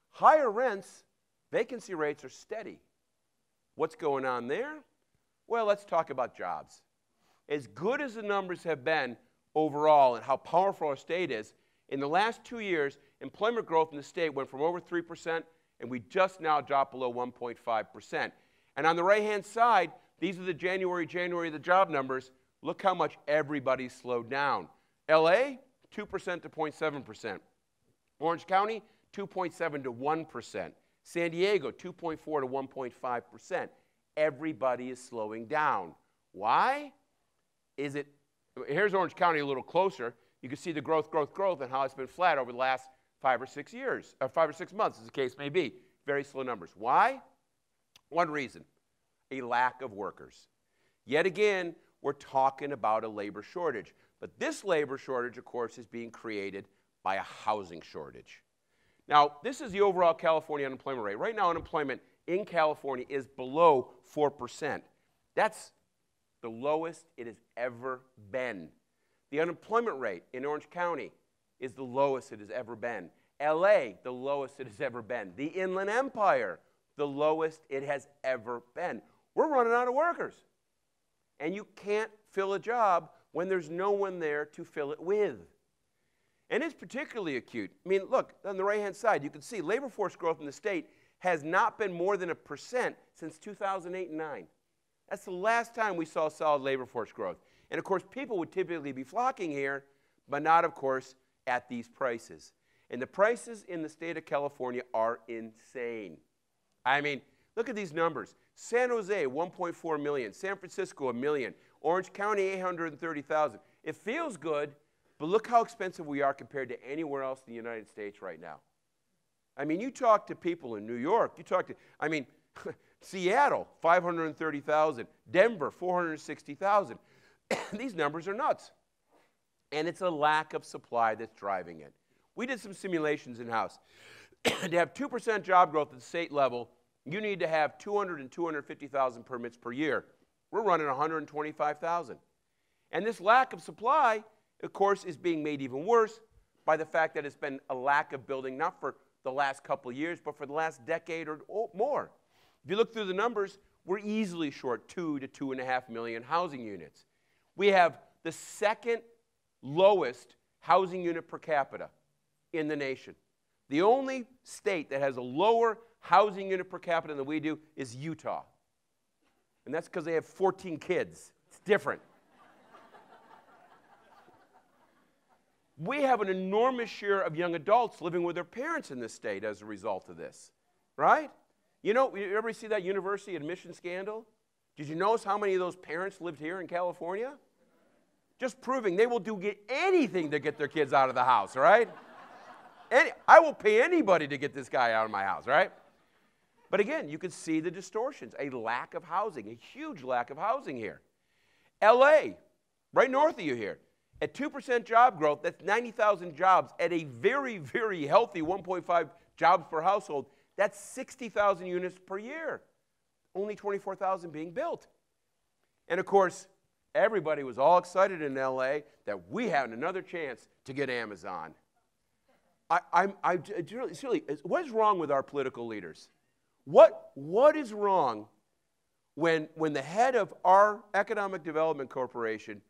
Higher rents, vacancy rates are steady. What's going on there? Well, let's talk about jobs. As good as the numbers have been, overall and how powerful our state is, in the last 2 years, employment growth in the state went from over 3%, and we just now dropped below 1.5%. And on the right-hand side, these are the January, the job numbers. Look how much everybody slowed down. LA, 2% to 0.7%. Orange County, 2.7 to 1%. San Diego, 2.4 to 1.5%. Everybody is slowing down. Why? Here's Orange County a little closer. You can see the growth, and how it's been flat over the last 5 or 6 years, or 5 or 6 months, as the case may be. Very slow numbers. Why? One reason, a lack of workers. Yet again, we're talking about a labor shortage. But this labor shortage, of course, is being created by a housing shortage. Now, this is the overall California unemployment rate. Right now, unemployment in California is below 4%. That's the lowest it has ever been. The unemployment rate in Orange County is the lowest it has ever been. LA, the lowest it has ever been. The Inland Empire, the lowest it has ever been. We're running out of workers. And you can't fill a job when there's no one there to fill it with. And it's particularly acute. I mean, look, on the right-hand side, you can see labor force growth in the state has not been more than 1% since 2008 and 9. That's the last time we saw solid labor force growth. And of course, people would typically be flocking here, but not, of course, at these prices. And the prices in the state of California are insane. I mean, look at these numbers. San Jose, 1.4 million. San Francisco, 1 million. Orange County, 830,000. It feels good, but look how expensive we are compared to anywhere else in the United States right now. I mean, you talk to people in New York, Seattle, 530,000. Denver, 460,000. These numbers are nuts. And it's a lack of supply that's driving it. We did some simulations in-house. To have 2% job growth at the state level, you need to have 200 and 250,000 permits per year. We're running 125,000. And this lack of supply, of course, is being made even worse by the fact that it's been a lack of building, not for the last couple of years, but for the last decade or more. If you look through the numbers, we're easily short 2 to 2.5 million housing units. We have the second lowest housing unit per capita in the nation. The only state that has a lower housing unit per capita than we do is Utah. And that's because they have 14 kids. It's different. We have an enormous share of young adults living with their parents in this state as a result of this, right? You know, you ever see that university admission scandal? Did you notice how many of those parents lived here in California? Just proving they will do anything to get their kids out of the house, right? I will pay anybody to get this guy out of my house, right? But again, you can see the distortions, a lack of housing, a huge lack of housing here. LA, right north of you here, at 2% job growth, that's 90,000 jobs at a very, very healthy 1.5 jobs per household. That's 60,000 units per year, only 24,000 being built. And of course, everybody was all excited in LA that we had another chance to get Amazon. Really, what is wrong with our political leaders? What is wrong when the head of our Economic Development Corporation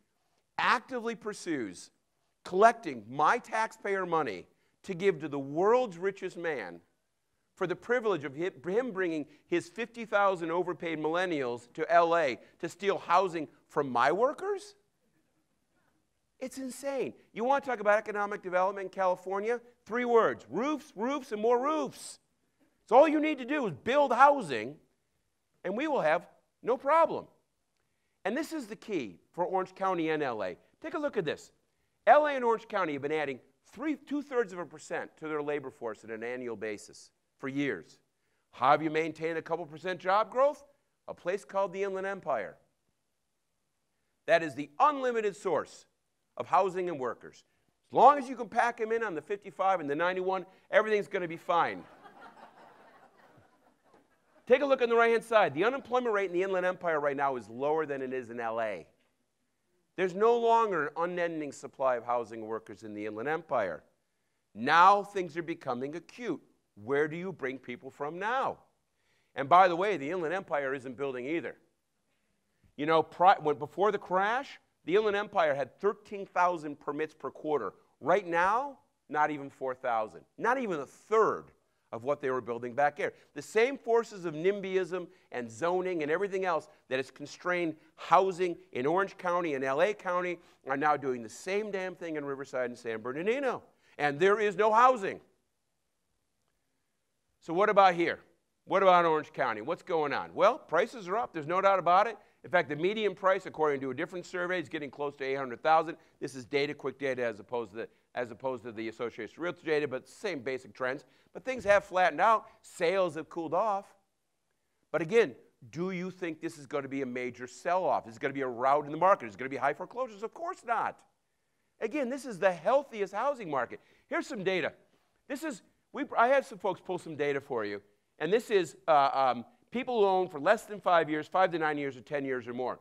actively pursues collecting my taxpayer money to give to the world's richest man for the privilege of him bringing his 50,000 overpaid millennials to LA to steal housing from my workers? It's insane. You want to talk about economic development in California? 3 words: roofs, roofs, and more roofs. So all you need to do is build housing, and we will have no problem. And this is the key for Orange County and LA. Take a look at this. LA and Orange County have been adding 2/3% to their labor force on an annual basis for years. How have you maintained a couple percent job growth? A place called the Inland Empire. That is the unlimited source of housing and workers. As long as you can pack them in on the 55 and the 91, everything's going to be fine. Take a look on the right-hand side. The unemployment rate in the Inland Empire right now is lower than it is in LA. There's no longer an unending supply of housing workers in the Inland Empire. Now things are becoming acute. Where do you bring people from now? And by the way, the Inland Empire isn't building either. You know, before the crash, The Inland Empire had 13,000 permits per quarter. Right now, not even 4,000. Not even a third of what they were building back there. The same forces of NIMBYism and zoning and everything else that has constrained housing in Orange County and LA County are now doing the same damn thing in Riverside and San Bernardino. And there is no housing. So what about here? What about Orange County? What's going on? Well, prices are up. There's no doubt about it. In fact, the median price, according to a different survey, is getting close to $800,000. This is data, quick data, as opposed to the Associated Realtor data, but same basic trends. But things have flattened out. Sales have cooled off. But again, do you think this is going to be a major sell-off? Is it going to be a rout in the market? Is it going to be high foreclosures? Of course not. Again, this is the healthiest housing market. Here's some data. I had some folks pull some data for you. And this is people who own for less than 5 years, 5 to 9 years, or 10 years or more.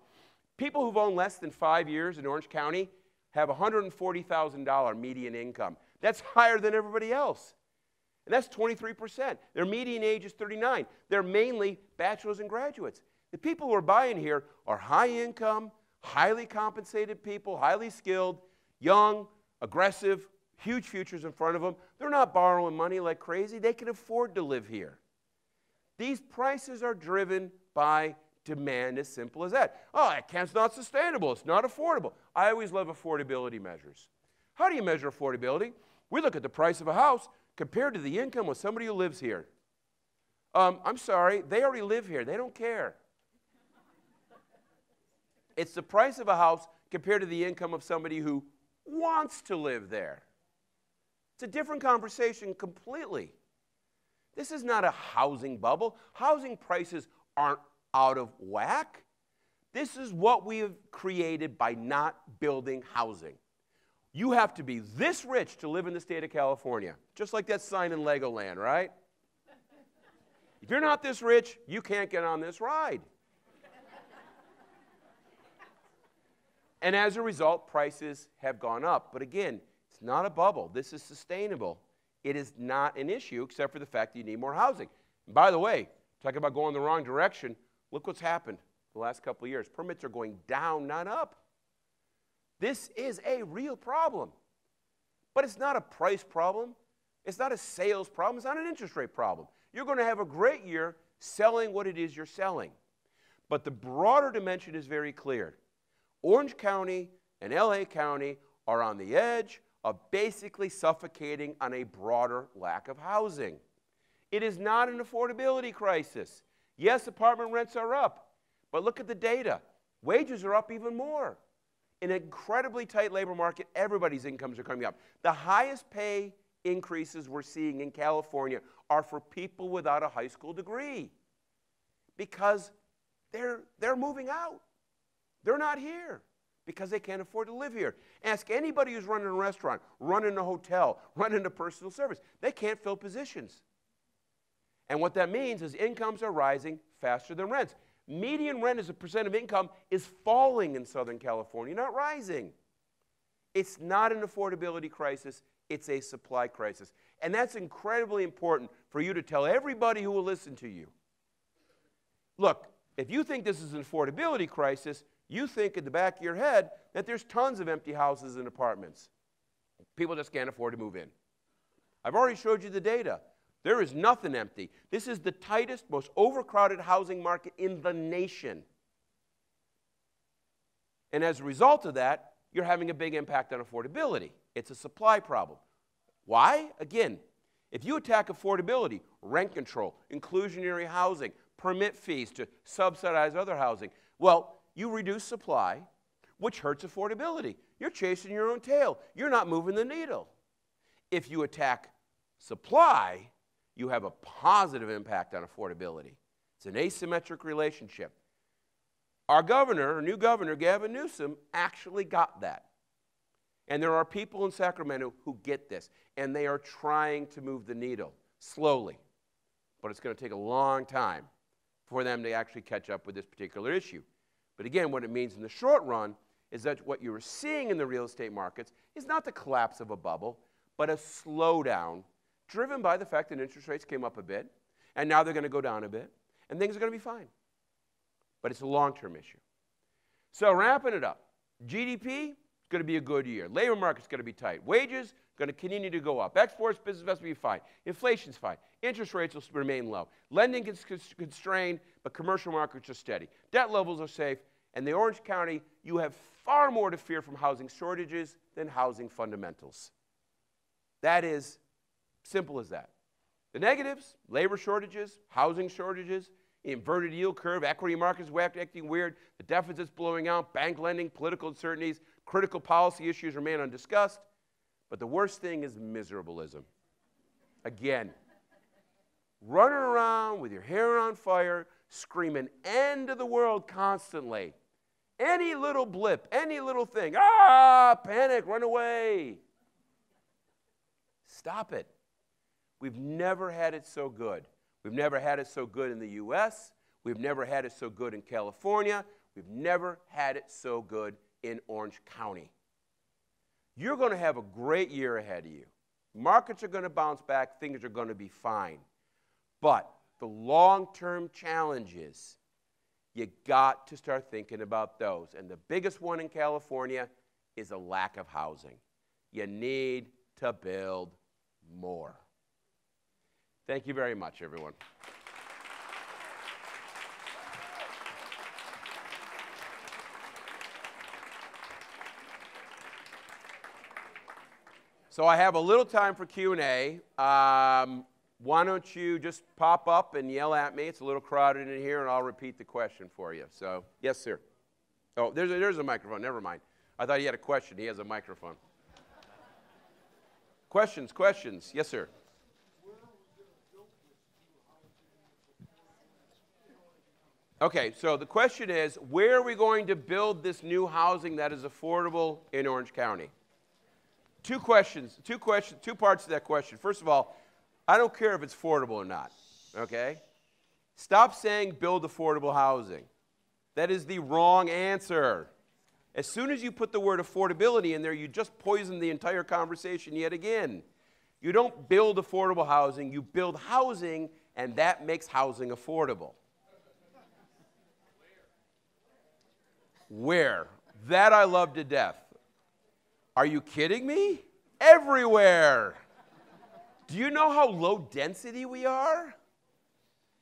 People who've owned less than 5 years in Orange County have $140,000 median income. That's higher than everybody else. And that's 23%. Their median age is 39. They're mainly bachelors and graduates. The people who are buying here are high income, highly compensated people, highly skilled, young, aggressive, huge futures in front of them. They're not borrowing money like crazy. They can afford to live here. These prices are driven by demand, as simple as that. Oh, it's not sustainable. It's not affordable. I always love affordability measures. How do you measure affordability? We look at the price of a house compared to the income of somebody who lives here. I'm sorry, they already live here. They don't care. It's the price of a house compared to the income of somebody who wants to live there. It's a different conversation completely. This is not a housing bubble. Housing prices aren't out of whack. This is what we have created by not building housing. You have to be this rich to live in the state of California, just like that sign in Legoland, right? If you're not this rich, you can't get on this ride. And as a result, prices have gone up. But again, it's not a bubble. This is sustainable. It is not an issue except for the fact that you need more housing. And by the way, talking about going the wrong direction, look what's happened the last couple of years. Permits are going down, not up. This is a real problem. But it's not a price problem. It's not a sales problem. It's not an interest rate problem. You're going to have a great year selling what it is you're selling. But the broader dimension is very clear. Orange County and LA County are on the edge of basically suffocating on a broader lack of housing. It is not an affordability crisis. Yes, apartment rents are up, but look at the data. Wages are up even more. In an incredibly tight labor market, everybody's incomes are coming up. The highest pay increases we're seeing in California are for people without a high school degree because they're moving out. They're not here because they can't afford to live here. Ask anybody who's running a restaurant, running a hotel, running a personal service. They can't fill positions. And what that means is incomes are rising faster than rents. Median rent as a percent of income is falling in Southern California, not rising. It's not an affordability crisis. It's a supply crisis. And that's incredibly important for you to tell everybody who will listen to you. Look, if you think this is an affordability crisis, you think in the back of your head that there's tons of empty houses and apartments. People just can't afford to move in. I've already showed you the data. There is nothing empty. This is the tightest, most overcrowded housing market in the nation. And as a result of that, you're having a big impact on affordability. It's a supply problem. Why? Again, if you attack affordability, rent control, inclusionary housing, permit fees to subsidize other housing, well, you reduce supply, which hurts affordability. You're chasing your own tail. You're not moving the needle. If you attack supply, you have a positive impact on affordability. It's an asymmetric relationship. Our governor, our new governor, Gavin Newsom, actually got that. And there are people in Sacramento who get this, and they are trying to move the needle slowly. But it's going to take a long time for them to actually catch up with this particular issue. But again, what it means in the short run is that what you're seeing in the real estate markets is not the collapse of a bubble, but a slowdown driven by the fact that interest rates came up a bit, and now they're going to go down a bit, and things are going to be fine. But it's a long-term issue. So wrapping it up, GDP is going to be a good year. Labor market's going to be tight. Wages going to continue to go up. Exports, business investment will be fine. Inflation's fine. Interest rates will remain low. Lending is constrained, but commercial markets are steady. Debt levels are safe. And the Orange County, you have far more to fear from housing shortages than housing fundamentals. That is simple as that. The negatives, labor shortages, housing shortages, inverted yield curve, equity markets acting weird, the deficit's blowing out, bank lending, political uncertainties, critical policy issues remain undiscussed. But the worst thing is miserableism. Again, running around with your hair on fire, screaming end of the world constantly. Any little blip, any little thing, panic, run away. Stop it. We've never had it so good. We've never had it so good in the U.S. We've never had it so good in California. We've never had it so good in Orange County. You're going to have a great year ahead of you. Markets are going to bounce back. Things are going to be fine. But the long-term challenges, you got to start thinking about those. And the biggest one in California is a lack of housing. You need to build more. Thank you very much, everyone. So I have a little time for Q&A. Why don't you just pop up and yell at me? It's a little crowded in here, and I'll repeat the question for you. So, yes, sir. Oh, there's a microphone. Never mind. I thought he had a question. He has a microphone. Questions. Yes, sir. Okay, so the question is, where are we going to build this new housing that is affordable in Orange County? Two parts to that question. First of all, I don't care if it's affordable or not, okay? Stop saying build affordable housing. That is the wrong answer. As soon as you put the word affordability in there, you just poison the entire conversation yet again. You don't build affordable housing, you build housing, and that makes housing affordable. Where? That I love to death. Are you kidding me? Everywhere. Do you know how low density we are?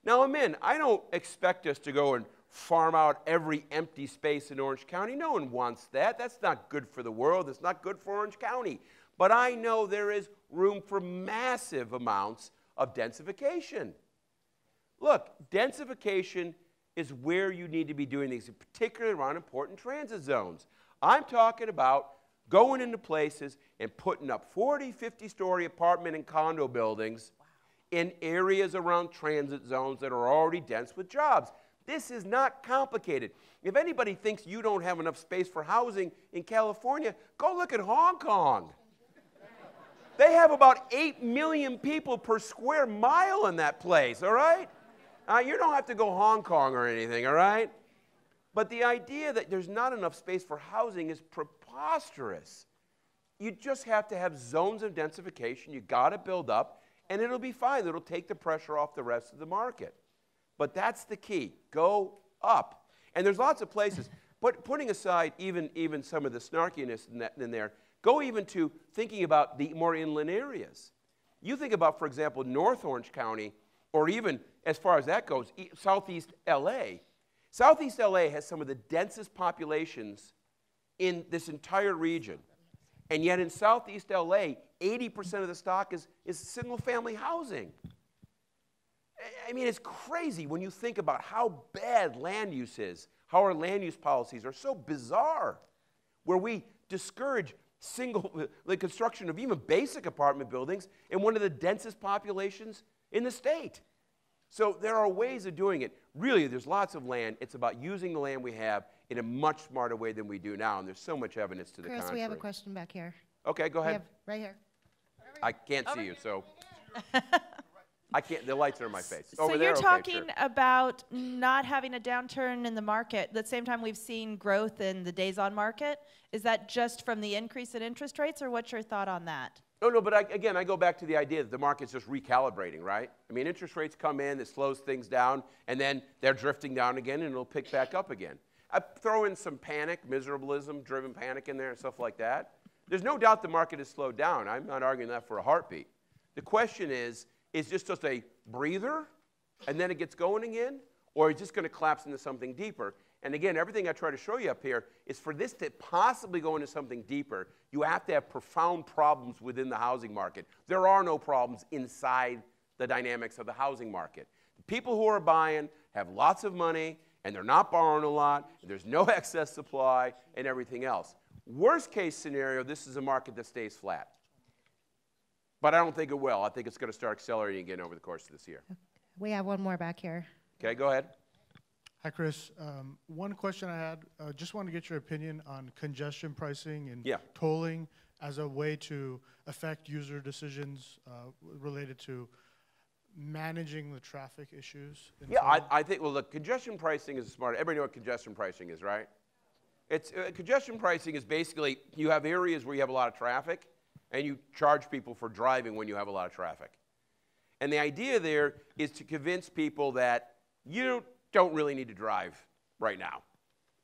Now, I don't expect us to go and farm out every empty space in Orange County. No one wants that. That's not good for the world. It's not good for Orange County. But I know there is room for massive amounts of densification. Look, densification is where you need to be doing these, particularly around important transit zones. I'm talking about going into places and putting up 40, 50-story apartment and condo buildings in areas around transit zones that are already dense with jobs. This is not complicated. If anybody thinks you don't have enough space for housing in California, go look at Hong Kong. They have about 8 million people per square mile in that place, all right? You don't have to go Hong Kong or anything, all right? But the idea that there's not enough space for housing is preposterous. You just have to have zones of densification. You got to build up, and it'll be fine. It'll take the pressure off the rest of the market. But that's the key. Go up. And there's lots of places. But putting aside even some of the snarkiness in there, go even to thinking about the more inland areas. You think about, for example, North Orange County, or even as far as that goes, Southeast LA. Southeast LA has some of the densest populations in this entire region. And yet in Southeast LA, 80% of the stock is single-family housing. I mean, it's crazy when you think about how bad land use is, how our land use policies are so bizarre, where we discourage the construction of even basic apartment buildings in one of the densest populations in the state. So there are ways of doing it. Really, there's lots of land. It's about using the land we have in a much smarter way than we do now, and there's so much evidence to the contrary. Chris, we have a question back here. Okay, go ahead. Right here. I can't see you, so I can't. The lights are in my face. So Over there, you're talking sure. about not having a downturn in the market. At the same time, we've seen growth in the days on market. Is that just from the increase in interest rates, or what's your thought on that? No, but again, I go back to the idea that the market's just recalibrating, right? I mean, interest rates come in, it slows things down, and then they're drifting down again, and it'll pick back up again. I throw in some panic, miserablism, driven panic in there and stuff like that. There's no doubt the market has slowed down. I'm not arguing that for a heartbeat. The question is this just a breather and then it gets going again? Or is it just going to collapse into something deeper? And again, everything I try to show you up here is for this to possibly go into something deeper, you have to have profound problems within the housing market. There are no problems inside the dynamics of the housing market. The people who are buying have lots of money, and they're not borrowing a lot, and there's no excess supply, and everything else. Worst case scenario, this is a market that stays flat. But I don't think it will. I think it's going to start accelerating again over the course of this year. We have one more back here. Okay, go ahead. Hi, Chris. One question I had, just wanted to get your opinion on congestion pricing and tolling as a way to affect user decisions related to managing the traffic issues. Yeah, I think, well, look, congestion pricing is smart. Everybody know what congestion pricing is, right? It's congestion pricing is basically you have areas where you have a lot of traffic, and you charge people for driving when you have a lot of traffic. And the idea there is to convince people that you don't really need to drive right now.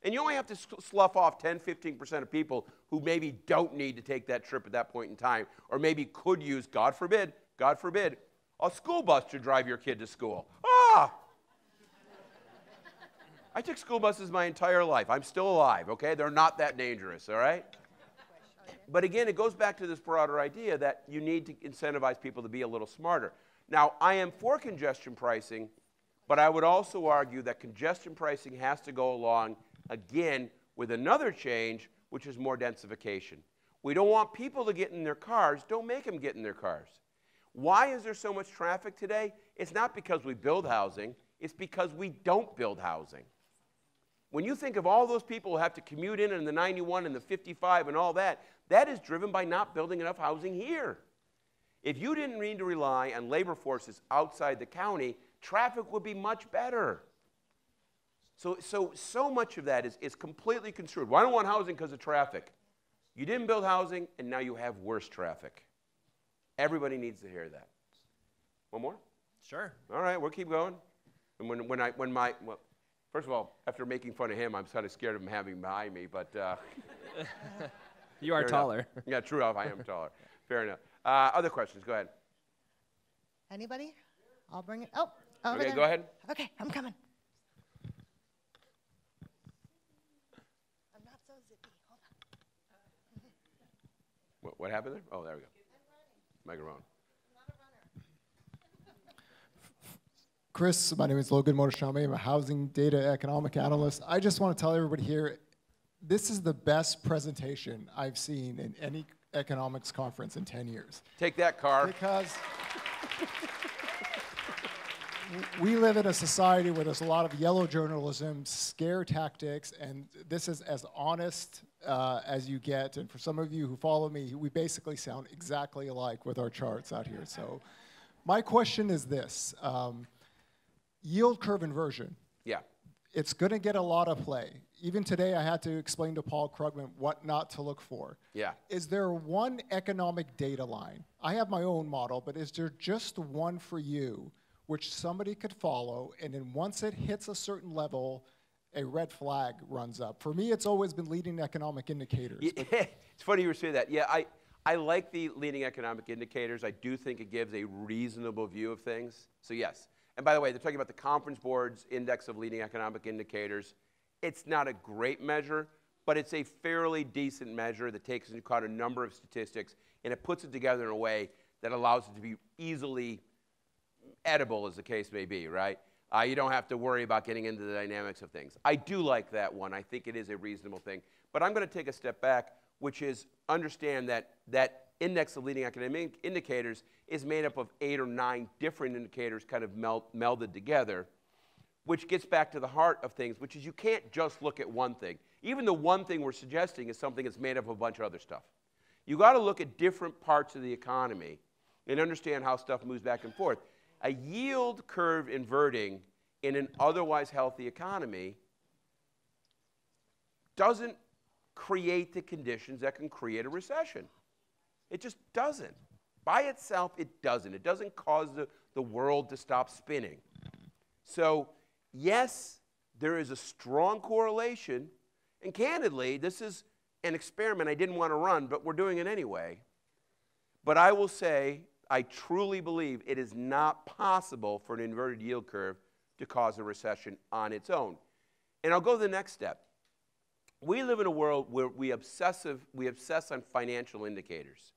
And you only have to slough off 10, 15% of people who maybe don't need to take that trip at that point in time, or maybe could use, God forbid, a school bus to drive your kid to school. Ah! I took school buses my entire life. I'm still alive, okay? They're not that dangerous, all right? But again, it goes back to this broader idea that you need to incentivize people to be a little smarter. Now, I am for congestion pricing, but I would also argue that congestion pricing has to go along, again, with another change, which is more densification. We don't want people to get in their cars. Don't make them get in their cars. Why is there so much traffic today? It's not because we build housing. It's because we don't build housing. When you think of all those people who have to commute in the 91 and the 55 and all that, that is driven by not building enough housing here. If you didn't need to rely on labor forces outside the county, traffic would be much better. So much of that is completely construed. Well, I don't want housing because of traffic. You didn't build housing, and now you have worse traffic. Everybody needs to hear that. One more? Sure. All right, we'll keep going. And well, first of all, after making fun of him, I'm kind of scared of him having him behind me, but you are taller. Yeah, true enough, I am taller. Fair enough. Other questions? Go ahead. Anybody? I'll bring it. Oh, over okay, there. Go ahead. Okay, I'm coming. I'm not so zippy. Hold on. What happened there? Oh, there we go. Microphone. Chris, my name is Logan Motoshami. I'm a housing data economic analyst. I just want to tell everybody here, this is the best presentation I've seen in any economics conference in 10 years. Take that, C.A.R. Because we live in a society where there's a lot of yellow journalism, scare tactics, and this is as honest as you get. And for some of you who follow me, we basically sound exactly alike with our charts out here. So my question is this. Yield curve inversion. Yeah. It's going to get a lot of play. Even today, I had to explain to Paul Krugman what not to look for. Yeah. Is there one economic data line? I have my own model, but is there just one for you which somebody could follow, and then once it hits a certain level, a red flag runs up? For me, it's always been leading economic indicators. Yeah, it's funny you were saying that. Yeah, I like the leading economic indicators. I do think it gives a reasonable view of things. So yes. And by the way, they're talking about the Conference Board's Index of Leading Economic Indicators. It's not a great measure, but it's a fairly decent measure that takes into account a number of statistics, and it puts it together in a way that allows it to be easily edible, as the case may be, right? You don't have to worry about getting into the dynamics of things. I do like that one. I think it is a reasonable thing. But I'm going to take a step back, which is understand that Index of Leading Economic Indicators is made up of 8 or 9 different indicators kind of melded together, which gets back to the heart of things, which is you can't just look at one thing. Even the one thing we're suggesting is something that's made up of a bunch of other stuff. You got to look at different parts of the economy and understand how stuff moves back and forth. A yield curve inverting in an otherwise healthy economy doesn't create the conditions that can create a recession. It just doesn't. By itself, it doesn't. It doesn't cause the world to stop spinning. So, yes, there is a strong correlation, and candidly, this is an experiment I didn't want to run, but we're doing it anyway. But I will say, I truly believe it is not possible for an inverted yield curve to cause a recession on its own. And I'll go to the next step. We live in a world where we obsess on financial indicators,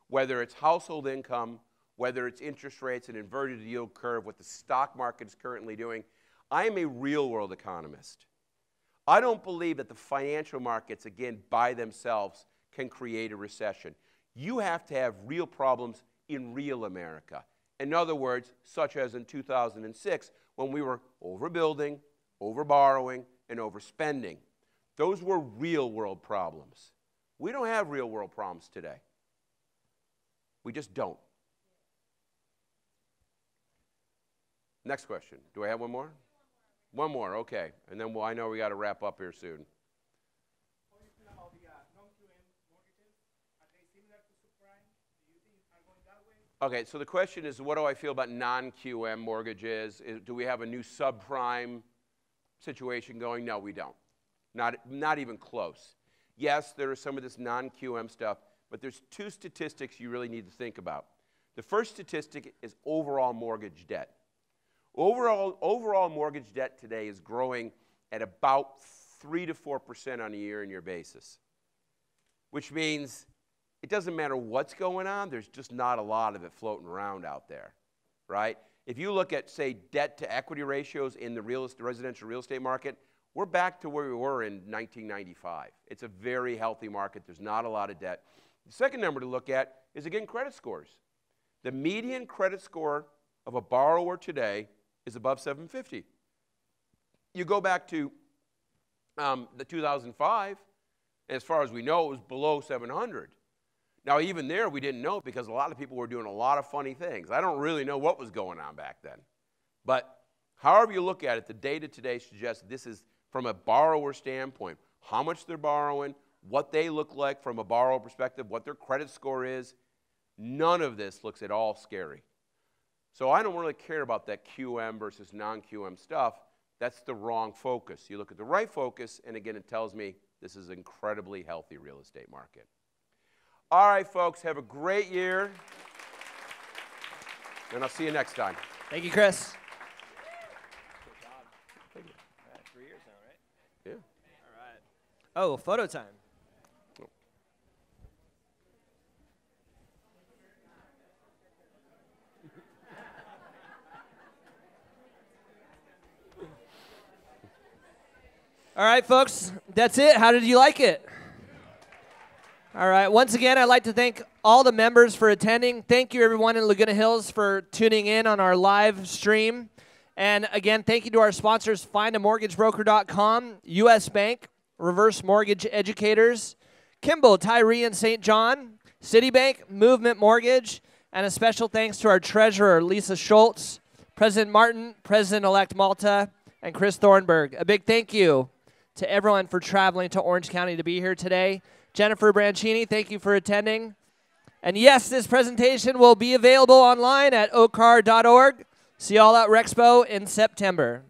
whether it's household income, whether it's interest rates, an inverted yield curve, what the stock market is currently doing. I am a real-world economist. I don't believe that the financial markets, again, by themselves can create a recession. You have to have real problems in real America. In other words, such as in 2006, when we were overbuilding, overborrowing, and overspending. Those were real-world problems. We don't have real-world problems today. We just don't. Next question. Do I have one more? One more, okay. And then I know we got to wrap up here soon. Okay, so the question is, what do I feel about non-QM mortgages? Do we have a new subprime situation going? No, we don't. Not even close. Yes, there is some of this non-QM stuff, but there's two statistics you really need to think about. The first statistic is overall mortgage debt. Overall mortgage debt today is growing at about 3 to 4% on a year-on-year basis, which means it doesn't matter what's going on, there's just not a lot of it floating around out there, right? If you look at, say, debt-to-equity ratios in the residential real estate market, we're back to where we were in 1995. It's a very healthy market. There's not a lot of debt. The second number to look at is, again, credit scores. The median credit score of a borrower today is above 750. You go back to the 2005, and as far as we know, it was below 700. Now, even there, we didn't know because a lot of people were doing a lot of funny things. I don't really know what was going on back then. But however you look at it, the data today suggests this is from a borrower standpoint, how much they're borrowing, what they look like from a borrower perspective, what their credit score is. None of this looks at all scary. So I don't really care about that QM versus non-QM stuff. That's the wrong focus. You look at the right focus, and again, it tells me this is an incredibly healthy real estate market. All right, folks, have a great year, and I'll see you next time. Thank you, Chris. Thank you. 3 years now, right? Yeah. All right. Oh, photo time. All right, folks, that's it. How did you like it? All right, once again, I'd like to thank all the members for attending. Thank you, everyone in Laguna Hills, for tuning in on our live stream. And again, thank you to our sponsors, FindAMortgageBroker.com, U.S. Bank, Reverse Mortgage Educators, Kimball, Tyree, and St. John, Citibank, Movement Mortgage, and a special thanks to our treasurer, Lisa Schultz, President Martin, President-elect Malta, and Chris Thornburg. A big thank you to everyone for traveling to Orange County to be here today. Jennifer Branchini, thank you for attending. And yes, this presentation will be available online at ocar.org. See you all at Rexpo in September.